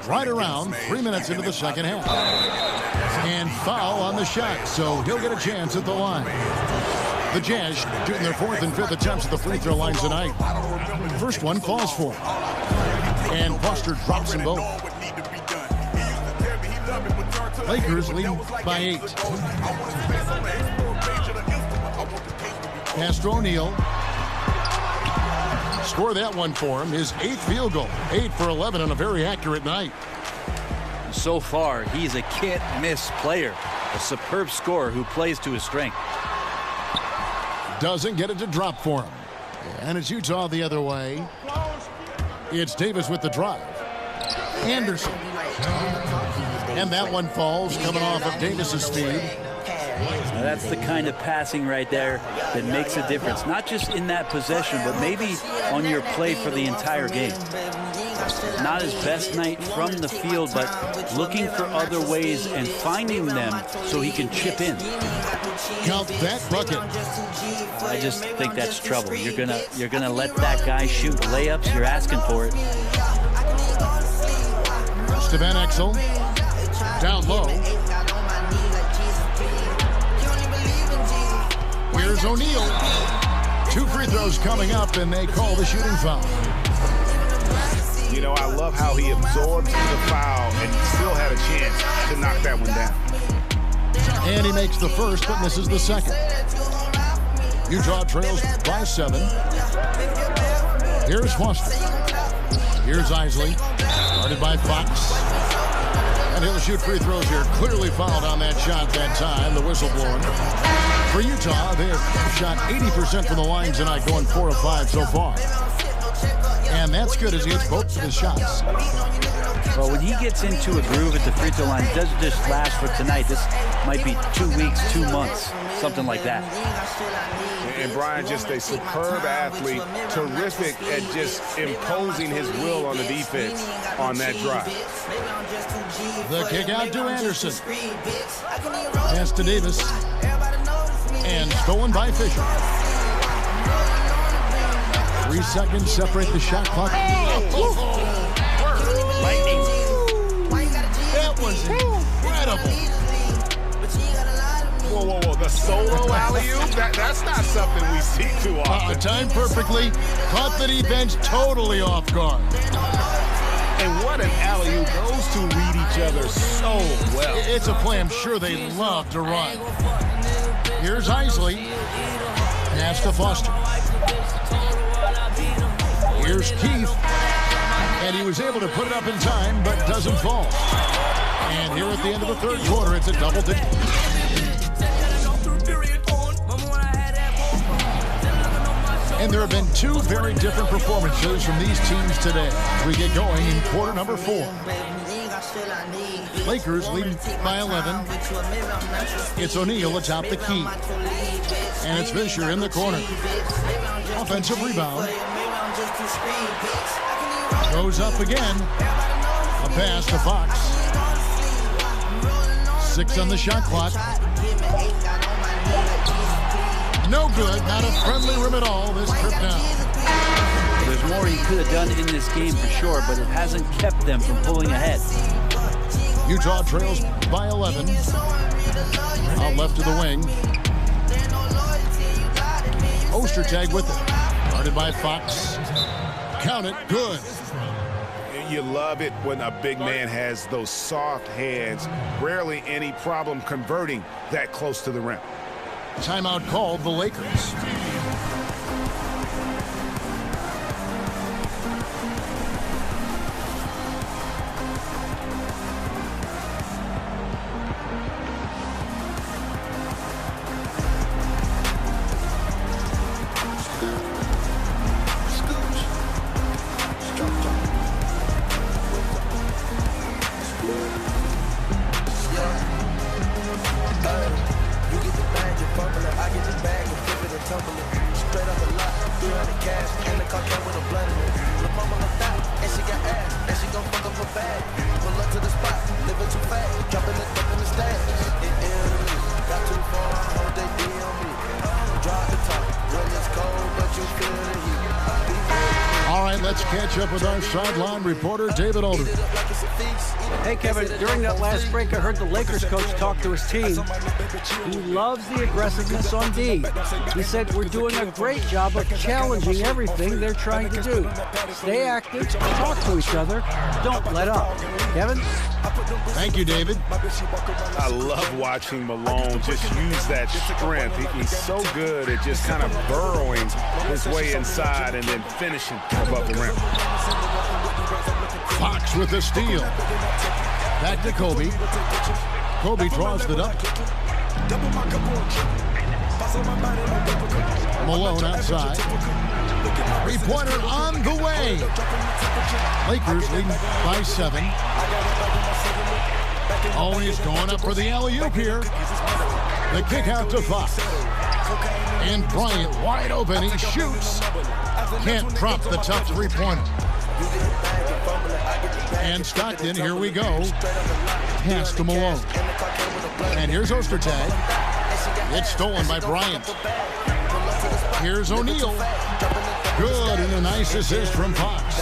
[SPEAKER 15] Right around 3 minutes into the second half. And foul on the shot, so he'll get a chance at the line. The Jazz shooting their 4th and 5th attempts at the free throw line tonight. First one falls for him. And Foster drops them both. Lakers lead by 8. Pass to O'Neal. Score that one for him. His 8th field goal. 8 for 11 on a very accurate night.
[SPEAKER 19] So far, he's a can't-miss player. A superb scorer who plays to his strength.
[SPEAKER 15] Doesn't get it to drop for him. And it's Utah the other way. It's Davis with the drive. Anderson. And that one falls, coming off of Davis's feed.
[SPEAKER 19] Now that's the kind of passing right there that makes a difference. Not just in that possession, but maybe on your play for the entire game. Not his best night from the field, but looking for other ways and finding them so he can chip in.
[SPEAKER 15] Count that bucket.
[SPEAKER 19] I just think that's trouble. You're gonna let that guy shoot layups. You're asking for it.
[SPEAKER 15] Van Exel down low. Here's O'Neal. 2 free throws coming up, and they call the shooting foul.
[SPEAKER 21] You know, I love how he absorbed the foul and still had a chance to knock that one down.
[SPEAKER 15] And he makes the first, but misses the second. Utah trails by 7. Here's Foster. Here's Isley. Guarded by Fox. And he'll shoot free throws here. Clearly fouled on that shot that time. The whistle blowing. For Utah, they've shot 80% from the line tonight, going 4 of 5 so far. And that's good as he hits both of his shots.
[SPEAKER 19] Well, when he gets into a groove at the free throw line, it doesn't just last for tonight. This might be 2 weeks, 2 months, something like that.
[SPEAKER 21] And Brian, just a superb athlete, terrific at just imposing his will on the defense on that drive.
[SPEAKER 15] The kick out to Anderson. Pass to Davis. And stolen by Fisher. 3 seconds separate the shot clock.
[SPEAKER 19] Lightning.
[SPEAKER 15] That was incredible.
[SPEAKER 21] Whoa, whoa, whoa. The solo alley-oop? That's not something we see too often.
[SPEAKER 15] Timed perfectly. Caught the defense totally off guard.
[SPEAKER 21] And what an alley-oop. Those two read each other so well.
[SPEAKER 15] It's a play I'm sure they love to run. Here's Isley. Pass to Foster. Here's Keith. And he was able to put it up in time, but doesn't fall. And here at the end of the third quarter, it's a double digit. And there have been 2 very different performances from these teams today. We get going in quarter number 4. Lakers leading by 11. It's O'Neal atop the key. And it's Fisher in the corner. Offensive rebound. Goes up again. A pass to Fox. 6 on the shot clock. No good. Not a friendly rim at all this trip down.
[SPEAKER 19] There's more he could have done in this game for sure, but it hasn't kept them from pulling ahead.
[SPEAKER 15] Utah trails by 11. Out left to the wing. Ostertag with it. Guarded by Fox. Count it. Good.
[SPEAKER 21] You love it when a big man has those soft hands. Rarely any problem converting that close to the rim.
[SPEAKER 15] Timeout called the Lakers. Let's catch up with our sideline reporter, David Aldridge.
[SPEAKER 17] Hey, Kevin, during that last break, I heard the Lakers coach talk to his team. He loves the aggressiveness on D. He said, we're doing a great job of challenging everything they're trying to do. Stay active, talk to each other, don't let up. Kevin?
[SPEAKER 15] Thank you, David.
[SPEAKER 21] I love watching Malone just use that strength. He's so good at just kind of burrowing his way inside and then finishing above the rim.
[SPEAKER 15] Fox with the steal. Back to Kobe. Kobe draws it up. Malone outside. Three-pointer on the way. Lakers leading by 7. Always going up for the alley-oop here. The kick out to Fox. And Bryant wide open. He shoots. Can't drop the tough three-pointer. And Stockton, here we go. Pass to Malone. And here's Ostertag. It's stolen by Bryant. Here's O'Neal. Good, and a nice assist from Fox.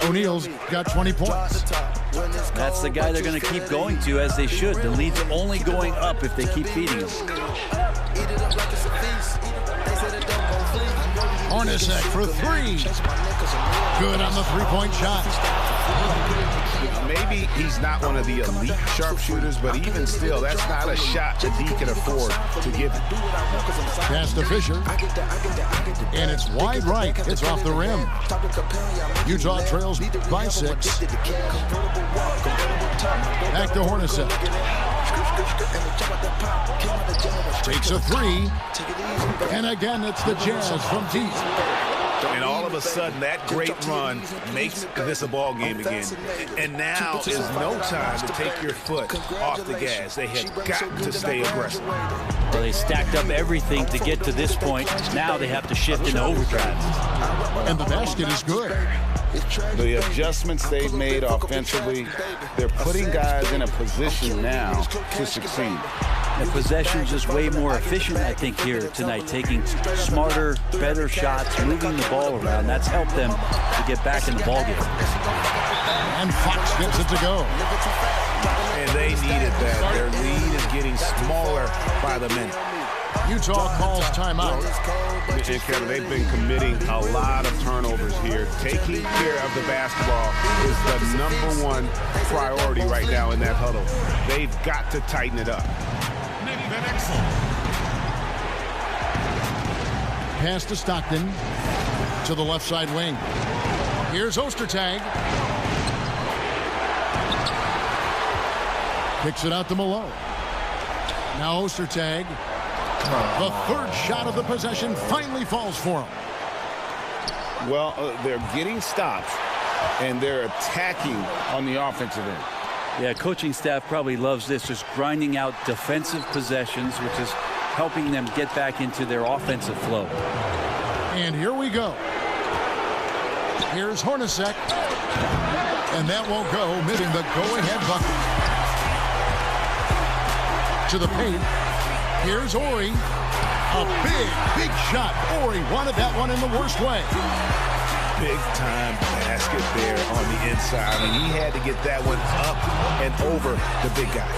[SPEAKER 15] O'Neal's got 20 points.
[SPEAKER 19] That's the guy they're going to keep going to, as they should. The lead's only going up if they keep feeding him.
[SPEAKER 15] Hornacek for three. Good on the three-point shot.
[SPEAKER 21] Maybe he's not one of the elite sharpshooters, but even still, that's not a shot that he can afford to give him.
[SPEAKER 15] Pass to Fisher. And it's wide right. It's off the rim. Utah trails by 6. Back to Hornacek. Takes a three. And again, it's the Jazz from deep.
[SPEAKER 21] And all of a sudden, that great run makes this a ball game again. And now is no time to take your foot off the gas. They have got to stay aggressive.
[SPEAKER 19] Well, they stacked up everything to get to this point. Now they have to shift into overdrive.
[SPEAKER 15] And the basket is good.
[SPEAKER 21] The adjustments they've made offensively, they're putting guys in a position now to succeed.
[SPEAKER 19] The possession's just way more efficient, I think, here tonight, taking smarter, better shots, moving the ball around. That's helped them to get back in the ballgame.
[SPEAKER 15] And Fox gets it to go.
[SPEAKER 21] And they needed that. Their lead is getting smaller by the minute.
[SPEAKER 15] Utah calls timeout.
[SPEAKER 21] And Kevin, they've been committing a lot of turnovers here. Taking care of the basketball is the #1 priority right now in that huddle. They've got to tighten it up.
[SPEAKER 15] Pass to Stockton to the left side wing. Here's Ostertag. Kicks it out to Malone. Now Ostertag. The third shot of the possession finally falls for him.
[SPEAKER 21] Well, they're getting stops, and they're attacking on the offensive end.
[SPEAKER 19] Yeah, coaching staff probably loves this, just grinding out defensive possessions, which is helping them get back into their offensive flow.
[SPEAKER 15] And here we go. Here's Hornacek. And that won't go, missing the go-ahead bucket. To the paint. Here's Ori. A big shot. Ori wanted that one in the worst way.
[SPEAKER 21] Big-time basket there on the inside. I mean, he had to get that one up and over the big guy.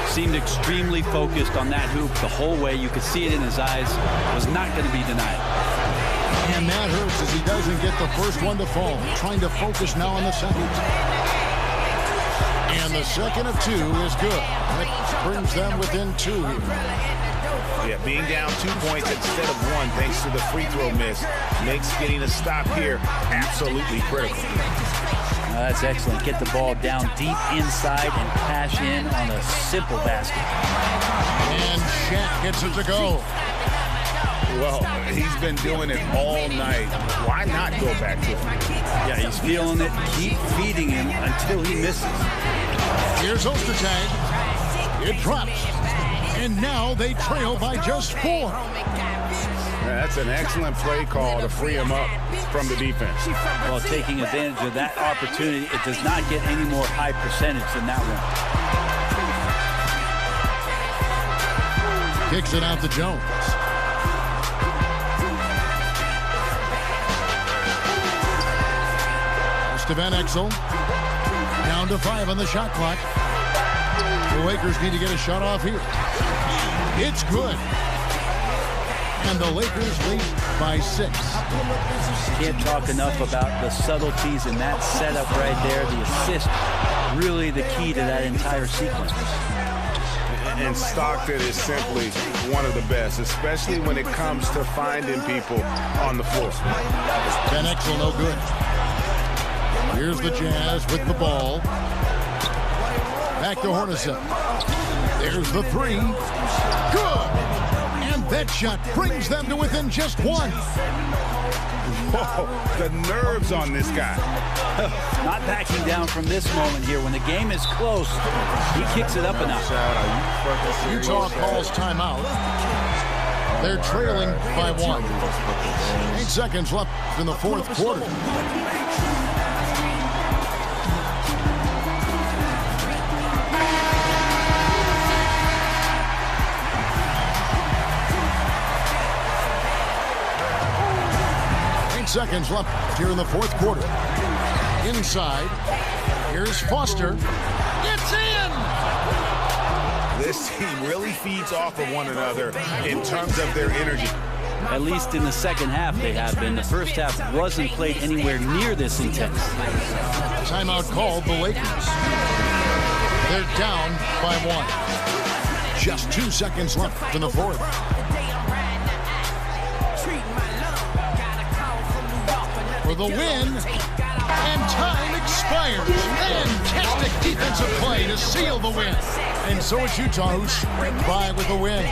[SPEAKER 19] Seemed extremely focused on that hoop the whole way. You could see it in his eyes. Was not going to be denied.
[SPEAKER 15] And that hurts as he doesn't get the first one to fall. Trying to focus now on the second. And the second of 2 is good. That brings them within 2 here.
[SPEAKER 21] Yeah, being down 2 points instead of 1 thanks to the free throw miss makes getting a stop here absolutely critical.
[SPEAKER 19] That's excellent. Get the ball down deep inside and cash in on a simple basket.
[SPEAKER 15] And Shaq gets it to go.
[SPEAKER 21] Well, he's been doing it all night. Why not go back to it?
[SPEAKER 19] Yeah, he's feeling it. Keep feeding him until he misses.
[SPEAKER 15] Here's Ostertag. It drops. And now they trail by just 4.
[SPEAKER 21] That's an excellent play call to free him up from the defense.
[SPEAKER 19] Well, taking advantage of that opportunity, it does not get any more high percentage than that one.
[SPEAKER 15] Kicks it out to Jones. To Van Exel. Down to 5 on the shot clock. The Lakers need to get a shot off here. It's good. And the Lakers lead by 6.
[SPEAKER 19] Can't talk enough about the subtleties in that setup right there. The assist, really the key to that entire sequence.
[SPEAKER 21] And Stockton is simply one of the best, especially when it comes to finding people on the floor.
[SPEAKER 15] Van Exel no good. Here's the Jazz with the ball. Back to Hornacek. There's the 3. Good! And that shot brings them to within just 1.
[SPEAKER 21] Whoa, the nerves on this guy.
[SPEAKER 19] Not backing down from this moment here. When the game is close, he kicks it up enough.
[SPEAKER 15] Utah calls timeout. They're trailing by 1. 8 seconds left in the 4th quarter. 8 seconds left here in the 4th quarter. Inside, here's Foster. It's in!
[SPEAKER 21] This team really feeds off of one another in terms of their energy.
[SPEAKER 19] At least in the second half they have been. The first half wasn't played anywhere near this intense.
[SPEAKER 15] Timeout called the Lakers. They're down by 1. Just 2 seconds left in the fourth. For the win, and time expires. Fantastic defensive play to seal the win. And so it's Utah who scraped by with the win.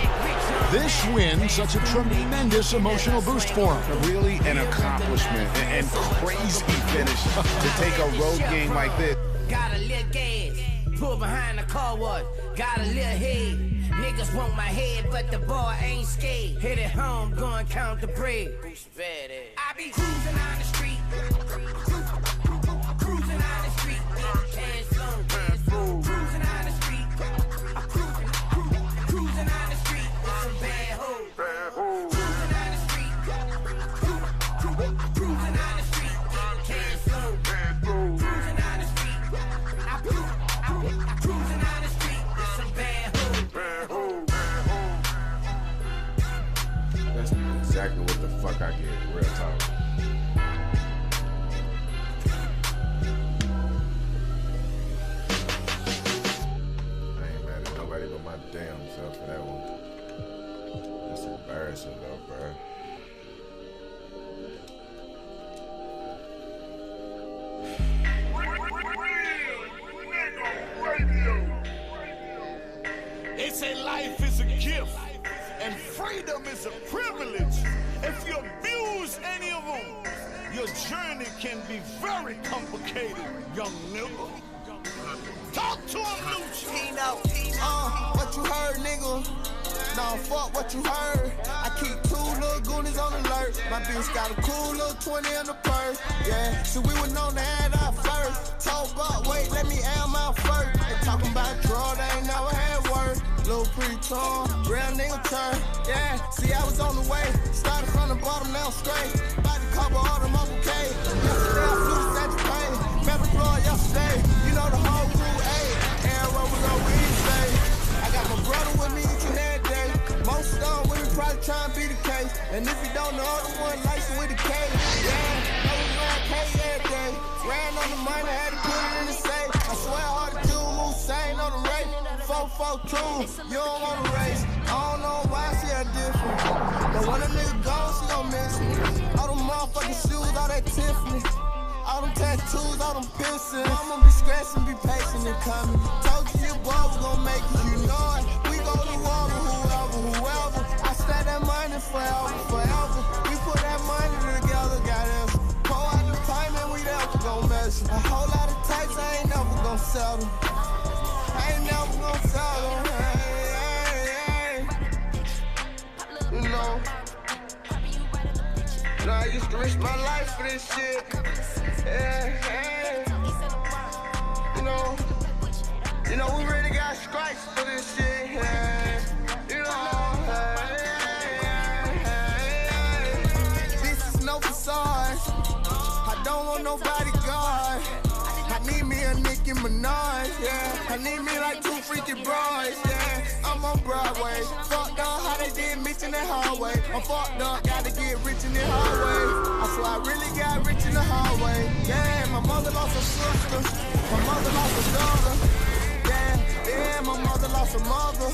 [SPEAKER 15] This win, such a tremendous emotional boost for them.
[SPEAKER 21] Really an accomplishment and crazy finish to take a road game like this.
[SPEAKER 9] Got a little gas, pull behind the car wash, got a little head. Niggas want my head, but the boy ain't scared. Hit it home, go and count the bread. I be cruising on the street. Cruising on the street. Cash flow. Cruising on the street. Cruising on the street. With some bad hoes. Cruising on the street. Cruising on the street. Cash flow. Cruising on the street. Cruising on the street. With some bad hoes.
[SPEAKER 3] That's exactly what the fuck I get. Real talk. I ain't mad at nobody but my damn self for that one. That's embarrassing though, bro.
[SPEAKER 4] They say life is a gift and freedom is a privilege. If you abuse any of them, your journey can be very complicated, young nigga. Talk to him, Lucci.
[SPEAKER 11] What you heard, nigga? Nah, fuck what you heard. I keep 2 little goonies on alert. My bitch got a cool little 20 in the purse. Yeah, so we were known to add our first. Told Buck, wait, let me add my first. They talking about draw, they ain't never had work. Little preterm, real nigga turn. Yeah, see, I was on the way. Started from the bottom, now straight. About to cover all them up, okay? Yesterday, I flew to Santa Fe. Met the floor yesterday. You know the whole crew, ayy. Arrow was on Wednesday. I got my brother with me each and every day. Most of them women probably try and be the case. And if you don't know, the one likes it with the K. Yeah, know we ran K every day. Ran on the money, had to put it in the safe. I swear hard to do, move sane on the race. 4-4-2, you don't want to race. I don't know why she a different. But when a nigga gone, she gon' miss me. All them motherfucking shoes, all that Tiffany. All them tattoos, all them piercings. I'ma be scratching, be patient and coming. Told you your boy was gon' make it, you know it. We go to war with whoever. I stack that money forever. We put that money together, got us. Pour out the payment, we never gon' measure. A whole lot of types, I ain't never gon' sell them. I ain't never gon' sell them. Hey. You know, I used to risk my life for this shit. Hey. You know, we really got stripes for this shit. Hey. You know, this is no facade. I don't want nobody guard. I need me a Nicki Minaj, yeah. I need me like 2 freaky broads, yeah. I'm on Broadway. Fucked up how they did Mitch in that hallway. I'm fucked up, gotta get rich in the hallway. I swear I really got rich in the hallway. Yeah, my mother lost a sister. My mother lost a daughter. Yeah, my mother lost a mother.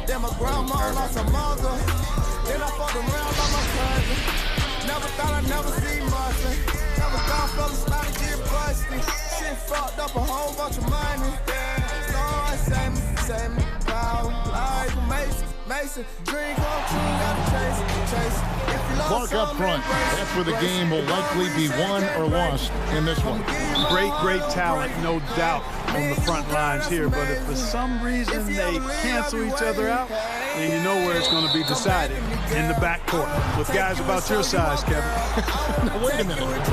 [SPEAKER 11] Then my grandma lost a mother. Then I fucked around by my cousin. Never thought I'd never see nothing. Never thought fellas about to get busted. Shit fucked up a whole bunch of money. Lord, save me, power, life, Mason, dream come true, gotta chase.
[SPEAKER 15] Clark up front. That's where the game will likely be won or lost in this one.
[SPEAKER 22] Great talent, no doubt, on the front lines here. But if for some reason they cancel each other out, then you know where it's going to be decided, in the backcourt with guys about your size, Kevin.
[SPEAKER 15] Now, wait a minute.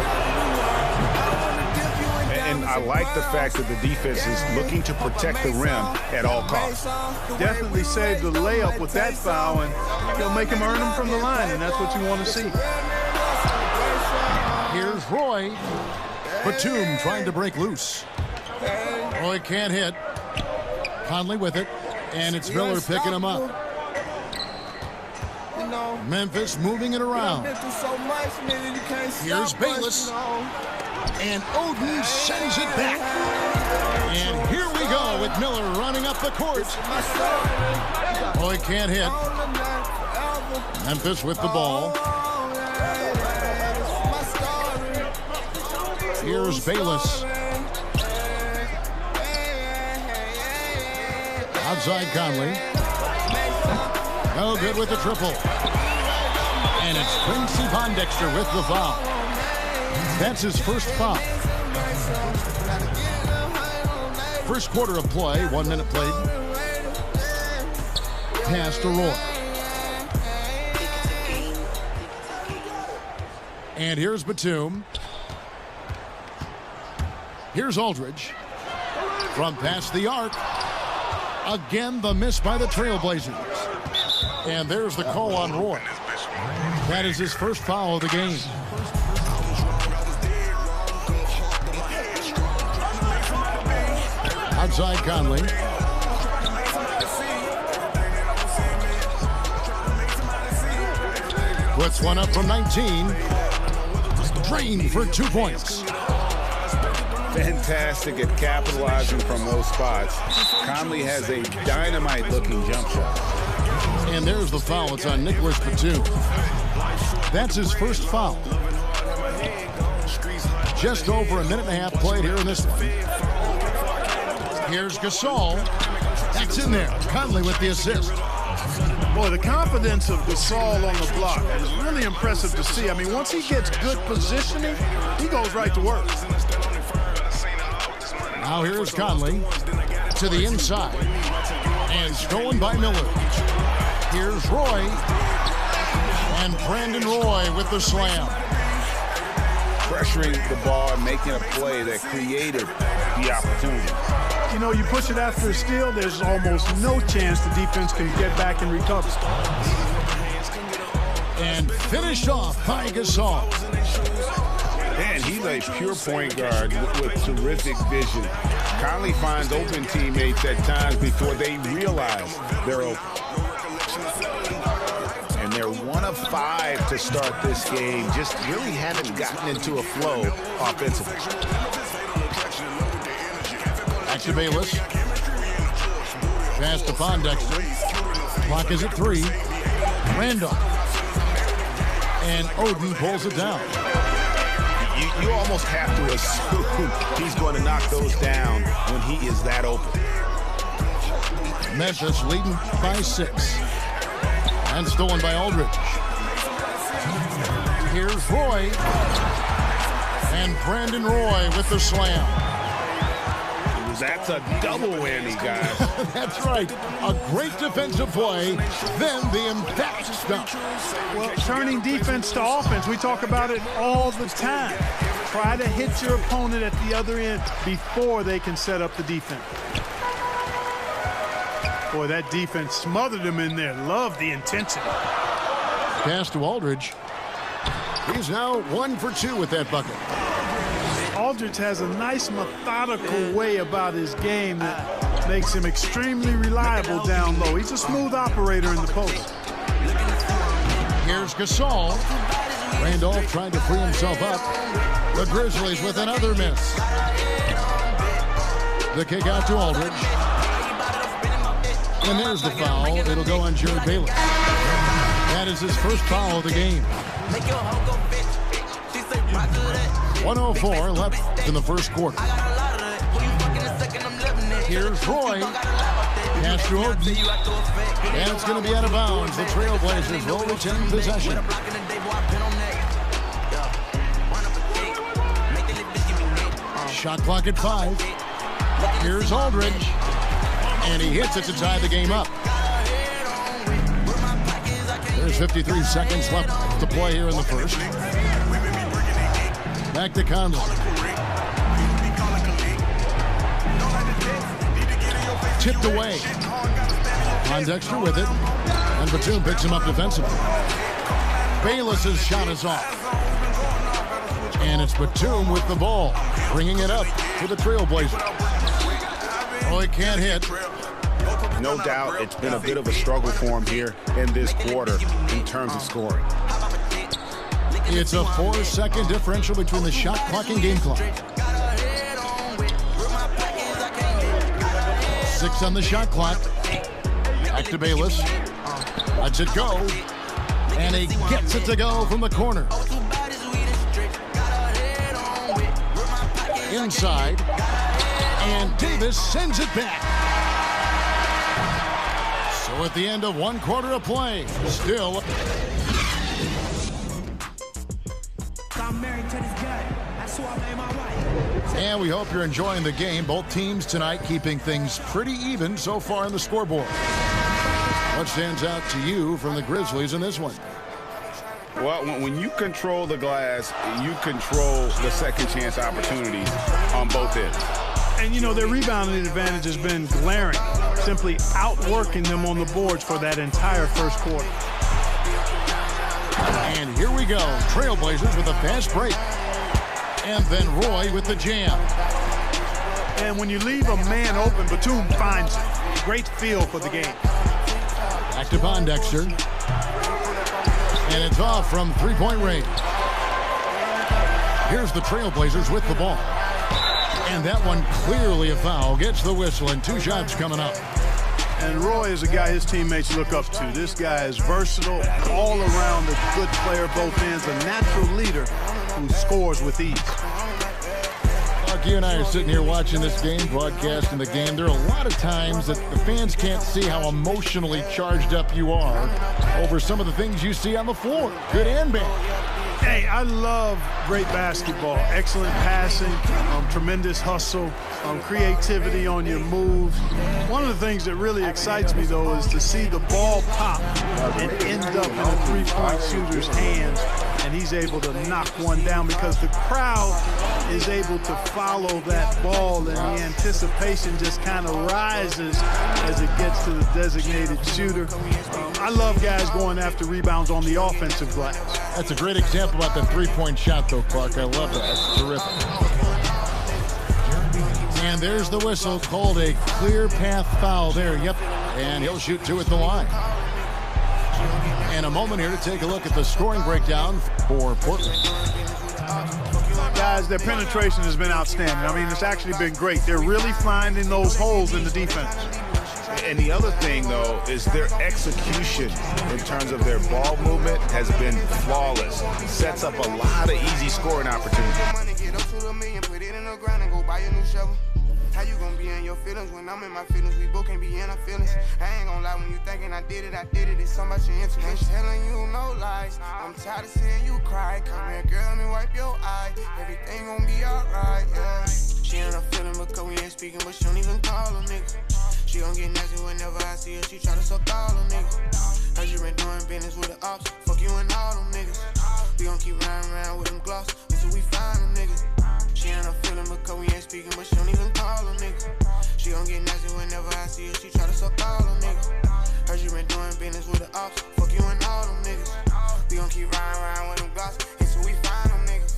[SPEAKER 21] And I like the fact that the defense is looking to protect the rim at all costs.
[SPEAKER 22] Definitely saved the layup with that foul, and they'll make him earn them from the line, and that's what you want to see.
[SPEAKER 15] Here's Roy. Batum trying to break loose. Roy can't hit. Conley with it, and it's Miller picking him up. Memphis moving it around. Here's Bayless. And Oden sends it back. And here we go with Miller running up the court. Oh, he can't hit. Memphis with the ball. Here's Bayless. Outside Conley. No good with the triple. And it's Quincy Pondexter with the foul. That's his first foul. First quarter of play, 1 minute played. Pass to Roy. And here's Batum. Here's Aldridge. From past the arc. Again, the miss by the Trailblazers. And there's the call on Roy. That is his first foul of the game. Outside Conley. Puts one up from 19. Drained for 2 points.
[SPEAKER 21] Fantastic at capitalizing from those spots. Conley has a dynamite-looking jump shot.
[SPEAKER 15] And there's the foul. It's on Nicholas Batum. That's his first foul. Just over a minute and a half played here in this one. Here's Gasol. That's in there. Conley with the assist.
[SPEAKER 22] Boy, the confidence of Gasol on the block is really impressive to see. I mean, once he gets good positioning, he goes right to work.
[SPEAKER 15] Now here's Conley to the inside. And stolen by Miller. Here's Roy. And Brandon Roy with the slam.
[SPEAKER 21] Pressuring the ball and making a play that created the opportunity.
[SPEAKER 22] You know, you push it after a steal, there's almost no chance the defense can get back and recover.
[SPEAKER 15] And finished off by Gasol.
[SPEAKER 21] Man, he's a pure point guard with terrific vision. Conley finds open teammates at times before they realize they're open. And they're 1 of 5 to start this game. Just really haven't gotten into a flow offensively.
[SPEAKER 15] Back to Bayless. Pass to Pondexter. Clock is at 3. Randolph. And Oden pulls it down.
[SPEAKER 21] You almost have to assume he's going to knock those down when he is that open.
[SPEAKER 15] Memphis leading by 6. And stolen by Aldridge. Here's Roy. And Brandon Roy with the slam.
[SPEAKER 21] That's a double whammy, guys.
[SPEAKER 15] That's right. A great defensive play, then the emphatic stuff.
[SPEAKER 22] Well, turning defense to offense, we talk about it all the time. Try to hit your opponent at the other end before they can set up the defense. Boy, that defense smothered him in there. Love the intensity.
[SPEAKER 15] Pass to Aldridge. He's now 1 for 2 with that bucket.
[SPEAKER 22] Aldridge has a nice methodical way about his game that makes him extremely reliable down low. He's a smooth operator in the post.
[SPEAKER 15] Here's Gasol. Randolph trying to free himself up. The Grizzlies with another miss. The kick out to Aldridge. And there's the foul. It'll go on Jared Bayless. That is his first foul of the game. 1:04 left in the first quarter. Here's Roy. Pass to Oden. And it's going to be out of bounds. The Trailblazers will retain possession. Shot clock at 5. Here's Aldridge. And he hits it to tie the game up. There's 53 seconds left to play here in the first. Back to Conley. Tipped away. Pondexter with it. And Batum picks him up defensively. Bayless's shot is off. And it's Batum with the ball, bringing it up to the Trailblazers. Oh, he can't hit.
[SPEAKER 21] No doubt it's been a bit of a struggle for him here in this quarter in terms of scoring.
[SPEAKER 15] It's a 4-second differential between the shot clock and game clock. 6 on the shot clock. Back to Bayless. Lets it go. And he gets it to go from the corner. Inside. And Davis sends it back. So at the end of 1 quarter of play, still.
[SPEAKER 2] I'm married to this guy. That's who I made my wife.
[SPEAKER 15] And we hope you're enjoying the game. Both teams tonight keeping things pretty even so far on the scoreboard. What stands out to you from the Grizzlies in this one?
[SPEAKER 21] Well, when you control the glass, you control the second chance opportunities on both ends.
[SPEAKER 22] And, you know, their rebounding advantage has been glaring, simply outworking them on the boards for that entire first quarter.
[SPEAKER 15] And here we go. Trailblazers with a fast break. And then Roy with the jam.
[SPEAKER 22] And when you leave a man open, Batum finds it. Great feel for the game.
[SPEAKER 15] Back to Pondexter. And it's off from three-point range. Here's the Trailblazers with the ball. And that one clearly a foul. Gets the whistle and 2 shots coming up.
[SPEAKER 22] And Roy is a guy his teammates look up to. This guy is versatile, all around a good player both ends, a natural leader who scores with ease.
[SPEAKER 15] Buck, you and I are sitting here watching this game, broadcasting the game. There are a lot of times that the fans can't see how emotionally charged up you are over some of the things you see on the floor, good and bad.
[SPEAKER 22] Hey, I love great basketball. Excellent passing, tremendous hustle, creativity on your moves. One of the things that really excites me, though, is to see the ball pop and end up in a three-point shooter's hands, and he's able to knock one down because the crowd is able to follow that ball, and the anticipation just kind of rises as it gets to the designated shooter. I love guys going after rebounds on the offensive glass.
[SPEAKER 15] That's a great example about the three-point shot, though, Clark. I love that. That's terrific. And there's the whistle, called a clear path foul there. Yep, and he'll shoot 2 at the line. And a moment here to take a look at the scoring breakdown for Portland.
[SPEAKER 22] Guys, their penetration has been outstanding. I mean, it's actually been great. They're really finding those holes in the defense.
[SPEAKER 21] And the other thing, though, is their execution in terms of their ball movement has been flawless. It sets up a lot of easy scoring opportunities.
[SPEAKER 5] How you gonna be in your feelings when I'm in my feelings? We both can't be in our feelings. I ain't gonna lie when you thinking I did it. It's something about your intuition. Telling you no lies. I'm tired of seeing you cry. Come here, girl, let me wipe your eye. Everything gonna be alright, yeah. She ain't a feeling because we ain't speaking, but she don't even call a nigga. She gon' get nasty whenever I see her. She try to suck all them niggas. Heard you been doing business with the ops. Fuck you and all them niggas. We gon' keep riding around with them gloss until we find them niggas. She ain't a feeling because we ain't speaking, but she don't even call them niggas. She gon' get nasty whenever I see her. She try to suck all them niggas. Heard you been doing business with the ops. Fuck you and all them niggas. We gon' keep riding around with them gloss until we find them niggas.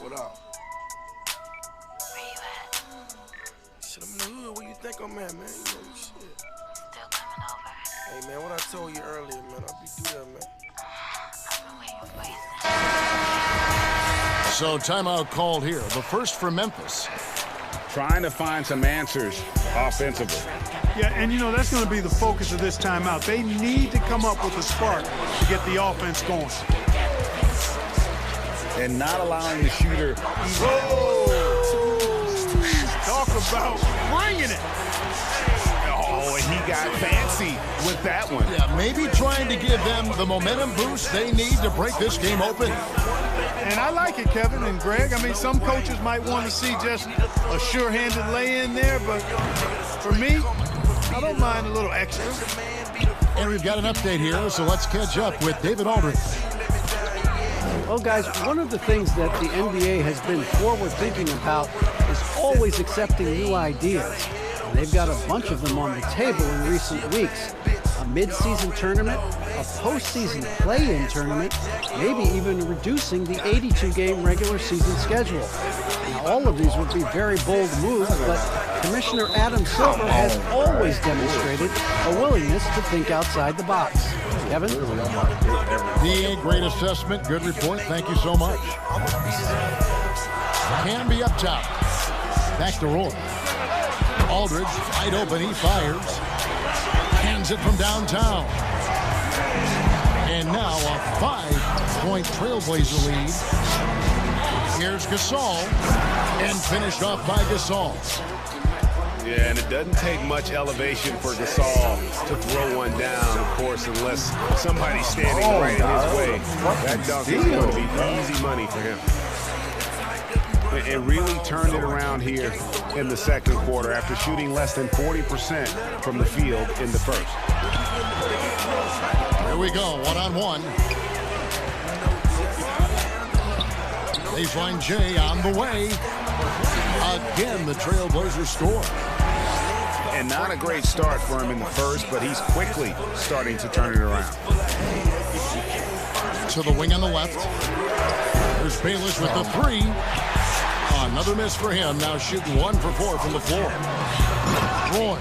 [SPEAKER 10] What up?
[SPEAKER 12] Where you at?
[SPEAKER 10] Shit, I'm in the hood. Where you think I'm at, man? You know me, shit.
[SPEAKER 12] Still coming over?
[SPEAKER 10] Hey, man, what I told you earlier, man. I'll be through there, man.
[SPEAKER 12] I've been waiting for you.
[SPEAKER 15] So timeout called here. The first for Memphis.
[SPEAKER 21] Trying to find some answers offensively.
[SPEAKER 22] Yeah, and you know, that's going to be the focus of this timeout. They need to come up with a spark to get the offense going.
[SPEAKER 21] And not allowing the shooter.
[SPEAKER 22] Talk about bringing it.
[SPEAKER 21] Oh, and he got fancy with that one.
[SPEAKER 15] Yeah, maybe trying to give them the momentum boost they need to break this game open.
[SPEAKER 22] And I like it, Kevin and Greg. I mean, some coaches might want to see just a sure-handed lay-in there, but for me, I don't mind a little extra.
[SPEAKER 15] And we've got an update here, so let's catch up with David Aldridge.
[SPEAKER 17] Well, guys, one of the things that the NBA has been forward-thinking about is always accepting new ideas. And they've got a bunch of them on the table in recent weeks. A mid-season tournament, a postseason play-in tournament, maybe even reducing the 82-game regular season schedule. Now, all of these would be very bold moves, but Commissioner Adam Silver has always demonstrated a willingness to think outside the box. Kevin?
[SPEAKER 15] The great assessment, good report. Thank you so much. Canby up top. Back to Roy. Aldridge, wide open, he fires. Hands it from downtown. And now a 5-point Trailblazer lead. Here's Gasol. And finished off by Gasol.
[SPEAKER 21] Yeah, and it doesn't take much elevation for Gasol to throw one down, of course, unless somebody's standing right in his way. That dunk is going to be easy money for him. And really turned it around here in the second quarter after shooting less than 40% from the field in the first.
[SPEAKER 15] Here we go, one-on-one. Baseline J on the way. Again, the Trailblazers score.
[SPEAKER 21] And not a great start for him in the first, but he's quickly starting to turn it around.
[SPEAKER 15] To the wing on the left. There's Bayless with the three. Another miss for him. Now shooting 1 for 4 from the floor. Roy.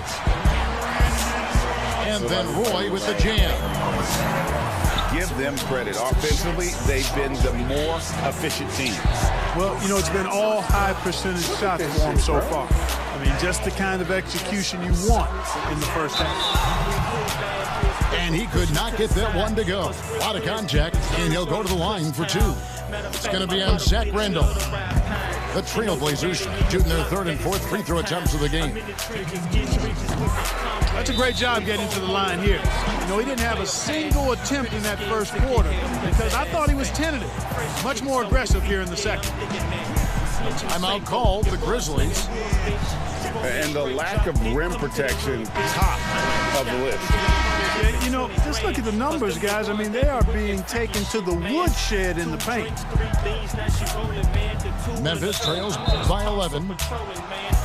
[SPEAKER 15] And then Roy with the jam.
[SPEAKER 21] Give them credit. Offensively, they've been the more efficient team.
[SPEAKER 22] Well, you know, it's been all high percentage shots for them so far. I mean, just the kind of execution you want in the first half.
[SPEAKER 15] And he could not get that one to go. A lot of contact, and he'll go to the line for 2. It's going to be on Zach Randall. The Trailblazers shooting their 3rd and 4th free throw attempts of the game.
[SPEAKER 22] That's a great job getting to the line here. You know, he didn't have a single attempt in that first quarter because I thought he was tentative. Much more aggressive here in the second.
[SPEAKER 15] Timeout called, the Grizzlies.
[SPEAKER 21] And the lack of rim protection, top of the list.
[SPEAKER 22] Yeah, you know, just look at the numbers, guys. I mean, they are being taken to the woodshed in the paint.
[SPEAKER 15] Memphis trails by 11.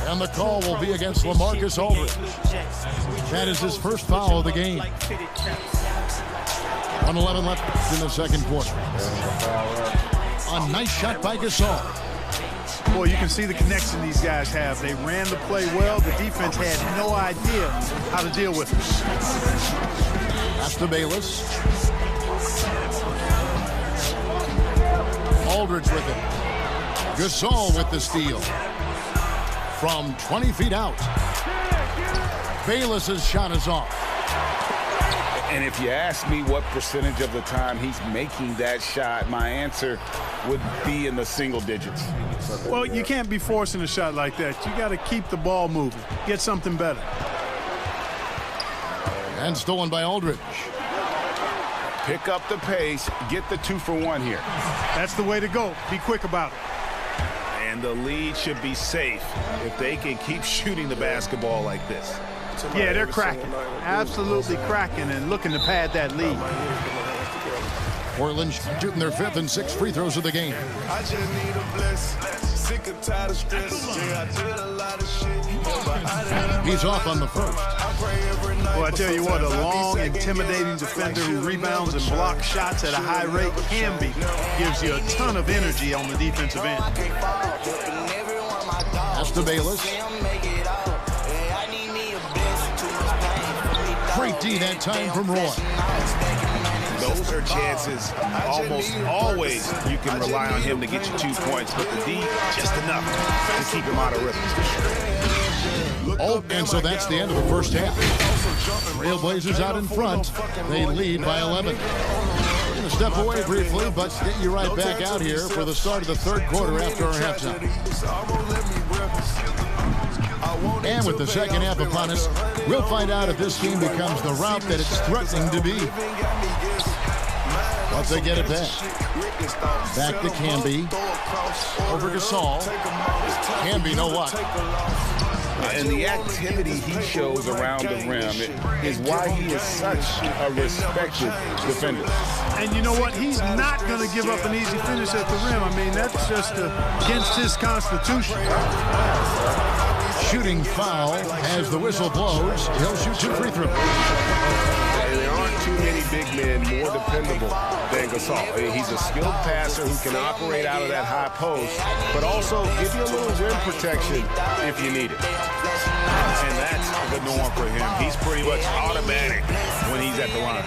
[SPEAKER 15] And the call will be against LaMarcus Aldridge. That is his first foul of the game. 1:11 left in the second quarter. A nice shot by Gasol.
[SPEAKER 22] Boy, you can see the connection these guys have. They ran the play well. The defense had no idea how to deal with it.
[SPEAKER 15] Pass to Bayless. Aldridge with it. Gasol with the steal. From 20 feet out. Bayless's shot is off.
[SPEAKER 21] And if you ask me what percentage of the time he's making that shot, my answer would be in the single digits.
[SPEAKER 22] Well, you can't be forcing a shot like that. You got to keep the ball moving. Get something better.
[SPEAKER 15] And stolen by Aldridge.
[SPEAKER 21] Pick up the pace. Get the 2 for 1 here.
[SPEAKER 22] That's the way to go. Be quick about it.
[SPEAKER 21] And the lead should be safe if they can keep shooting the basketball like this.
[SPEAKER 22] Yeah, they're cracking. Absolutely cracking and looking to pad that lead.
[SPEAKER 15] Portland shooting their 5th and 6th free throws of the game.
[SPEAKER 4] I just need a blessing. Sick and tired of stress. Yeah, I did a lot of shit.
[SPEAKER 15] He's off on the first.
[SPEAKER 22] Well, I tell you what, a long, intimidating defender who rebounds and blocks shots at a high rate can be. Gives you a ton of energy on the defensive end.
[SPEAKER 15] Pass to Bayless. Great D that time from Roy.
[SPEAKER 21] Those are chances almost always you can rely on him to get you 2 points, but the D, just enough to keep him out of rhythm.
[SPEAKER 15] Oh, and so that's the end of the first half. Trailblazers out in front. They lead by 11. We're going to step away briefly, but get you right back out here for the start of the third quarter after our halftime. And with the second half upon us, we'll find out if this team becomes the route that it's threatening to be. Once they get it back. Back to Canby. Over Gasol. Canby, no what?
[SPEAKER 21] And the activity he shows around the rim is why he is such a respected defender.
[SPEAKER 22] And you know what? He's not going to give up an easy finish at the rim. I mean, that's just against his constitution.
[SPEAKER 15] Shooting foul as the whistle blows. He'll shoot 2 free throws.
[SPEAKER 21] There aren't too many big men more dependable than Gasol. I mean, he's a skilled passer who can operate out of that high post, but also give you a little rim protection if you need it. And that's the norm for him. He's pretty much automatic when he's at the line.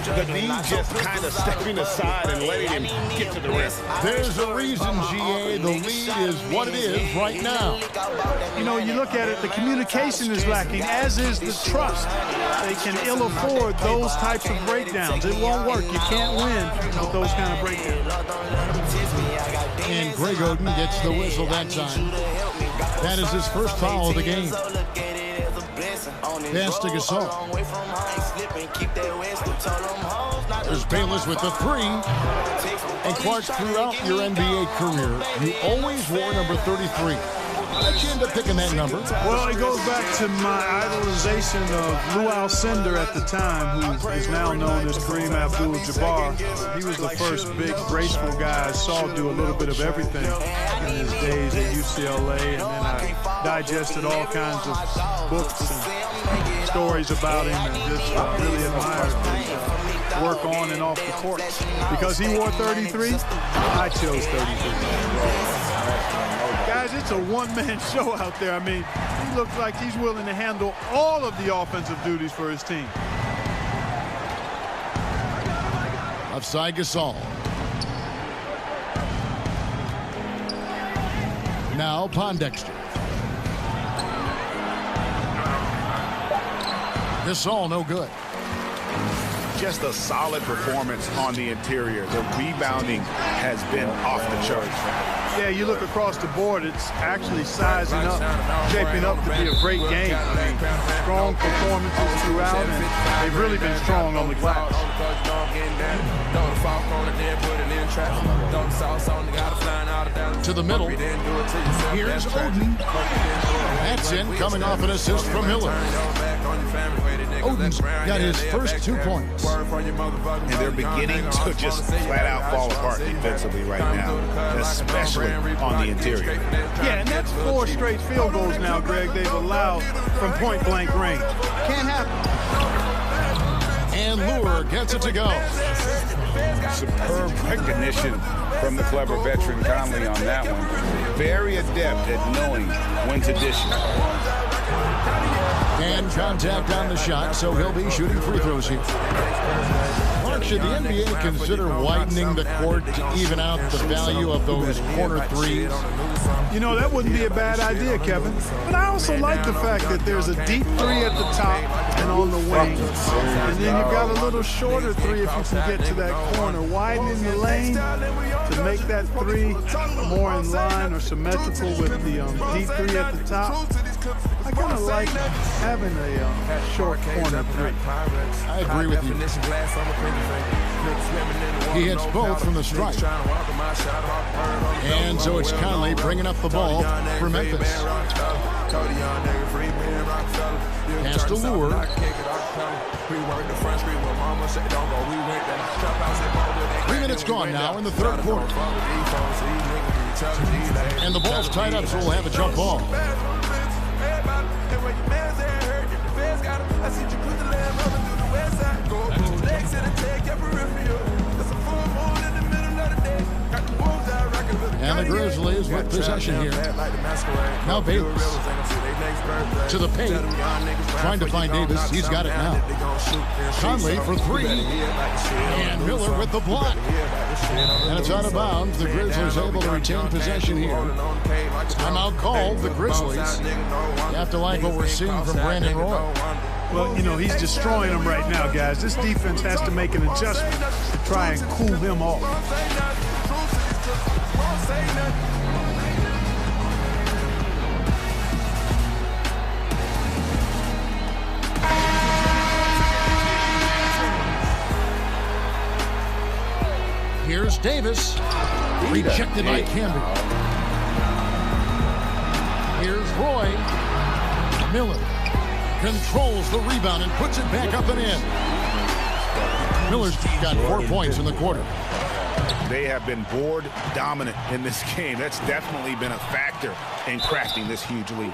[SPEAKER 21] The knee just kind of stepping aside and letting him get to the rim.
[SPEAKER 15] There's a reason, GA, the lead is what it is right now.
[SPEAKER 22] You know, you look at it, the communication is lacking, as is the trust. They can ill afford those types of breakdowns. It won't work. You can't win with those kind of breakdowns.
[SPEAKER 15] And Greg Oden gets the whistle that time. That is his first foul of the game. Pass to Gasol. There's Bayless with the 3. And Clark, throughout your NBA career, you always wore number 33. How'd you end up picking that number?
[SPEAKER 22] Well, it goes back to my idolization of Lou Alcindor at the time, who is now known as Kareem Abdul-Jabbar. He was the first big, graceful guy I saw do a little bit of everything in his days at UCLA, and then I digested all kinds of books and stories about him and just really admired his work on and off the court. Because he wore 33, I chose 33. Guys, it's a one-man show out there. I mean, he looks like he's willing to handle all of the offensive duties for his team.
[SPEAKER 15] Offside Gasol. Now Pondexter. Gasol no good.
[SPEAKER 21] Just a solid performance on the interior. The rebounding has been off the charts.
[SPEAKER 22] Yeah, you look across the board, it's actually sizing up, shaping up to be a great game. I mean, strong performances throughout, and they've really been strong on the glass.
[SPEAKER 15] To the middle. Here's Oden. That's in, coming off an assist from Miller. Oden's got his first 2 points.
[SPEAKER 21] And they're beginning to just flat out fall apart defensively right now, especially on the interior.
[SPEAKER 22] Yeah, and that's 4 straight field goals now, Greg, they've allowed from point-blank range. Can't happen.
[SPEAKER 15] And Lure gets it to go.
[SPEAKER 21] Superb recognition from the clever veteran Conley on that one. Very adept at knowing when to dish it.
[SPEAKER 15] And contact on the shot, so he'll be shooting free throws here. Mark, should the NBA consider widening the court to even out the value of those corner threes?
[SPEAKER 22] You know, that wouldn't be a bad idea, Kevin. But I also like the fact that there's a deep 3 at the top and on the wing. And then you've got a little shorter 3 if you can get to that corner. Widening the lane to make that 3 more in line or symmetrical with the deep 3 at the top. I kind of like having a short corner 3.
[SPEAKER 15] I agree with you. He hits both from the stripe. And so it's Conley bringing up the ball for Memphis. Pass to Lure. 3 minutes gone now in the third quarter. And the ball's tied up, so we'll have a jump ball. And the Grizzlies with possession here. Now Bayless to the paint, trying to find Davis. He's got it now. Conley for 3, and Miller with the block. And it's out of bounds. The Grizzlies able to retain possession here. Timeout called. The Grizzlies. You have to like what we're seeing from Brandon Roy.
[SPEAKER 22] Well, you know, he's destroying them right now, guys. This defense has to make an adjustment to try and cool him off.
[SPEAKER 15] Here's Davis. Rejected by Camby. Here's Roy. Miller controls the rebound and puts it back up and in. Miller's got 4 points in the quarter.
[SPEAKER 21] They have been board dominant in this game. That's definitely been a factor in crafting this huge lead.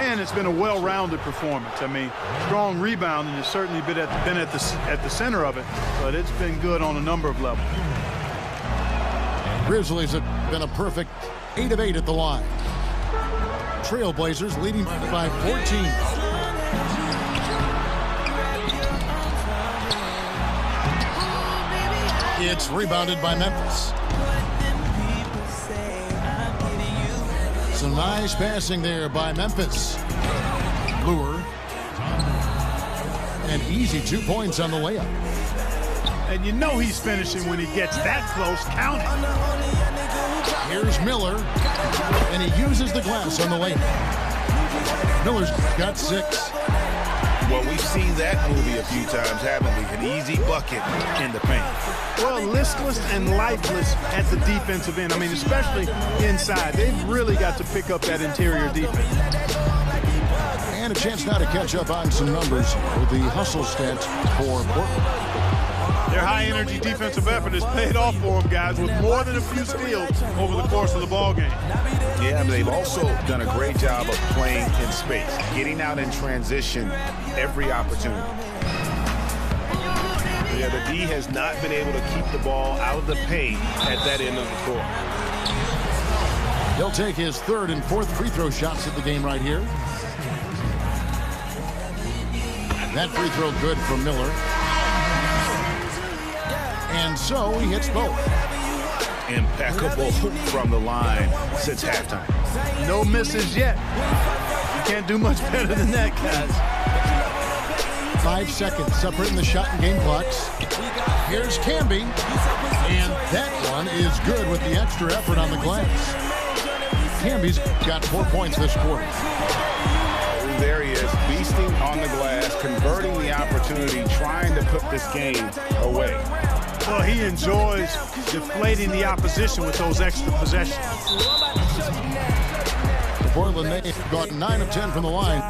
[SPEAKER 22] And it's been a well-rounded performance. I mean, strong rebounding has certainly been at the center of it, but it's been good on a number of levels.
[SPEAKER 15] Grizzlies have been a perfect 8 of 8 at the line. Trailblazers leading by 14. It's rebounded by Memphis. Some nice passing there by Memphis. Lure. An easy 2 points on the layup.
[SPEAKER 22] And you know he's finishing when he gets that close. Count it.
[SPEAKER 15] Here's Miller, and he uses the glass on the layup. Miller's got 6.
[SPEAKER 21] Well, we've seen that movie a few times, haven't we? An easy bucket in the paint.
[SPEAKER 22] Well, listless and lifeless at the defensive end. I mean, especially inside. They've really got to pick up that interior defense.
[SPEAKER 15] And a chance now to catch up on some numbers with the hustle stats for Portland.
[SPEAKER 22] Their high-energy defensive effort has paid off for them, guys, with more than a few steals over the course of the ballgame.
[SPEAKER 21] Yeah, but they've also done a great job of playing in space, getting out in transition every opportunity. Yeah, the D has not been able to keep the ball out of the paint at that end of the court.
[SPEAKER 15] He'll take his 3rd and 4th free throw shots at the game right here. That free throw good from Miller. And so he hits both.
[SPEAKER 21] Impeccable from the line since halftime.
[SPEAKER 22] No misses yet. You can't do much better than that, guys.
[SPEAKER 15] 5 seconds separating the shot and game clocks. Here's Camby, and that one is good with the extra effort on the glass. Camby's got 4 points this quarter.
[SPEAKER 21] There he is, beasting on the glass, converting the opportunity, trying to put this game away.
[SPEAKER 22] Well, he enjoys deflating the opposition with those extra possessions.
[SPEAKER 15] The Portland Knights got 9 of 10 from the line.